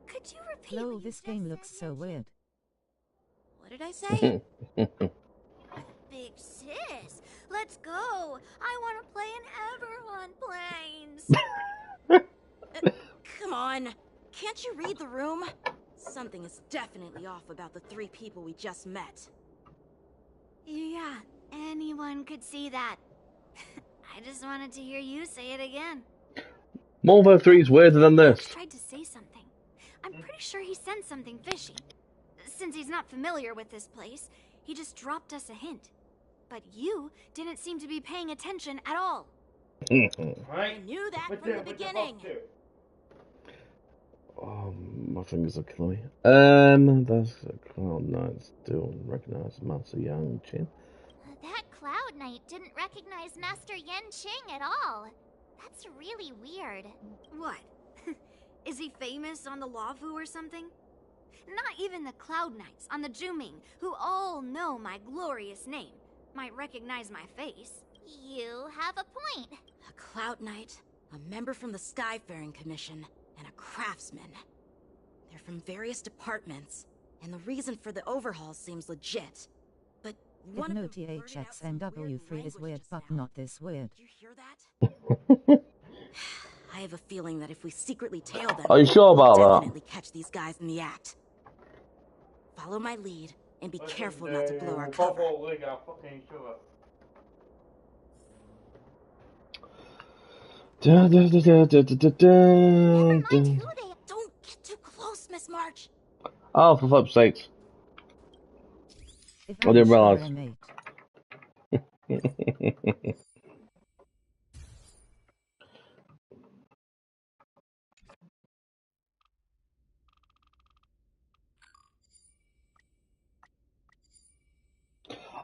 Could you repeat? Hello, this game looks so weird. What did I say? Big sis, let's go. I want to play in Ever Hunt Planes. Come on. Can't you read the room? Something is definitely off about the 3 people we just met. Yeah, anyone could see that. I just wanted to hear you say it again. Volvo 3 is weirder than this. Tried to say something. I'm pretty sure he sensed something fishy. Since he's not familiar with this place, he just dropped us a hint. But you didn't seem to be paying attention at all. I knew that from the beginning. Oh, my fingers are killing me. That's a Cloud Knight still recognize Master Yang Chin. That Cloud Knight didn't recognize Master Yen Qing at all. That's really weird. What? Is he famous on the Lavu or something? Not even the Cloud Knights on the Juming, who all know my glorious name, might recognize my face. You have a point. A Cloud Knight, a member from the Skyfaring Commission, and a craftsman. They're from various departments, and the reason for the overhaul seems legit. But one If no of them blurted out some THXNW3 is weird, but not this weird. Did you hear that? I have a feeling that if we secretly tail them, Are you sure about we'll that? definitely catch these guys in the act. Follow my lead, and be careful not to blow our cover. Da, da, da, da, da, da, da, da. Don't get too close, Miss March. Oh, for flip's sakes. If I didn't I'm realise.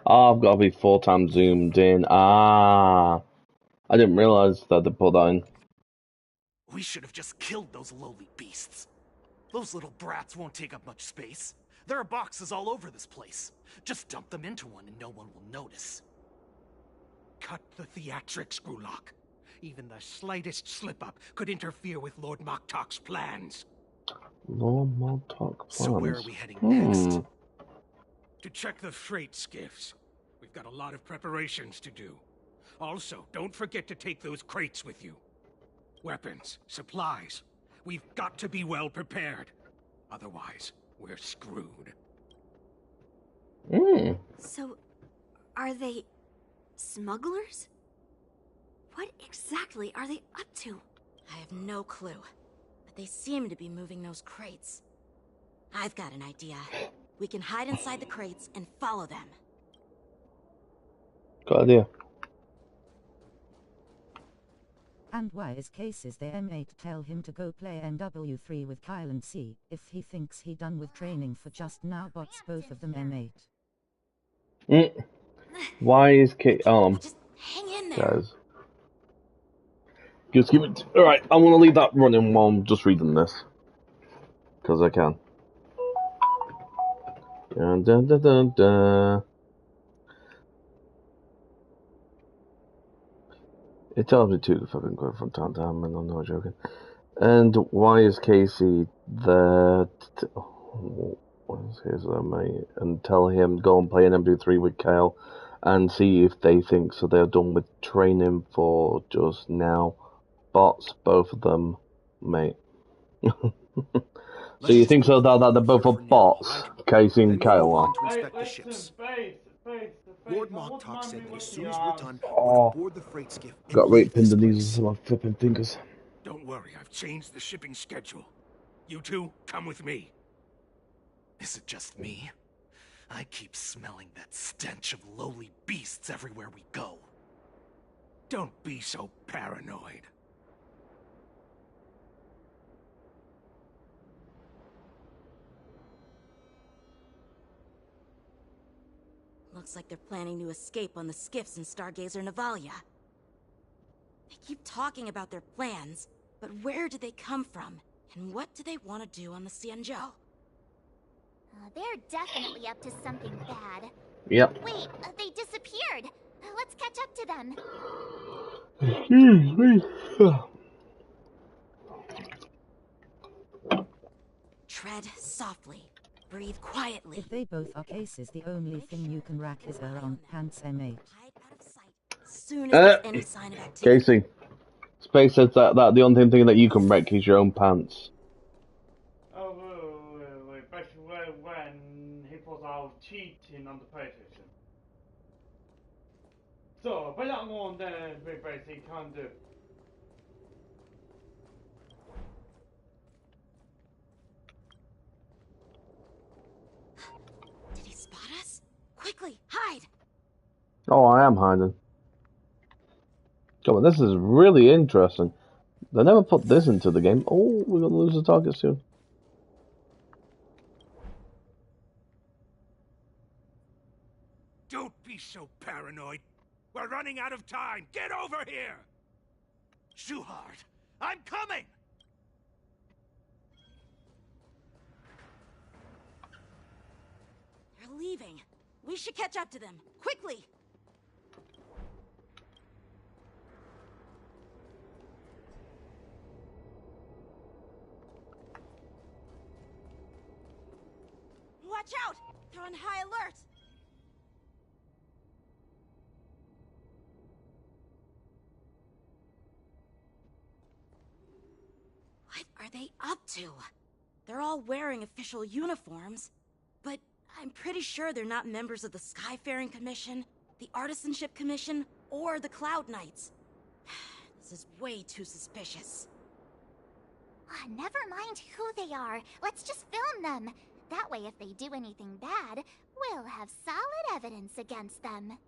Oh, I've got to be 4 times zoomed in. Ah, I didn't realise that they put that in. We should have just killed those lowly beasts. Those little brats won't take up much space. There are boxes all over this place. Just dump them into one and no one will notice. Cut the theatrics, Grulok. Even the slightest slip-up could interfere with Lord Moktok's plans. Lord Montauk plans. So where are we heading next? To check the freight skiffs. We've got a lot of preparations to do. Also, don't forget to take those crates with you. Weapons, supplies. We've got to be well prepared. Otherwise, we're screwed. So, are they smugglers? What exactly are they up to? I have no clue, but they seem to be moving those crates. I've got an idea. We can hide inside the crates and follow them. Good idea. And why is cases the M8 tell him to go play NW3 with Kyle and see if he thinks he done with training for just now bots both of them M8. Why is Kate Hang in there. guys? Just give it. Alright, I'm gonna leave that running while I'm just reading this. Because I can. Dun, dun, dun, dun, dun. It tells me to fucking go from time to time, and I'm not joking. And why is Casey there? Why is Casey there, mate? And tell him go and play an MB3 with Kyle, and see if they think so. They're done with training for just now. Bots, both of them, mate. So you think so that they're both are bots, Casey and Kyle are? To inspect the ships. Lord Moktok said that as soon as we're done, we're Oh, to board the freight skiff and got leave right pinned this in place. these my flipping fingers. Don't worry, I've changed the shipping schedule. You two, come with me. Is it just me? I keep smelling that stench of lowly beasts everywhere we go. Don't be so paranoid. Looks like they're planning to escape on the skiffs in Stargazer Navalia. They keep talking about their plans, but where do they come from? And what do they want to do on the Xianzhou? They're definitely up to something bad. Yep. Wait, they disappeared. Let's catch up to them. Excuse me. Tread softly. Breathe quietly. If they both are cases, the only thing you can rack is around pants M8. Soon as there's any sign of activity. Casey, Space says that the only thing that you can wreck is your own pants. Especially when he was out cheating on the PlayStation. So, på den månaden vi basically kan do. Did he spot us? Quickly, hide! Oh, I am hiding. Come on, this is really interesting. They never put this into the game. Oh, we're gonna lose the target soon. Don't be so paranoid. We're running out of time. Get over here! Shuhard, I'm coming! They're leaving. We should catch up to them. Quickly! Watch out! They're on high alert! What are they up to? They're all wearing official uniforms, but I'm pretty sure they're not members of the Skyfaring Commission, the Artisanship Commission, or the Cloud Knights. This is way too suspicious. Never mind who they are. Let's just film them. That way, if they do anything bad, we'll have solid evidence against them.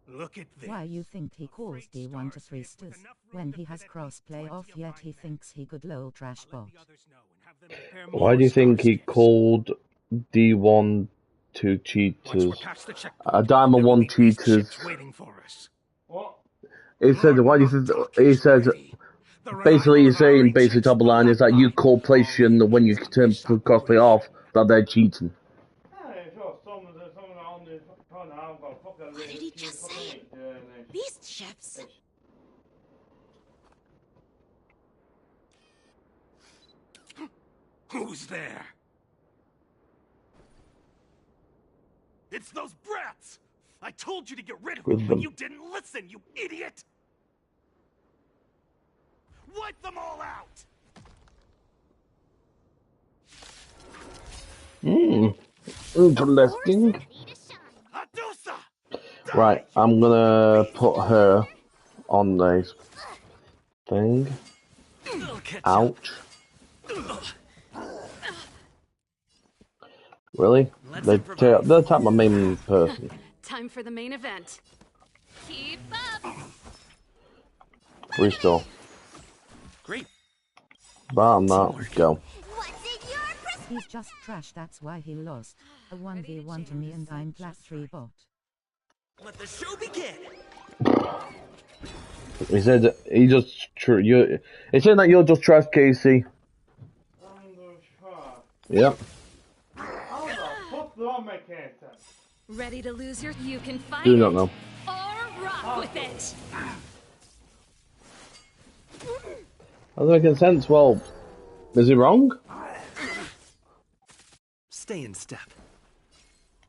Look at this. Why you think he calls D1 to 3 stus when he has cross-play off yet he thinks he could lol trash bot? Why do you think he called D1 to cheaters? Diamond 1 cheaters. He said, why do you think, he said, basically he's saying, basically top line is that you call PlayStation when you turn cosplay off, that they're cheating. What did he just say? Beast ships? Who's there? It's those brats! I told you to get rid of them, but you didn't listen, you idiot! Wipe them all out! Interesting. Right, I'm gonna put her on this thing. Ouch. Really? They attack my main person. Time for the main event. Keep up. Restore. Great. Bam that. Go. He's just trash, that's why he lost. A 1v1 to me and I'm plat 3 bot. Let the show begin. He said he just he said that you're just trash, Casey. Yep. Ready to lose your? You can fight Do not know. or rock with it. That doesn't make sense. Well, is he wrong? Stay in step.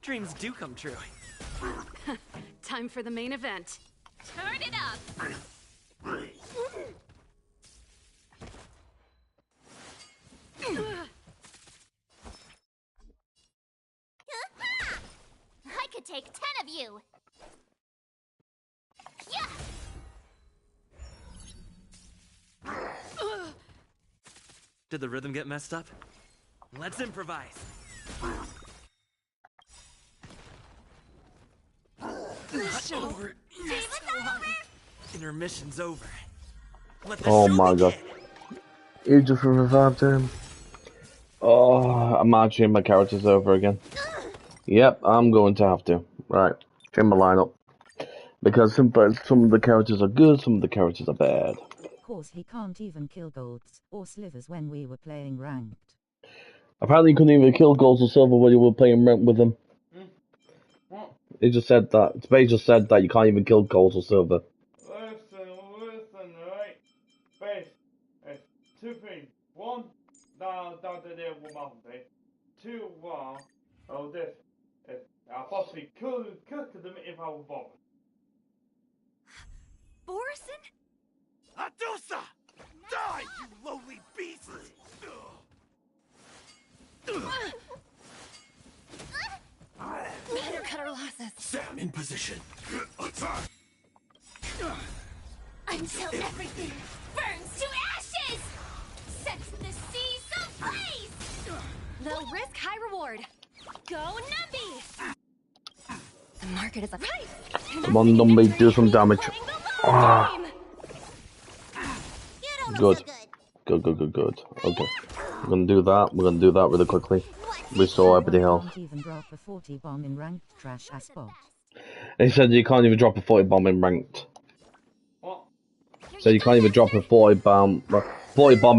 Dreams do come true. Time for the main event. Turn it up. I could take 10 of you. Yeah. Did the rhythm get messed up? Let's improvise. Over. Intermission's over. Let the Oh show my begin. god. He just revived him. Oh, I'm not changing my characters over again. Yep, I'm going to have to. Right, change my lineup. Because some of the characters are good, some of the characters are bad. Of course he can't even kill golds or slivers when we were playing ranked. Apparently you couldn't even kill golds or silver when you were playing ranked with them. He just said that. Space just said that you can't even kill golds or silver. Listen, right? Base, it's 2 things. One, down there with my face. 2, oh, this. I possibly could them if I were bothered. Borison? Adusa! Die, you lowly beast! Better cut our losses. Sam in position. Attack! Until everything burns to ashes! Sets the seas ablaze! Low risk, high reward. Go Numby! The market is a right. Come on, Numby, do some damage. Ah. Good. Good. Okay. We're gonna do that. We're gonna do that really quickly. Restore everything else. Can't even drop a 40 bomb in ranked trash ass bot. He said you can't even drop a 40 bomb in ranked. So you can't even drop a 40 bomb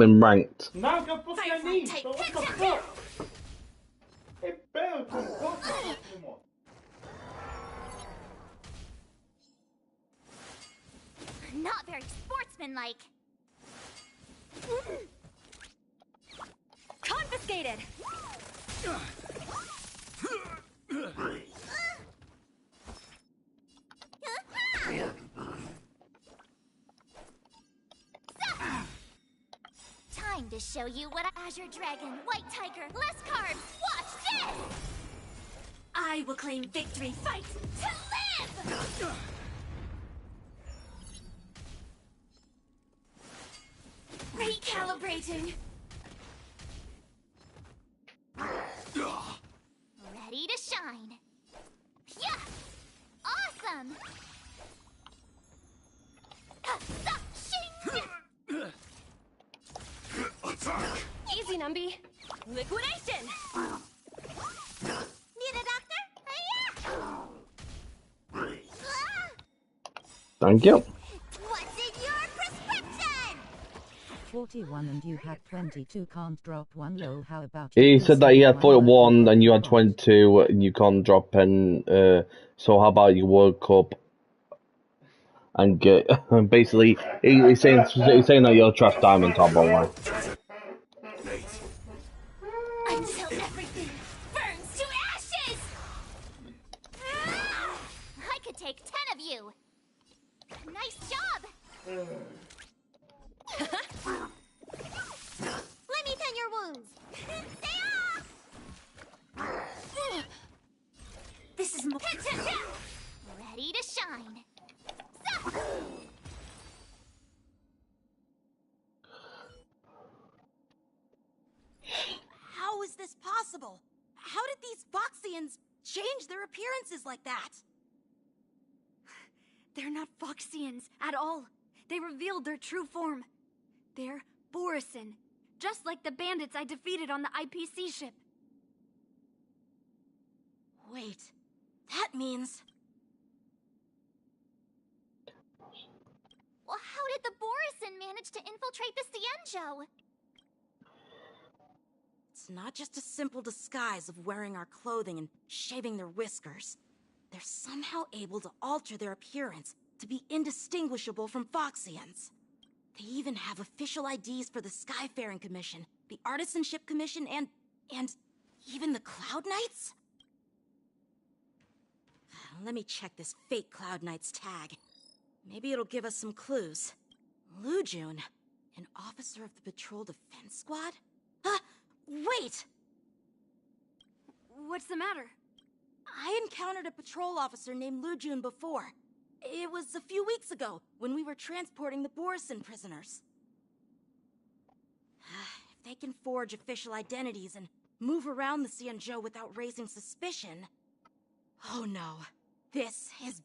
in ranked. Now go put your knees. So what the fuck? It better come anymore. Not very sportsmanlike. Confiscated. Time to show you what Azure Dragon, White Tiger, less carbs. Watch this! I will claim victory. Fight to live! Recalibrating. Ready to shine. Yeah! Awesome! Easy, Numby. Liquidation. Need a doctor? Thank you. What's in your prescription? 41 and you had 22. Can't drop one low. How about He you said that he had 41 and you had bot? 22 and you can't drop pen. So how about you woke up and get basically he's saying that you're trash diamond top online. Until everything burns to ashes! I could take 10 of you! Nice job! Let me tend your wounds! Stay off! This is more... Ready to shine! How is this possible? How did these Foxians change their appearances like that? They're not Foxians at all. They revealed their true form. They're Borisin, just like the bandits I defeated on the IPC ship. Wait, that means... Well, how did the Borisin manage to infiltrate the Cienjo? It's not just a simple disguise of wearing our clothing and shaving their whiskers. They're somehow able to alter their appearance to be indistinguishable from Foxians. They even have official IDs for the Skyfaring Commission, the Artisanship Commission, and even the Cloud Knights? Let me check this fake Cloud Knight's tag. Maybe it'll give us some clues. Lujun, an officer of the Patrol Defense Squad? Wait! What's the matter? I encountered a patrol officer named Lujun before. It was a few weeks ago, when we were transporting the Borisin prisoners. If they can forge official identities and move around the Cienjo without raising suspicion... Oh no, this is...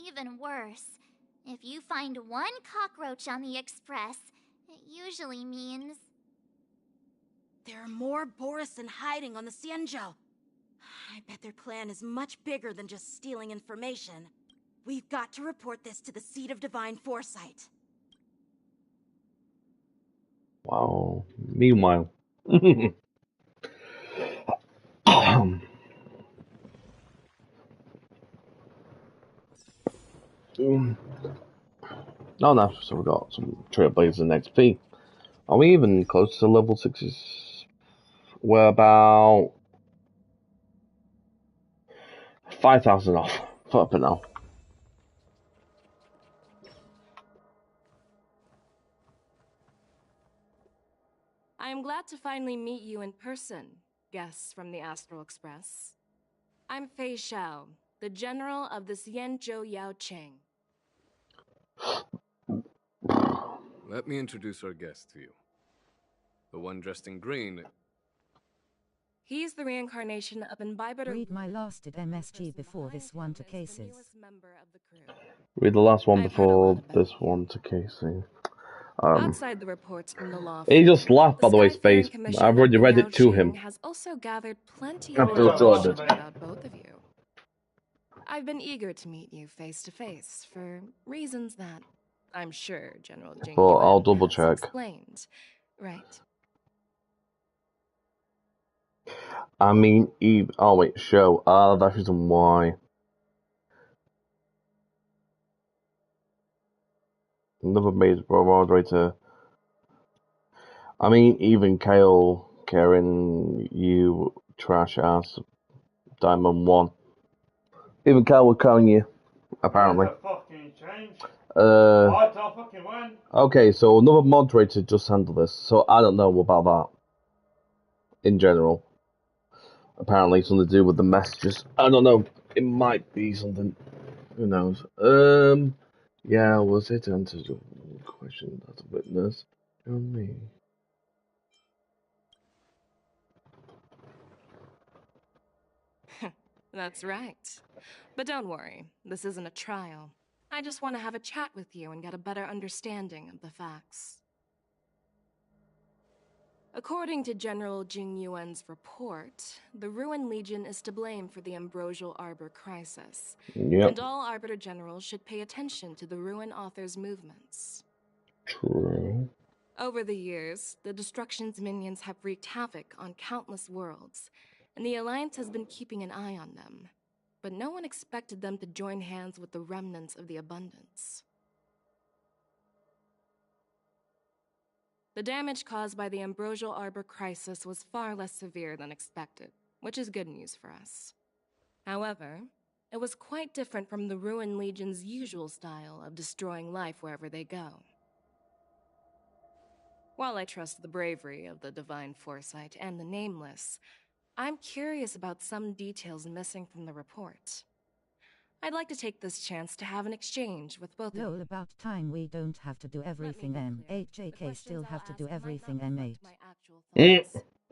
Even worse. If you find one cockroach on the Express, it usually means... There are more Borisin hiding on the Cienjo. I bet their plan is much bigger than just stealing information. We've got to report this to the Seat of Divine Foresight. Wow. Meanwhile. Oh no, so we got some trailblazer XP. Are we even close to level 6s? We're about 5,000 off for now. I am glad to finally meet you in person, guests from the Astral Express. I'm Fei Xiao, the General of the Cienjo Yao Cheng. Let me introduce our guest to you. The one dressed in green. He's the reincarnation of Imbiber. Read my last at MSG before this one to cases. Read the last one before this one to Casey. Outside the reports from the law He just laughed, by the way, Skyfaring Space. Commission I've already of read Yao it to Cheng him. has also gathered plenty I of feel so information good. about both of you. I've been eager to meet you face to face for reasons that I'm sure General Jing But I'll Yuan double has check. explained, right? I mean, oh wait, show. That's reason why. Another major moderator. I mean, even Kale, Karen, you trash ass, Diamond 1. Even Kale will calling you, apparently. Okay, so another moderator just handled this, so I don't know about that. In general. Apparently something to do with the messages. I don't know. It might be something. Who knows? Yeah, was it answer your question as a witness? You know me. That's right. But don't worry, this isn't a trial. I just want to have a chat with you and get a better understanding of the facts. According to General Jing Yuan's report, the Ruin Legion is to blame for the Ambrosial Arbor crisis. Yep. And all Arbiter Generals should pay attention to the Ruin Author's movements. True. Over the years, the Destruction's minions have wreaked havoc on countless worlds, and the Alliance has been keeping an eye on them. But no one expected them to join hands with the remnants of the Abundance. The damage caused by the Ambrosial Arbor crisis was far less severe than expected, which is good news for us. However, it was quite different from the Ruin Legion's usual style of destroying life wherever they go. While I trust the bravery of the Divine Foresight and the Nameless, I'm curious about some details missing from the report. I'd like to take this chance to have an exchange with both of you. Lol, about time we don't have to do everything M8JK still have to do everything M8.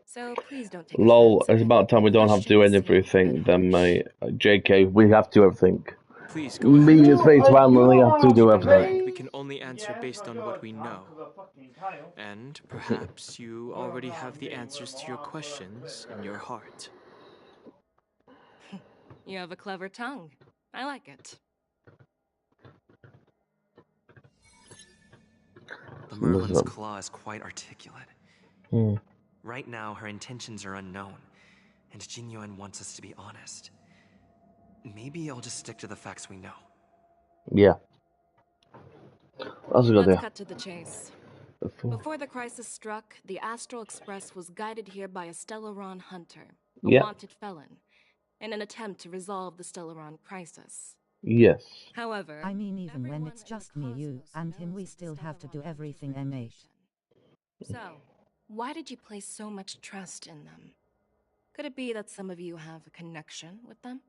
So please don't take Lol, offense, it's okay? about time we don't have to do everything then, mate. JK, we have to do everything. Please go ahead. Me and Space Family have to do Keep in mind, everything. we can only answer based on what we know. And perhaps you already have the answers to your questions in your heart. You have a clever tongue. I like it. The Merlin's claw is quite articulate. Hmm. Right now, her intentions are unknown, and Jinyuan wants us to be honest. Maybe I'll just stick to the facts we know. Yeah. That's a good Let's idea. cut to the chase. Before the crisis struck, the Astral Express was guided here by a Stellaron hunter, a wanted felon, in an attempt to resolve the Stellaron crisis. Yes. However, I mean, even when it's just me, you, and him, we still have to do everything M8. So, why did you place so much trust in them? Could it be that some of you have a connection with them?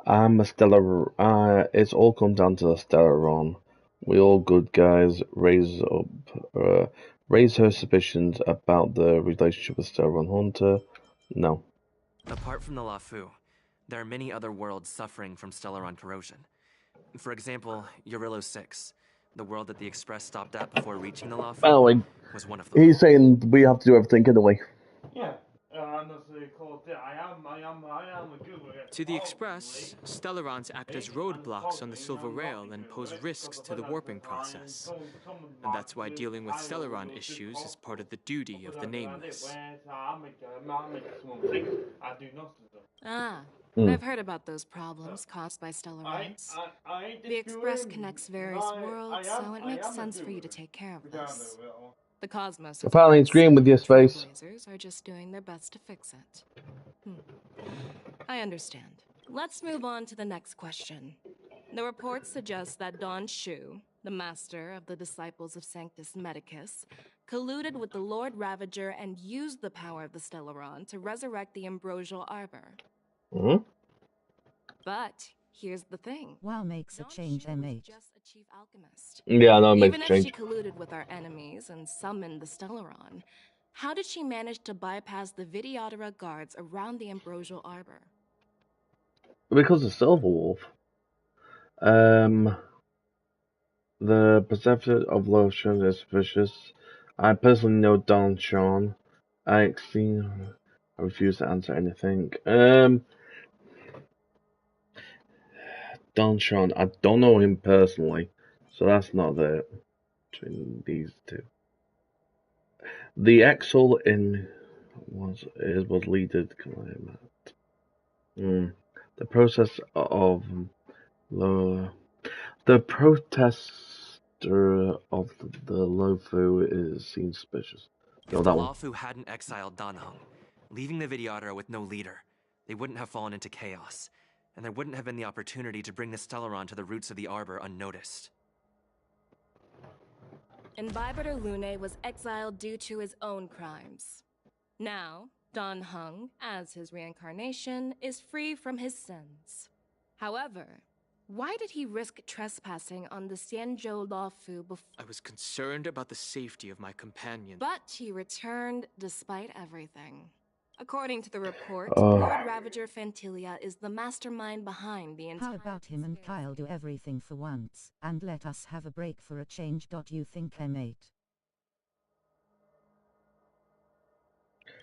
I'm a Stellar. It's all come down to the Stellaron. We all good guys. Raise her suspicions about the relationship with Stellaron Hunter. No. Apart from the Lafu, there are many other worlds suffering from Stellaron corrosion. For example, Eurillo 6, the world that the Express stopped at before reaching the Lafu, Anyway, was one of them. he's saying we have to do everything anyway. Yeah. Honestly, I am a Google. To the Express, Stellarons act as roadblocks on the Silver Rail and pose risks to the warping process. And that's why dealing with Stellaron issues is part of the duty of the Nameless. I've heard about those problems caused by Stellarons. The Express connects various worlds, so it makes sense for you to take care of this. The Cosmos, Apparently it's green with your space. Trailblazers are just doing their best to fix it. I understand. Let's move on to the next question. The report suggests that Don Shu, the master of the Disciples of Sanctus Medicus, colluded with the Lord Ravager and used the power of the Stellaron to resurrect the Ambrosial Arbor. Mm-hmm. But here's the thing. WoW makes a change, M8. Just a chief alchemist. Yeah, no, it makes Even a if change. she colluded with our enemies and summoned the Stellaron, how did she manage to bypass the Vidyadhara guards around the Ambrosial Arbor? Because of Silver Wolf. The perception of lotion is suspicious. I personally know Don Sean. I refuse to answer anything. Don Sean, I don't know him personally, so that's not there between these two. The Exel in was leaded. The process of the protester of the Lofu seems suspicious. If the Lafu hadn't exiled Dan Heng, leaving the Vidyadhara with no leader, they wouldn't have fallen into chaos, and there wouldn't have been the opportunity to bring the Stellaron to the roots of the Arbor unnoticed. Imbibitor Lune was exiled due to his own crimes. Now, Dan Heng, as his reincarnation, is free from his sins. However, why did he risk trespassing on the Xianzhou Lafu before? I was concerned about the safety of my companion. But he returned despite everything. According to the report, Lord Ravager Fantilia is the mastermind behind the entire... How about him and Kyle do everything for once, and let us have a break for a change? You think, M8?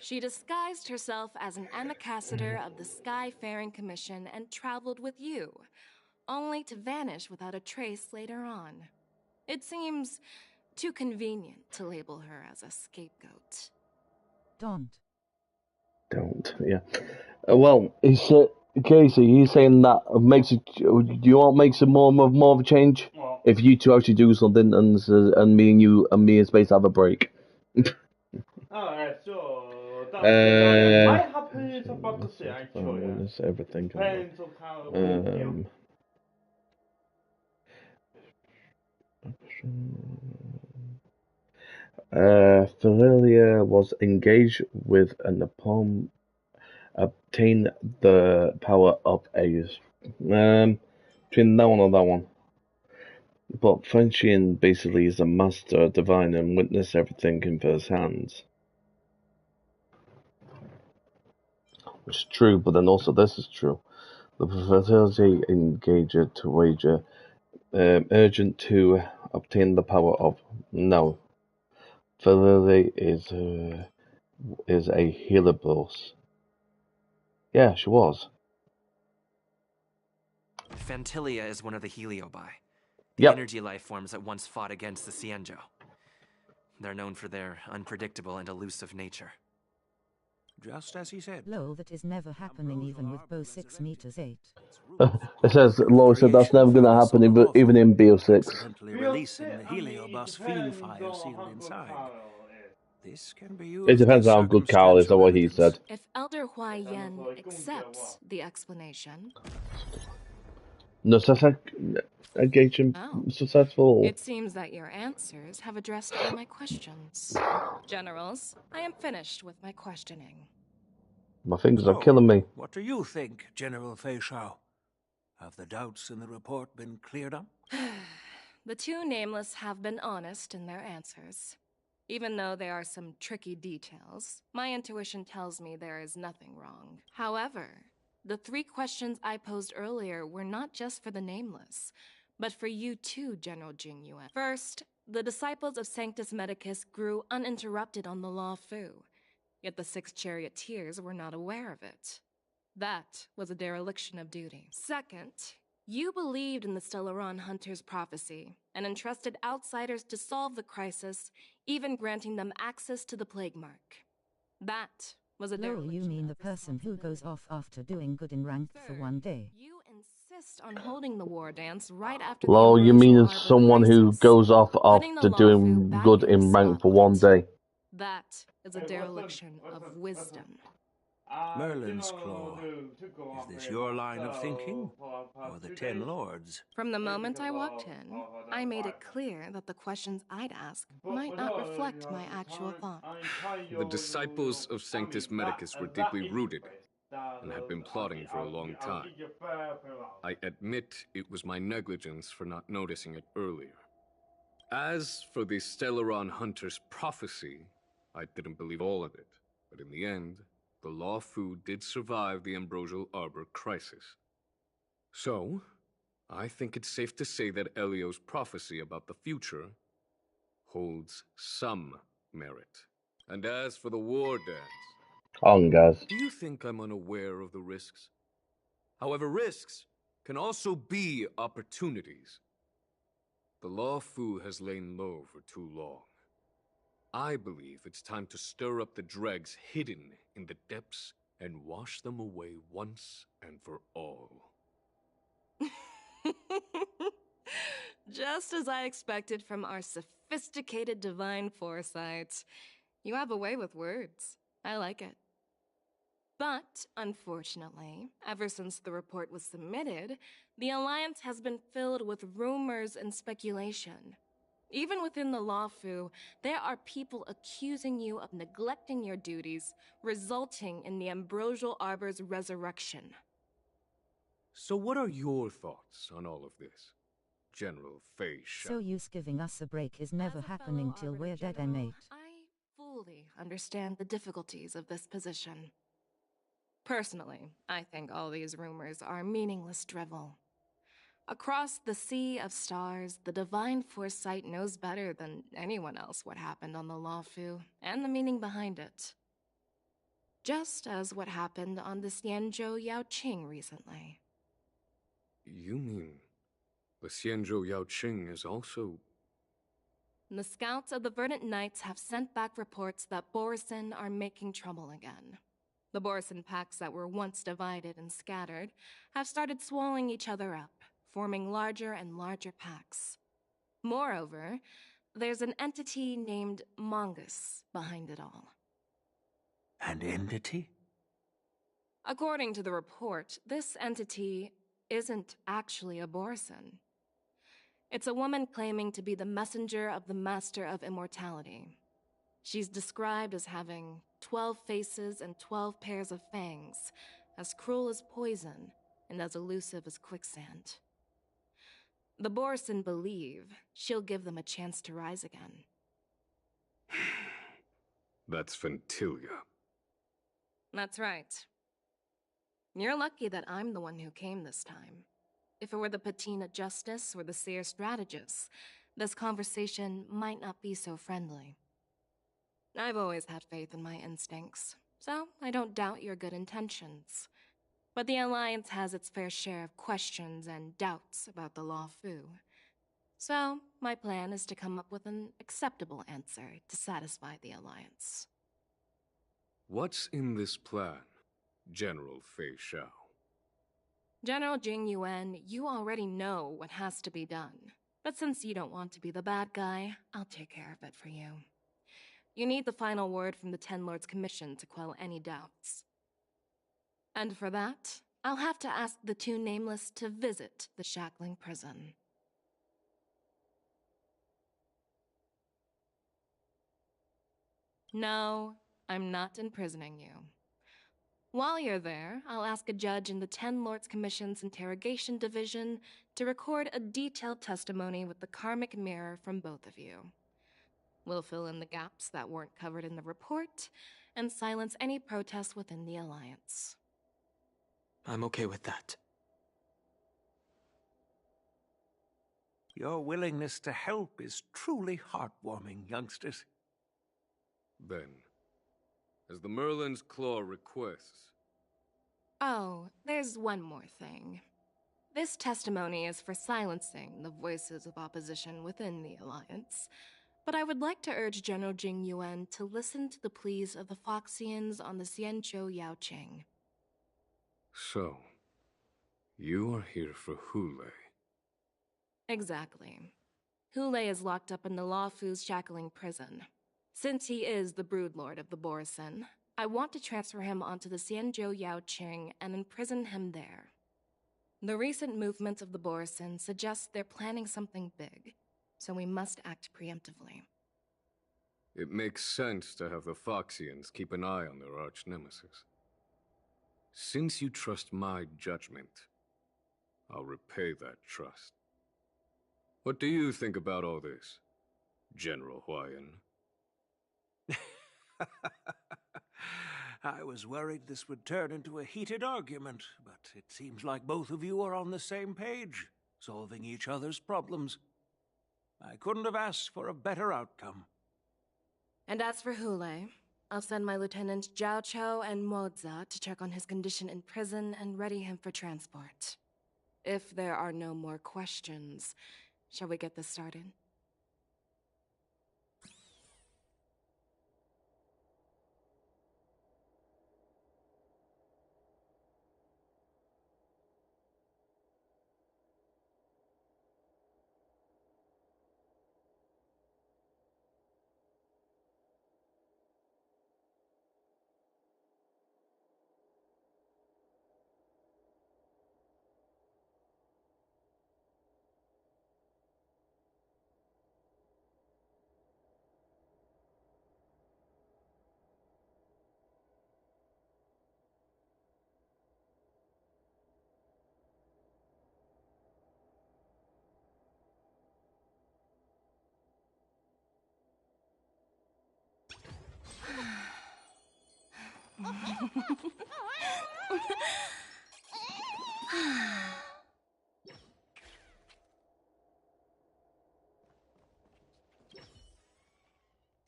She disguised herself as an ambassador of the Skyfaring Commission and traveled with you, only to vanish without a trace later on. It seems Too convenient to label her as a scapegoat. Don't. Yeah. Well, he said, Casey, he's saying that makes it. Do you want makes it more of a change? What? If you two actually do something, and me and Space have a break. Alright, so that might happen in some fantasy actually. Witness everything. Depends on how we feel. Philia was engaged with an upon obtain the power of Aegis. Between that one or that one. But Frenchian basically is a master divine and witness everything in first hand. Which is true, but then also this is true. The fertility engager to wager urgent to obtain the power of no. Fertility is a healer boss. Yeah, she was. Fantilia is one of the Heliobi, the Yep. energy life forms that once fought against the Cienjo. They're known for their unpredictable and elusive nature. Just as he said. Lol, that is never happening even with Bo 6 meters 8. It says, Lois said that's never going to happen even in BO6. Accidentally releasing the heliobus fiend fire sealed inside. This can be It used depends as how good Carl is, that's what he said. If Elder Hua Yen accepts the explanation... No engagement successful. It seems that your answers have addressed all my questions. Generals, I am finished with my questioning. My fingers are killing me. What do you think, General Fei Shao? Have the doubts in the report been cleared up? The two nameless have been honest in their answers. Even though there are some tricky details, my intuition tells me there is nothing wrong. However, the 3 questions I posed earlier were not just for the nameless, but for you too, General Jing Yuan. First, the disciples of Sanctus Medicus grew uninterrupted on the Law Fu, yet the 6 charioteers were not aware of it. That was a dereliction of duty. Second, you believed in the Stellaron Hunter's prophecy and entrusted outsiders to solve the crisis, even granting them access to the plague mark. That was a dereliction. You mean the person who goes off after doing good in ranked for one day? You insist on holding the war dance right after Lol, you mean it's someone who goes off after doing good in rank for one day? That is a dereliction of wisdom. Merlin's Claw. Is this your line of thinking? Or the 10 Lords? From the moment I walked in, I made it clear that the questions I'd ask might not reflect my actual thought. The disciples of Sanctus Medicus were deeply rooted and had been plotting for a long time. I admit it was my negligence for not noticing it earlier. As for the Stellaron Hunter's prophecy, I didn't believe all of it, but in the end, the Law Fu did survive the Ambrosial Arbor crisis. So, I think it's safe to say that Elio's prophecy about the future holds some merit. And as for the war dance, guys. do you think I'm unaware of the risks? However, risks can also be opportunities. The Law Fu has lain low for too long. I believe it's time to stir up the dregs hidden in the depths and wash them away once and for all. Just as I expected from our sophisticated divine foresight. You have a way with words. I like it. But, unfortunately, ever since the report was submitted, the Alliance has been filled with rumors and speculation. Even within the Law Fu, there are people accusing you of neglecting your duties, resulting in the Ambrosial Arbor's resurrection. So what are your thoughts on all of this, General Fei Shao? So use giving us a break is never happening till we're dead, M8. I fully understand the difficulties of this position. Personally, I think all these rumors are meaningless drivel. Across the sea of stars, the divine foresight knows better than anyone else what happened on the Law Fu and the meaning behind it. Just as what happened on the Xianzhou Yaoqing recently. You mean the Xianzhou Yaoqing is also... The scouts of the Verdant Knights have sent back reports that Borison are making trouble again. The Borison packs that were once divided and scattered have started swallowing each other up, forming larger and larger packs. Moreover, there's an entity named Mongus behind it all. An entity? According to the report, this entity isn't actually a Borison. It's a woman claiming to be the messenger of the Master of Immortality. She's described as having 12 faces and 12 pairs of fangs, as cruel as poison and as elusive as quicksand. The Borison believe she'll give them a chance to rise again. That's Ventilia. That's right. You're lucky that I'm the one who came this time. If it were the Patina Justice or the Seer Strategist, this conversation might not be so friendly. I've always had faith in my instincts, so I don't doubt your good intentions. But the Alliance has its fair share of questions and doubts about the Law Fu. So, my plan is to come up with an acceptable answer to satisfy the Alliance. What's in this plan, General Fei Shao? General Jing Yuan, you already know what has to be done. But since you don't want to be the bad guy, I'll take care of it for you. You need the final word from the Ten Lords Commission to quell any doubts. And for that, I'll have to ask the two Nameless to visit the Shackling Prison. No, I'm not imprisoning you. While you're there, I'll ask a judge in the Ten Lords Commission's Interrogation Division to record a detailed testimony with the karmic mirror from both of you. We'll fill in the gaps that weren't covered in the report, and silence any protests within the Alliance. I'm okay with that. Your willingness to help is truly heartwarming, youngsters. Then, as the Merlin's Claw requests... Oh, there's one more thing. This testimony is for silencing the voices of opposition within the Alliance, but I would like to urge General Jing Yuan to listen to the pleas of the Foxians on the Xianzhou Yaoqing. So, you are here for Hule. Exactly. Hule is locked up in the Law Fu's Shackling Prison. Since he is the Broodlord of the Borison, I want to transfer him onto the Xianzhou Yaoqing and imprison him there. The recent movements of the Borison suggest they're planning something big, so we must act preemptively. It makes sense to have the Foxians keep an eye on their arch-nemesis. Since you trust my judgment, I'll repay that trust. What do you think about all this, General Huayan? I was worried this would turn into a heated argument, but it seems like both of you are on the same page, solving each other's problems. I couldn't have asked for a better outcome. And as for Hule, I'll send my Lieutenants Zhao Chou and Moza to check on his condition in prison and ready him for transport. If there are no more questions, shall we get this started?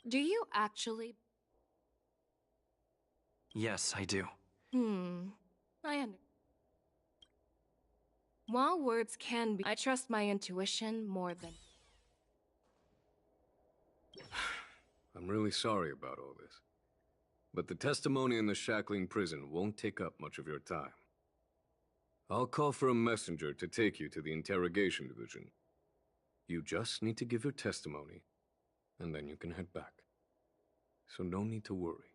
Do you actually? Yes, I do. I understand. While words can be, I trust my intuition more than... I'm really sorry about all this. But the testimony in the shackling prison won't take up much of your time. I'll call for a messenger to take you to the interrogation division. You just need to give your testimony, and then you can head back. So no need to worry.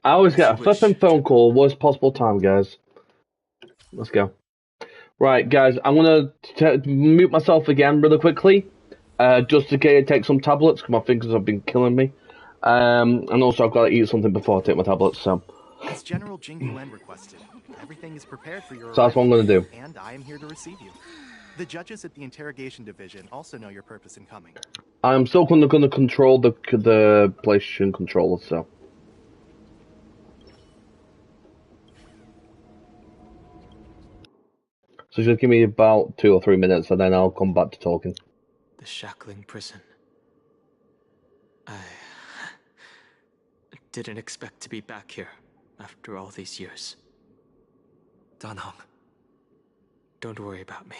I always As get you a flipping wish, phone call, worst possible time, guys. Let's go. Right, guys, I'm gonna mute myself again really quickly, just to take some tablets, because my fingers have been killing me. And also I've got to eat something before I take my tablets, so... As General Jing Yuan requested, everything is prepared for your So that's what I'm arrival, gonna do. and I am here to receive you. The judges at the interrogation division also know your purpose in coming. I'm still gonna control the PlayStation controller, so... So just give me about 2 or 3 minutes, and then I'll come back to talking. The shackling prison. I didn't expect to be back here after all these years. Dan Heng. Don't worry about me.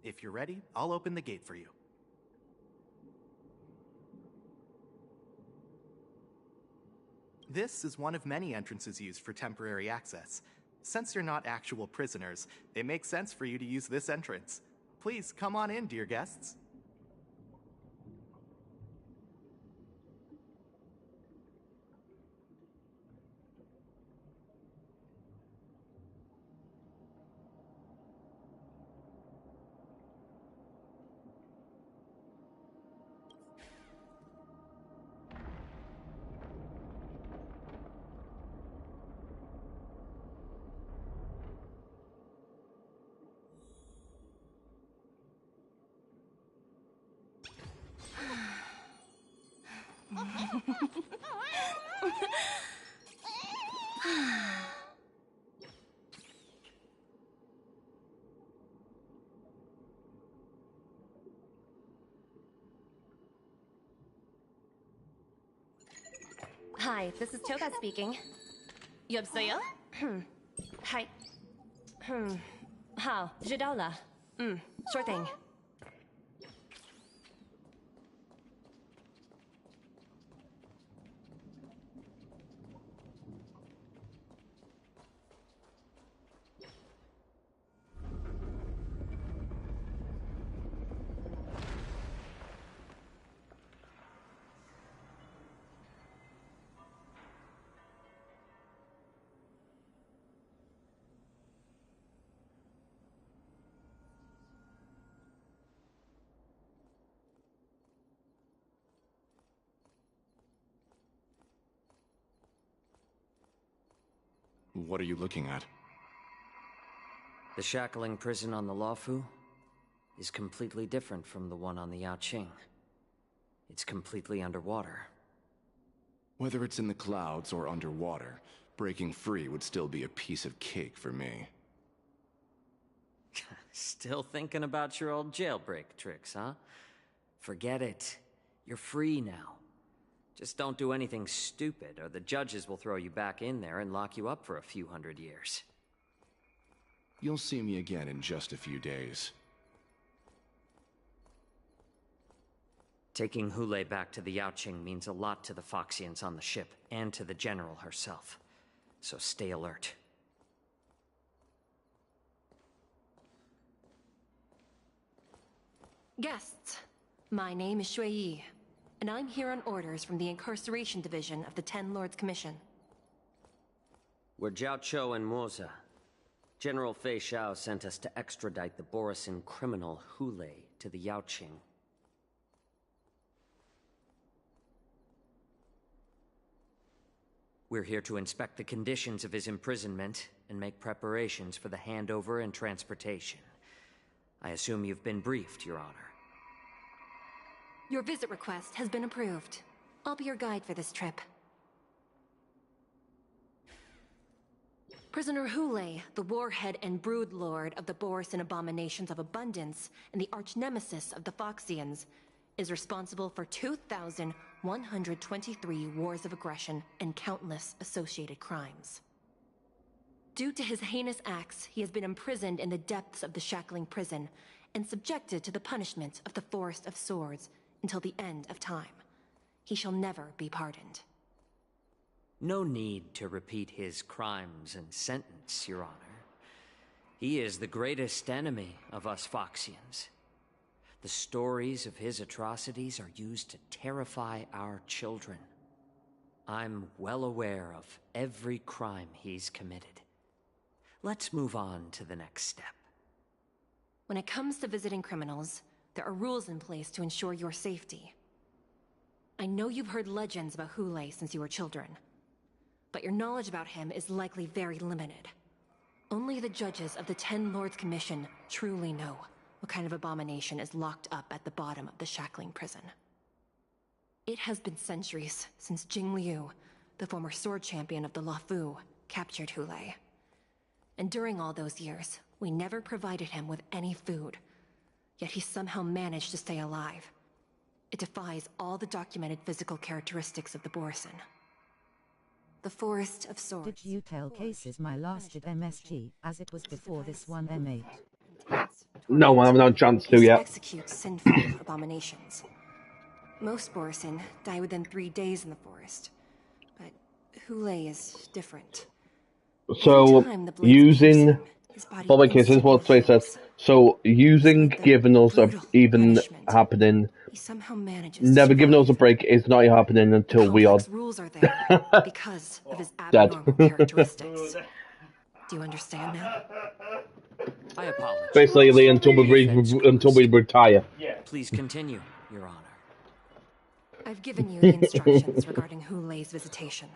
If you're ready, I'll open the gate for you. This is one of many entrances used for temporary access. Since you're not actual prisoners, it makes sense for you to use this entrance. Please come on in, dear guests. Hi, this is Toga speaking. 여보세요? Hi. 好，知道了。sure thing. What are you looking at? The shackling prison on the Luofu is completely different from the one on the Yaoqing. It's completely underwater. Whether it's in the clouds or underwater, breaking free would still be a piece of cake for me. Still thinking about your old jailbreak tricks, huh? Forget it. You're free now. Just don't do anything stupid, or the judges will throw you back in there and lock you up for a few hundred years. You'll see me again in just a few days. Taking Hule back to the Yaoqing means a lot to the Foxians on the ship, and to the General herself. So stay alert. Guests, my name is Shui Yi, and I'm here on orders from the Incarceration Division of the Ten Lords Commission. We're Jiao Cho and Moza. General Fei Xiao sent us to extradite the Borisin criminal Hule to the Yaoqing. We're here to inspect the conditions of his imprisonment and make preparations for the handover and transportation. I assume you've been briefed, Your Honor. Your visit request has been approved. I'll be your guide for this trip. Prisoner Hule, the warhead and brood lord of the Borisin abominations of abundance and the arch-nemesis of the Foxians, is responsible for 2,123 wars of aggression and countless associated crimes. Due to his heinous acts, he has been imprisoned in the depths of the shackling prison and subjected to the punishment of the Forest of Swords until the end of time. He shall never be pardoned. No need to repeat his crimes and sentence, Your Honor. He is the greatest enemy of us Foxians. The stories of his atrocities are used to terrify our children. I'm well aware of every crime he's committed. Let's move on to the next step. When it comes to visiting criminals, there are rules in place to ensure your safety. I know you've heard legends about Hule since you were children, but your knowledge about him is likely very limited. Only the judges of the Ten Lords Commission truly know what kind of abomination is locked up at the bottom of the shackling prison. It has been centuries since Jing Liu, the former sword champion of the Luofu, captured Hule. And during all those years, we never provided him with any food. Yet he somehow managed to stay alive. It defies all the documented physical characteristics of the Borison. The Forest of Swords. Did you tell Cases my last did MSG, as it was before this one M8? No, I haven't had a chance to yet. Execute sinful abominations. Most Borison die within 3 days in the forest, but Hule is different. So, using... Following cases, what Sway says. So, using giving us a even happening... Never giving us a break is not happening until we are... rules are there because of his dead. abnormal characteristics. Do you understand now? I apologize. Basically, until we retire. Please continue, Your Honor. I've given you the instructions regarding Hule's visitation.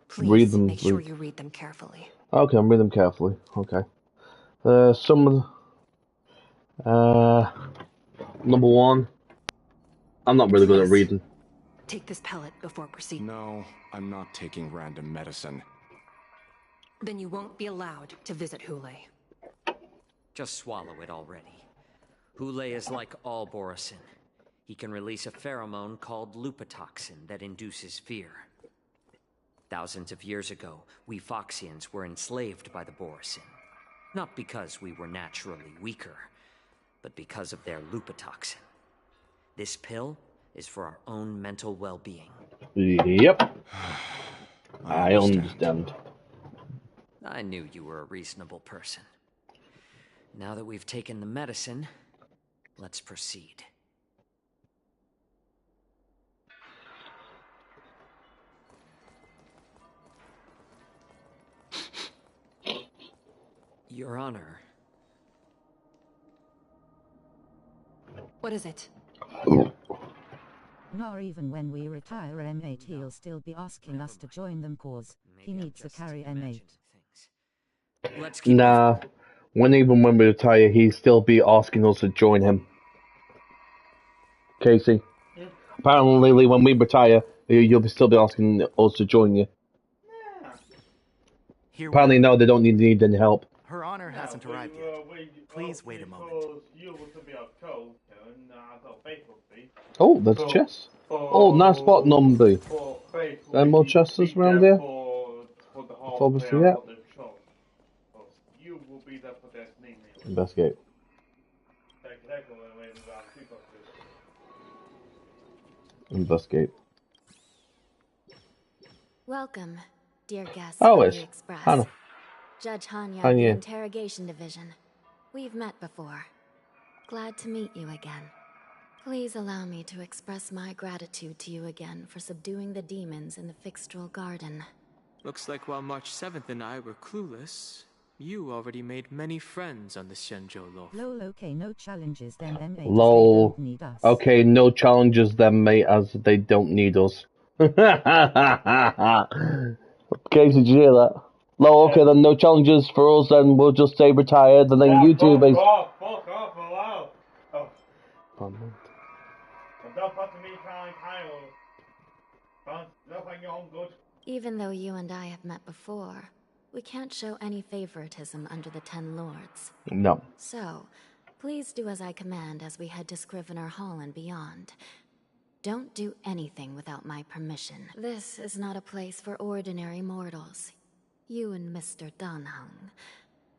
Please Read them, make sure you read them carefully. Okay, I'm reading them carefully. Okay. Some of the... number one. I'm not really good at reading. Take this pellet before proceeding. No, I'm not taking random medicine. Then you won't be allowed to visit Hule. Just swallow it already. Hule is like all Borison. He can release a pheromone called lupatoxin that induces fear. Thousands of years ago, we Foxians were enslaved by the Borison. Not because we were naturally weaker, but because of their lupatoxin. This pill is for our own mental well-being. Yep. I understand. I knew you were a reasonable person. Now that we've taken the medicine, let's proceed. Your Honor. What is it? Nor even when we retire M8 he'll still be asking us to join them cause he needs to carry M8. Nah, even when we retire, he'll still be asking us to join him. Casey. Apparently, when we retire, you'll still be asking us to join you. Apparently, no, they don't need any help. Her Honor hasn't arrived yet. Please wait a moment. Oh, there's chess. Oh, nice spot, number. There more chests around here? Obviously, yeah. Investigate. Investigate. Welcome, dear guests Oh, of it's the Express. Hannah. Judge Hanya of the Hanya. Interrogation Division. We've met before. Glad to meet you again. Please allow me to express my gratitude to you again for subduing the demons in the Fixtral Garden. Looks like while March 7th and I were clueless, you already made many friends on the Shenzhou Loaf. Lol, okay, no challenges then M8 Lol. they don't need us. Okay, no challenges then, mate, as they don't need us. Okay, did you hear that? Lol, okay, then no challenges for us, then we'll just stay retired, and then you two, basically. Fuck off, allow. Oh. Don't fuck me, Kyle. Nothing on good. Even though you and I have met before, we can't show any favoritism under the Ten Lords. No. So, please do as I command as we head to Scrivener Hall and beyond. Don't do anything without my permission. This is not a place for ordinary mortals. You and Mr. Danheng,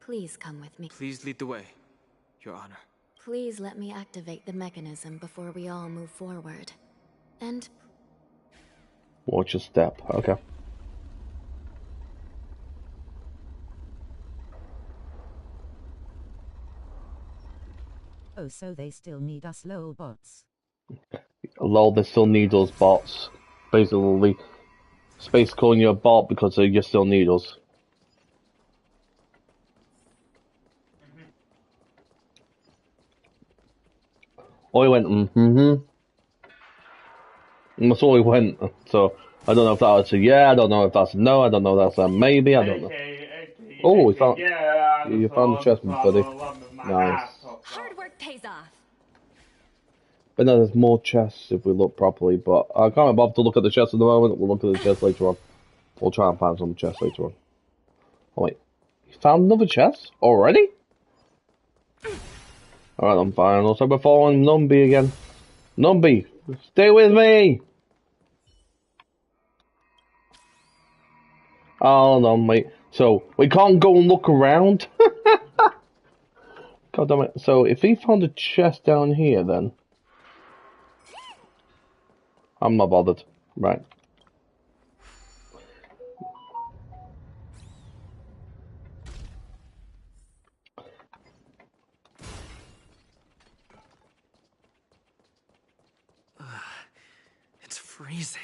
please come with me. Please lead the way, Your Honor. Please let me activate the mechanism before we all move forward. And... Watch your step. Okay. Oh, so they still need us lol bots. Lol, they still need us bots. Basically, Space calling you a bot because you still need us. Oh, he went, And that's all he went. So, I don't know if that was a yeah, I don't know if that's a no, I don't know if that's a maybe, I don't know. Oh, we found... You found the chest, buddy. Nice. Hard work pays off. But no, there's more chests if we look properly, but I can't bother to look at the chests at the moment. We'll look at the chests later on. We'll try and find some chests later on. Oh wait, you found another chest? Already? Alright, I'm fine. Looks like we're following Numby again. Numby, stay with me! Oh no, mate. So, we can't go and look around? God damn it. So, if he found a chest down here, then... I'm not bothered. Right. It's freezing.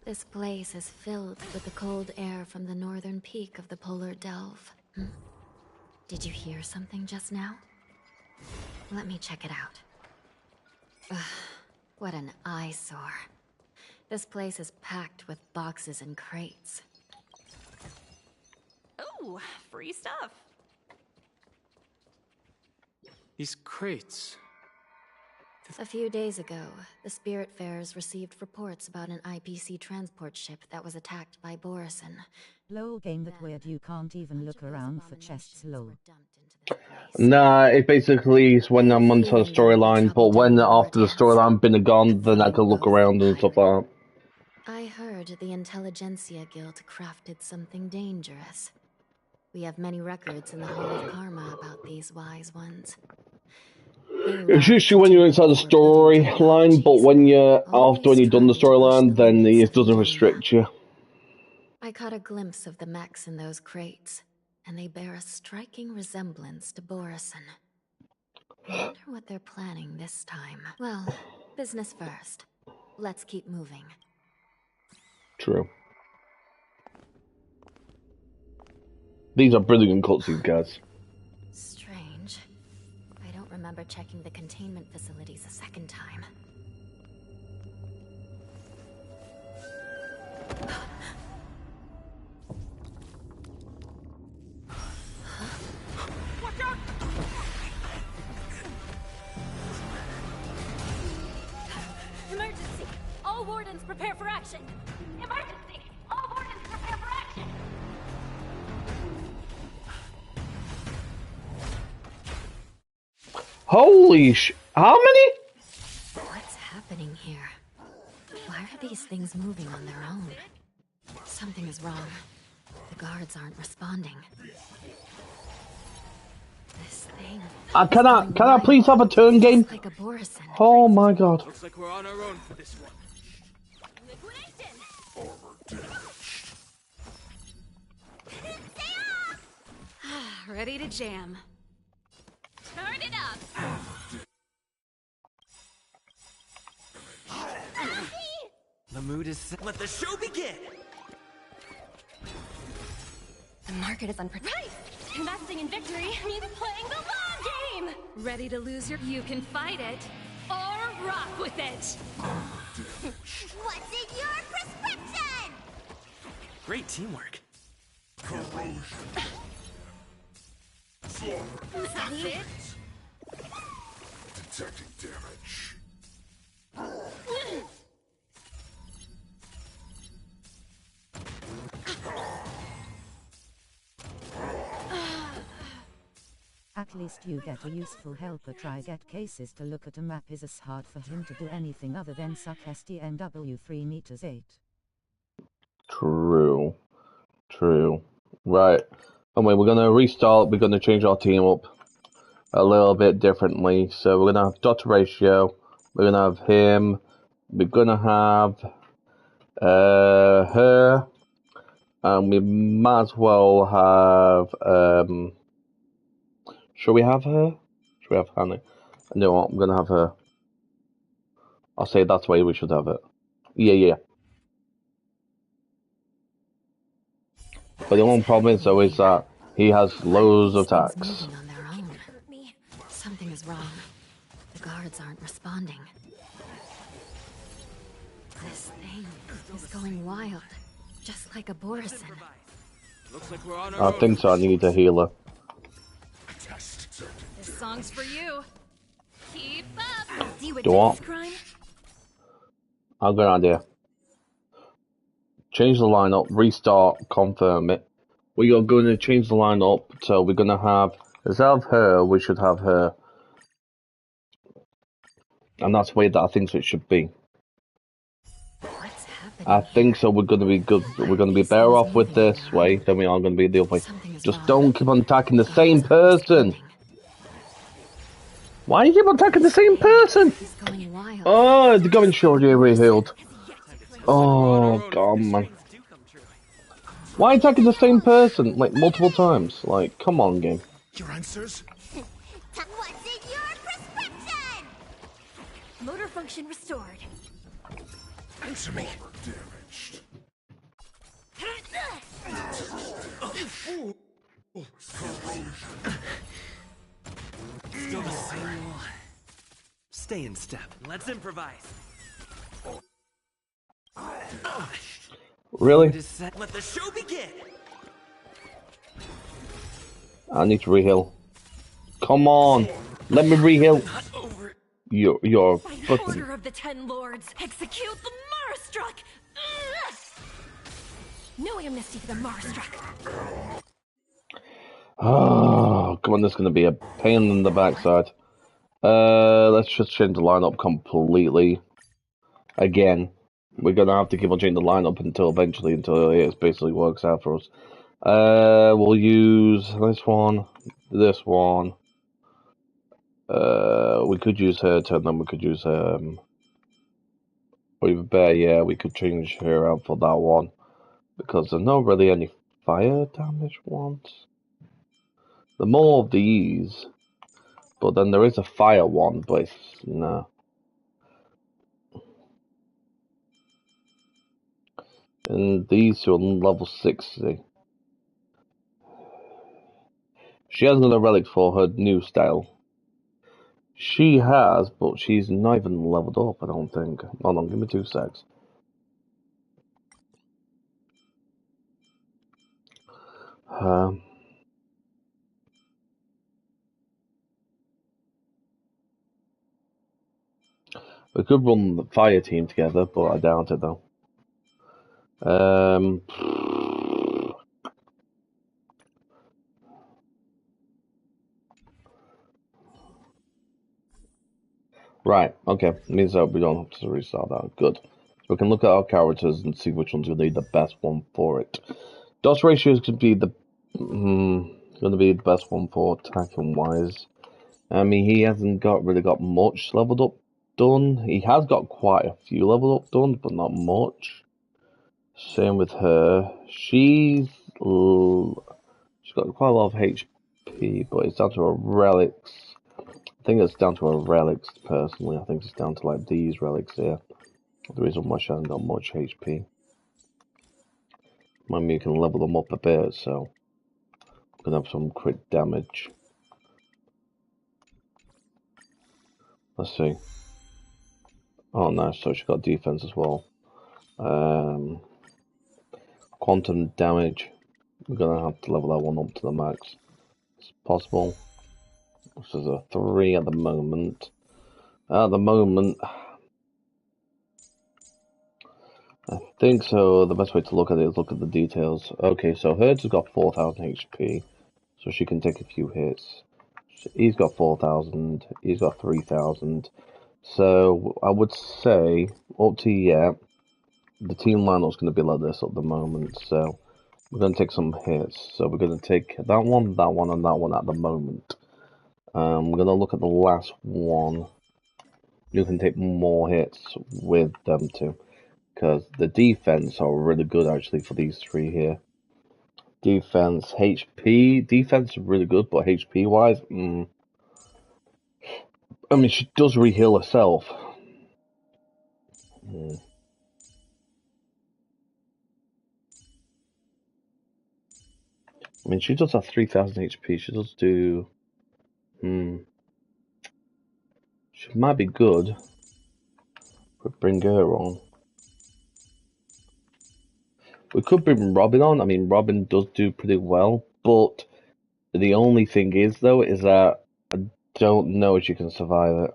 This place is filled with the cold air from the northern peak of the polar delve. Did you hear something just now? Let me check it out. Ugh, what an eyesore. This place is packed with boxes and crates. Oh, free stuff. These crates. A few days ago, the Spiritfarers received reports about an IPC transport ship that was attacked by Borison. Lol, game that weird you can't even look around for chests lol. Nah, it basically is when I'm onto the storyline, but when after the storyline been gone, then I can look around and stuff like that. I heard the Intelligentsia Guild crafted something dangerous. We have many records in the Hall of Karma about these wise ones. It's usually when you're inside the storyline, but when you've done the storyline, then it doesn't restrict you. I caught a glimpse of the mechs in those crates, and they bear a striking resemblance to Borison. I wonder what they're planning this time. Well, business first. Let's keep moving. True. These are brilliant cutscenes, guys. Strange. I don't remember checking the containment facilities a second time. Watch out! Emergency! All wardens prepare for action! Emergency! All wardens prepare for action! Holy how many? What's happening here? Why are these things moving on their own? Something is wrong. The guards aren't responding. This thing. Can I please have a turn game? Like a Borison. Oh my god. Looks like we're on our own for this one. Ready to jam. Turn it up! The mood is set. Let the show begin! The market is unpredictable. Right! Investing in victory means playing the long game! Ready to lose your... You can fight it, or rock with it! What's in your prescription? Great teamwork. That's it? Detecting damage. At least you get a useful helper. Try get cases to look at a map is as hard for him to do anything other than suck STNW 3 meters 8. True. True. Right. Anyway, we're gonna restart. We're gonna change our team up a little bit differently. So we're gonna have Dr. Ratio. We're gonna have him. We're gonna have her, and we might as well have. Should we have her? Should we have Hannah? No, I'm gonna have her. I'll say that's the way we should have it. Yeah. But the only problem is though is that he has loads of attacks. Moving on their own. Something is wrong. The guards aren't responding. This thing is going wild, just like a Borison. Looks like we're on I our own. think so. I need a healer. This song's for you. Keep up. Do Do what? I've got an idea. Change the lineup, restart, confirm it. We are going to change the lineup, so we're going to have, instead of her, we should have her. And that's the way that I think it should be. What's happening? I think so. We're going to be good. We're going to be better off with this way than we are going to be the other way. Just don't keep on attacking the same person. Why do you keep on attacking the same person? Oh, the Goblin Shoulder rehealed. Oh, God, man. Why attacking the same person, like, multiple times? Like, come on, game. Your answers? What's in your prescription? Motor function restored. Answer me. Still the same. Stay in step. Let's improvise. Really? Let the show begin. I need to reheal. Come on, let me reheal. You're By fucking. order of the 10 Lords, execute the Marstruck! No amnesty for the Marstruck. Oh, come on, this is gonna be a pain in the backside. Let's just change the lineup completely. Again, we're gonna have to keep on changing the lineup until it basically works out for us. We'll use this one. We could use her turn, then we could use or even better, yeah, we could change her out for that one because there's not really any fire damage ones. The more of these, but then there is a fire one, but it's no. And these two are level 60. She hasn't got a relic for her new style. She has, but she's not even leveled up, I don't think. Hold on, give me 2 secs. We could run the fire team together, but I doubt it though. Right, okay. Means that we don't have to restart that. Good. So we can look at our characters and see which one's going to be the best one for it. Dodge ratio is going to be the best one for attacking wise. I mean, he hasn't really got much leveled up done. He has got quite a few leveled up done, but not much. Same with her. She's got quite a lot of HP, but it's down to her relics. I think it's down to her relics, personally. I think it's down to, like, these relics here. The reason why she hasn't got much HP. Maybe you can level them up a bit, so we can have some crit damage. Let's see. Oh, nice. So she got defense as well. Quantum damage. We're gonna have to level that one up to the max. It's possible. This is a 3 at the moment. I think so. The best way to look at it is look at the details. Okay, so Hertz has got 4,000 HP, so she can take a few hits. He's got 4,000. He's got 3,000. So I would say up to the team lineup's going to be like this at the moment. So We're going to take some hits. So we're going to take that one, and that one at the moment. We're going to look at the last one. You can take more hits with them too. Because the defense are really good actually for these three here. Defense, HP. Defense is really good, but HP wise, I mean, she does re-heal herself. I mean, she does have 3000 HP. She does do... She might be good. Could bring her on. We could bring Robin on. I mean, Robin does do pretty well, but the only thing is, though, is that I don't know if she can survive it.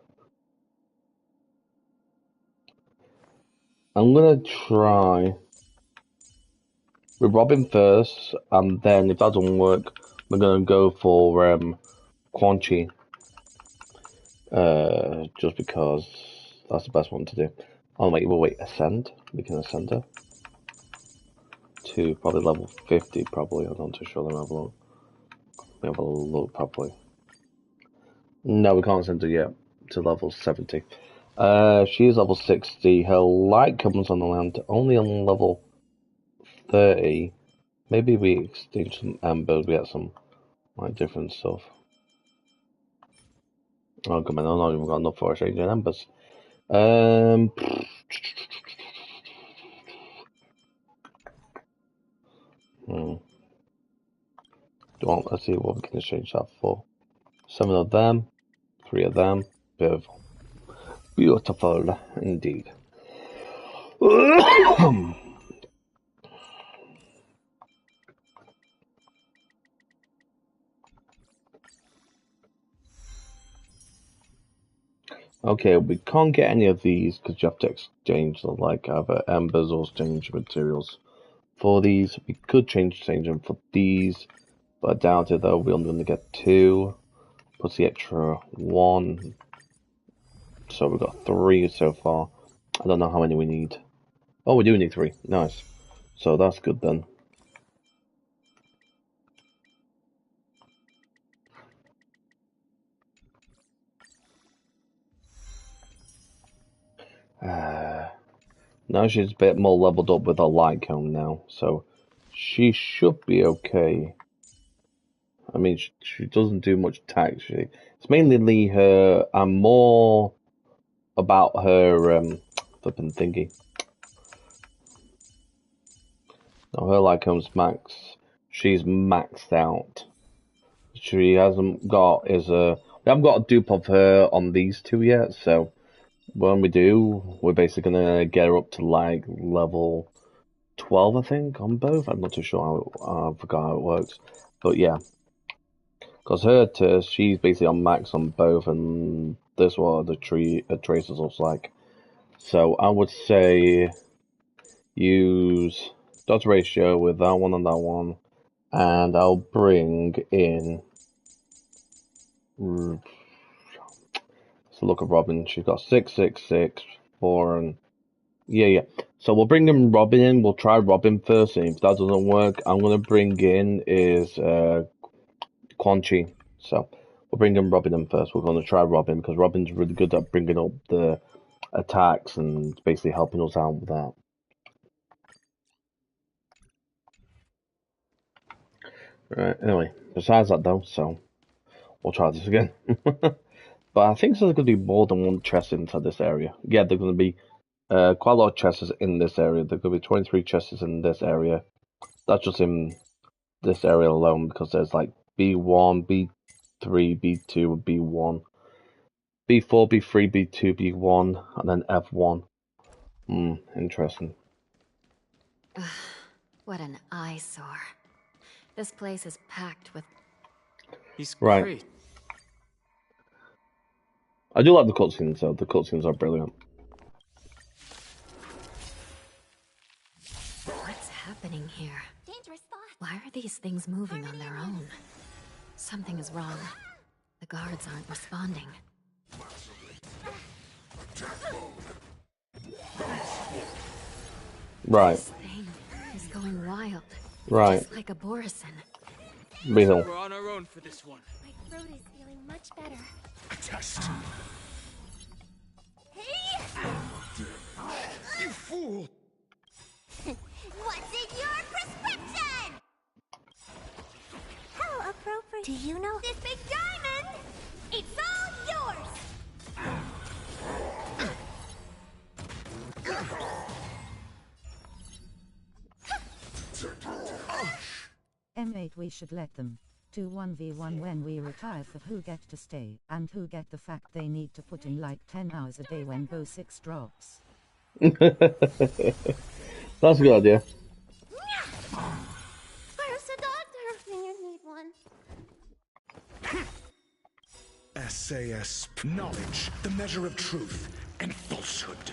I'm gonna try with Robin first, and then if that doesn't work, we're gonna go for Quan Chi. Just because that's the best one to do. Oh wait, ascend. We can ascend her to probably level 50. Probably, I'm not too sure. Let me have a look. We have a look probably. No, we can't ascend her yet to level 70. She is level 60. Her light comes on the land only on level 30. Maybe we exchange some embers. We get some like different stuff. Oh, come on! I've not even got enough for exchanging embers. Let's see what we can exchange that for. 7 of them, 3 of them. Beautiful. Beautiful indeed. Okay, we can't get any of these because you have to exchange like either embers or exchange materials. For these, we could exchange them for these, but I doubt it though. We're only going to get 2, plus the extra 1. So we've got 3 so far. I don't know how many we need. Oh, we do need 3. Nice. So that's good then. Now she's a bit more leveled up with her light cone now, so she should be okay. I mean, she doesn't do much attack. It's mainly her. I'm more about her flipping thingy. Now her light cone's max. She's maxed out. She hasn't got we haven't got a dupe of her on these two yet, so when we do, we're basically gonna get her up to like level 12, I think, on both. I'm not too sure I forgot how it works, but yeah, because she's basically on max on both, and this what the traces looks like. So I would say use dot ratio with that one and that one, and I'll bring in. Let's look at Robin. She's got 6, 6, 6, 4, and yeah. So we'll bring in Robin in. We'll try Robin first, and if that doesn't work, I'm gonna bring in Quan Chi. So we'll bring in Robin in first. We're gonna try Robin because Robin's really good at bringing up the attacks and basically helping us out with that. Right. Anyway, besides that though, so we'll try this again. But I think there's going to be more than one chest inside this area. Yeah, there's going to be quite a lot of chests in this area. There's going to be 23 chests in this area. That's just in this area alone because there's like B1, B3, B2, B1, B4, B3, B2, B1, and then F1. Interesting. What an eyesore. This place is packed with... He's right. Great. I do like the cutscenes though. The cutscenes are brilliant. What's happening here? Why are these things moving on their own? Something is wrong. The guards aren't responding. Right. This thing is going wild. Right. Just like a Borison. Beetle. We're on our own for this one. My throat is feeling much better. Test. Hey! You fool! What's in your prescription? How appropriate. Do you know this big diamond? It's all yours! M8, we should let them do 1v1 when we retire for who get to stay and who get the fact they need to put in like 10 hours a day when Go 6 drops. That's a good idea. Where's the doctor when you need one? SAS knowledge, the measure of truth and falsehood.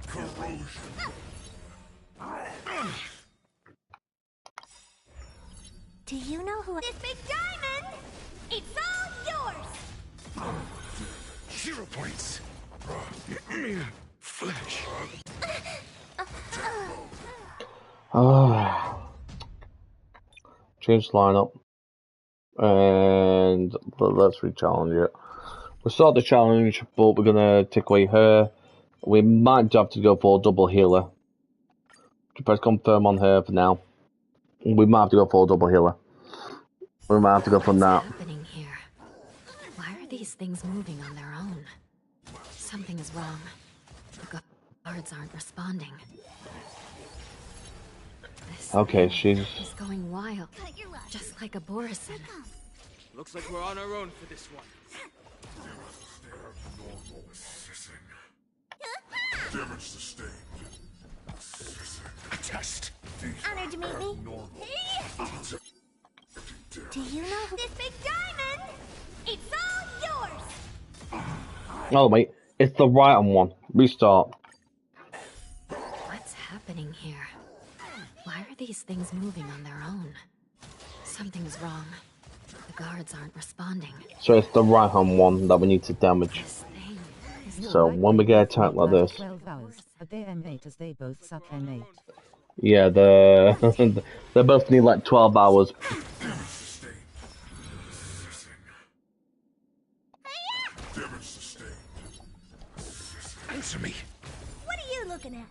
Corrosion. Do you know who this big diamond? It's all yours! 0 points. Flesh. Change the lineup. And let's re-challenge it. We'll start the challenge, but we're gonna take away her. We might have to go for a double healer. Press confirm on her for now. We might have to go for a double healer. We might have to go for that. What's happening here? Why are these things moving on their own? Something is wrong. The guards aren't responding. This Okay, thing she's... is going wild, just like a Borison. Looks like we're on our own for this one. Damage sustained. Test. Honored to meet me. Hey! Do you know who this big diamond? It's all yours! Oh wait, it's the right on one. Restart. What's happening here? Why are these things moving on their own? Something's wrong. The guards aren't responding. So it's the right hand one that we need to damage. So when we get attacked like this, 12 hours. A day M8 as they both suck M8. yeah, they both need like 12 hours. Answer me. What are you looking at?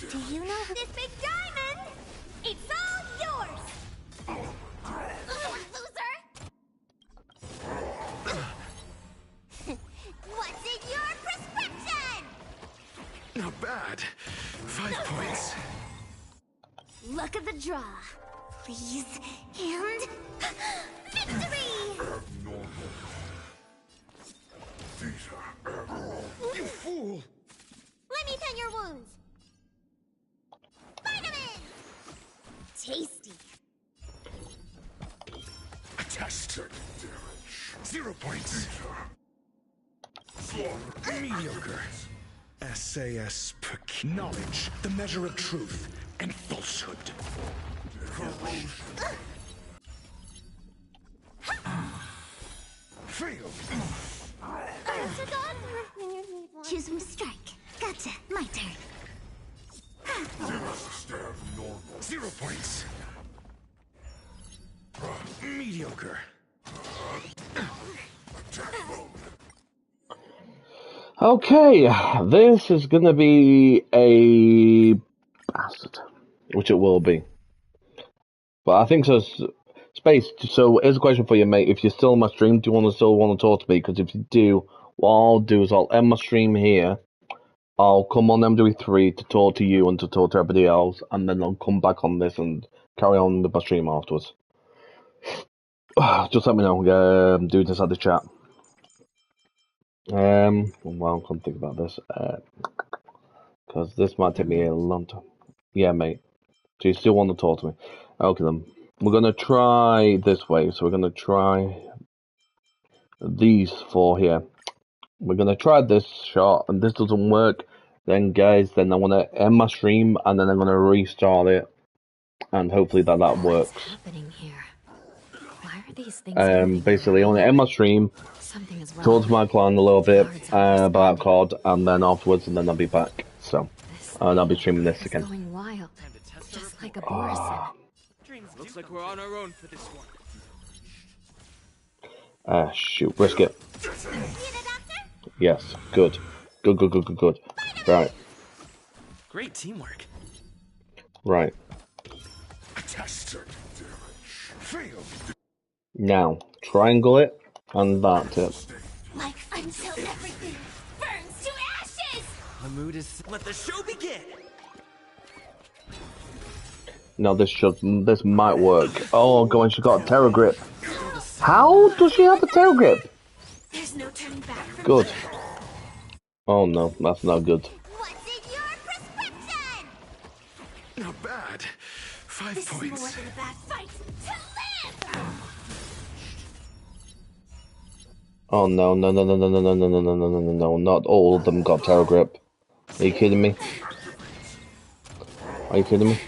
Do you know who this big diamond? It's all yours! Loser! What's in your prescription? Not bad. 5 points. Look at the draw. Please. And... victory! You fool! Let me tend your wounds. Vitamin! Tasty. Test. 0 points. Mediocre. SAS knowledge, the measure of truth and falsehood. Failed. Choose from strike. Gotcha. My turn. 0 points. Mediocre. Okay, this is gonna be a bastard, which it will be. But I think so. Space. So here's a question for you, mate. If you're still on my stream, do you still want to talk to me? Because if you do, what I'll do is I'll end my stream here. I'll come on MW3 to talk to you and to talk to everybody else, and then I'll come back on this and carry on with my stream afterwards. Just let me know. Do this at the chat. Well, I can't think about this. Because this might take me a long time. Yeah, mate. Do you still want to talk to me? Okay, then. We're going to try this way. So we're going to try these 4 here. We're going to try this shot, and this doesn't work. Then, guys, then I want to end my stream, and then I'm going to restart it. And hopefully that works. What's happening here? Why are these things Basically, I want to end my stream, talk to my clan a little bit about COD, and then afterwards, and then I'll be back. So, And I'll be streaming this It's again. going wild, just like a Oh. Borison. Looks like we're on our own for this one. Ah, shoot. Risk it. Yes. Good. Good. Right. Great teamwork. Right. Now, triangle it and that it. Like until everything burns to ashes! The mood is... Let the show begin! Now this might work. Oh, go on, she got a terror grip. How does she have a terror grip? There's no turning back from Good. here. Oh no, that's not good. What's in your prescription? Not bad. 5 This points. is more than a bad fight to live! Oh no, not all of them got terror grip. Are you kidding me? Are you kidding me?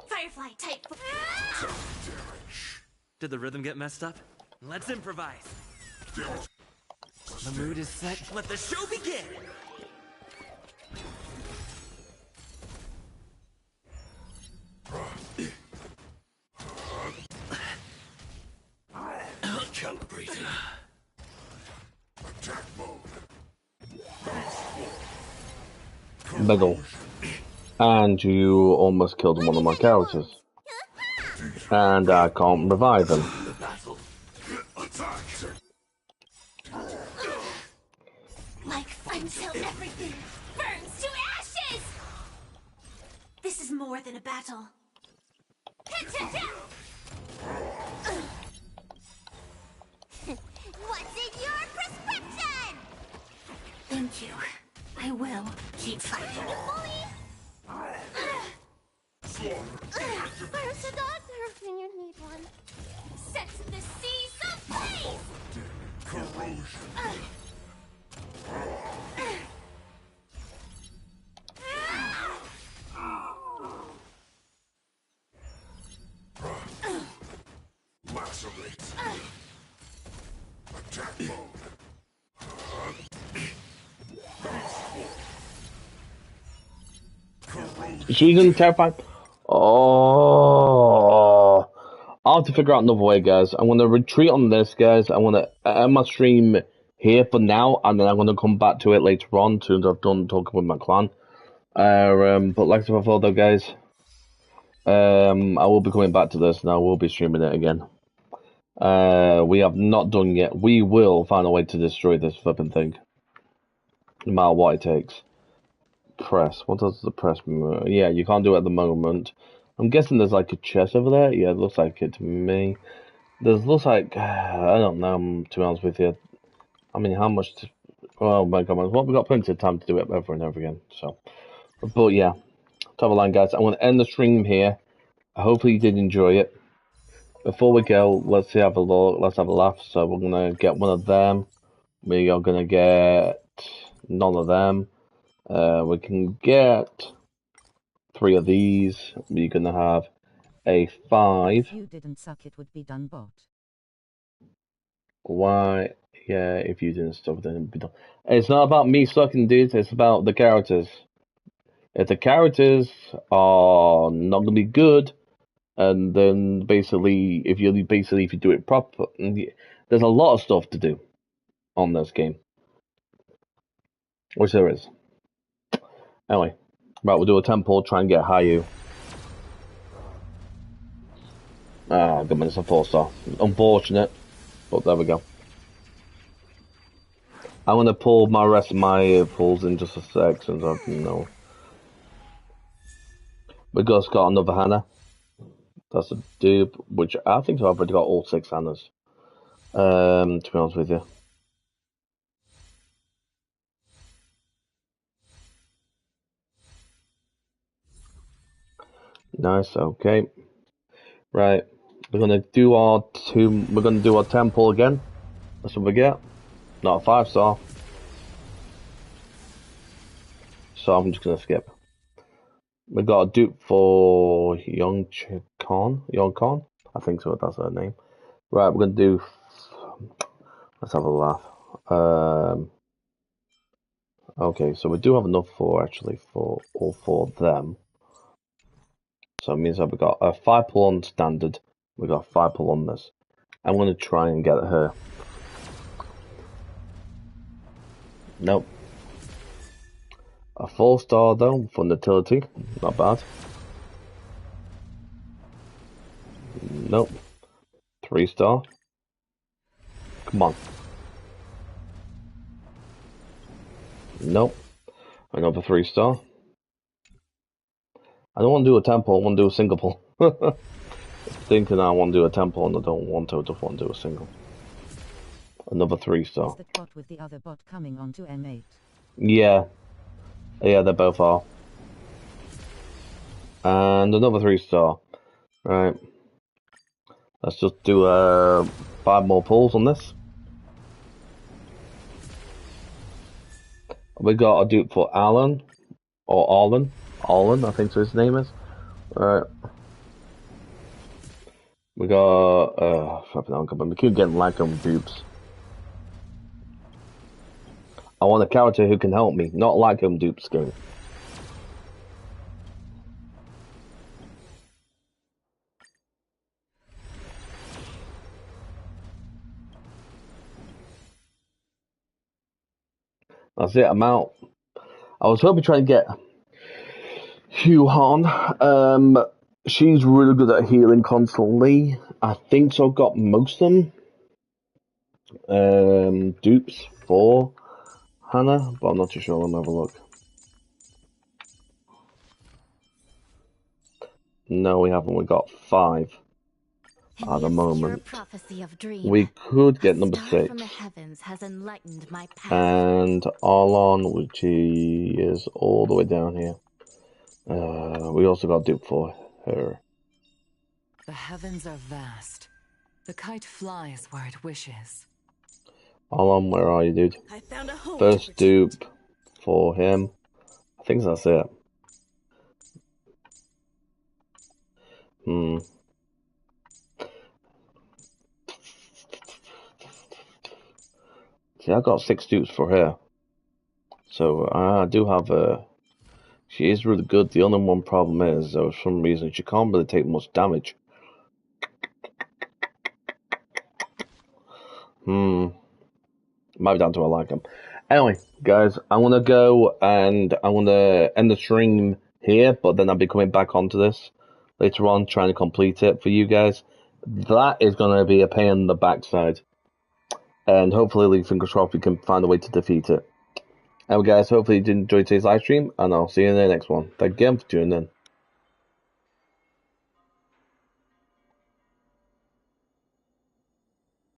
Firefly type. Did the rhythm get messed up? Let's improvise. The mood is set. Let the show begin! Calibrating. Attack mode. Middle. And you almost killed one of my characters. And I can't revive him. Like until everything burns to ashes! This is more than a battle. What's in your prescription? Thank you. I will keep fighting. Where's the doctor when you need one? Set the seas ablaze! Lacerate. Attack mode. She's in terrifying. Oh, I'll have to figure out another way, guys. I'm gonna retreat on this, guys. I'm gonna end my stream here for now, and then I'm gonna come back to it later on, as soon as I've done talking with my clan. But like I said before, though, guys, I will be coming back to this, and I will be streaming it again. We have not done yet. We will find a way to destroy this flipping thing, no matter what it takes. Press. What does the press mean? Yeah, you can't do it at the moment. I'm guessing there's like a chest over there. Yeah, it looks like it to me. Looks like I don't know. To be honest with you, I mean, how much? Oh my god, well, we got plenty of time to do it over and over again. So, but yeah, top of the line, guys. I'm gonna end the stream here. Hopefully you did enjoy it. Before we go, let's have a look. Let's have a laugh. So we're gonna get one of them. We are gonna get none of them. We can get 3 of these. We're gonna have a 5. If you didn't suck, it would be done bot. Why? Yeah, if you didn't stop, then it'd be done. It's not about me sucking, dudes. It's about the characters. If the characters are not gonna be good, and then basically, if you do it proper, there's a lot of stuff to do on this game, which there is. Anyway, right, we'll do a temple, try and get Hayu. Ah, good man, it's a 4-star. Unfortunate, but there we go. I'm gonna pull my rest of my pulls in just a sec, since I know. We just got another Hannah. That's a dupe, which I think I've already got all 6 Hannahs. To be honest with you. Nice, okay. Right. We're gonna do our temple again. That's what we get. Not a 5-star. So I'm just gonna skip. We got a dupe for Young Khan. I think so, that's her name. Right, we're gonna do. Let's have a laugh. Okay, so we do have enough for actually for all four of them. So it means that we got a 5 pull on standard. We got 5 pull on this. I'm gonna try and get her. Nope. A 4-star though for utility, not bad. Nope. 3-star. Come on. Nope. Another 3-star. I don't want to do a 10 pull, I want to do a single pull. Thinking I want to do a 10 pull and I don't want to, I just want to do a single. Another 3-star. Is the bot with the other bot coming onto M8? Yeah. Yeah, they both are. And another 3-star. Right. Let's just do 5 more pulls on this. We got a dupe for Alan. Or Arlen. Arlen, I think his name is. Alright. We got we keep getting Lacom dupes. I want a character who can help me, not Lacom dupes game. That's it, I'm out. I was hoping to try and get Hugh Han. She's really good at healing constantly. I think so. I've got most of them. Dupes for Hannah, but I'm not too sure. Let me have a look. No, we haven't. We got 5 at the moment. Prophecy of dream. We could get number 6. From the heavens has enlightened my path. And Arlon, which he is all the way down here. We also got dupe for her. The heavens are vast. The kite flies where it wishes. Arlon, where are you, dude? I found a home. First dupe for him. I think that's it. See, I got 6 dupes for her. So I do have a. She is really good. The only one problem is, though, for some reason, she can't really take much damage. Might be down to I like them. Anyway, guys, I'm gonna go and I'm gonna end the stream here, but then I'll be coming back onto this later on, trying to complete it for you guys. That is gonna be a pain in the backside. And hopefully, fingers crossed, we can find a way to defeat it. Anyway, guys, hopefully you did enjoy today's live stream, and I'll see you in the next one. Thank you again for tuning in.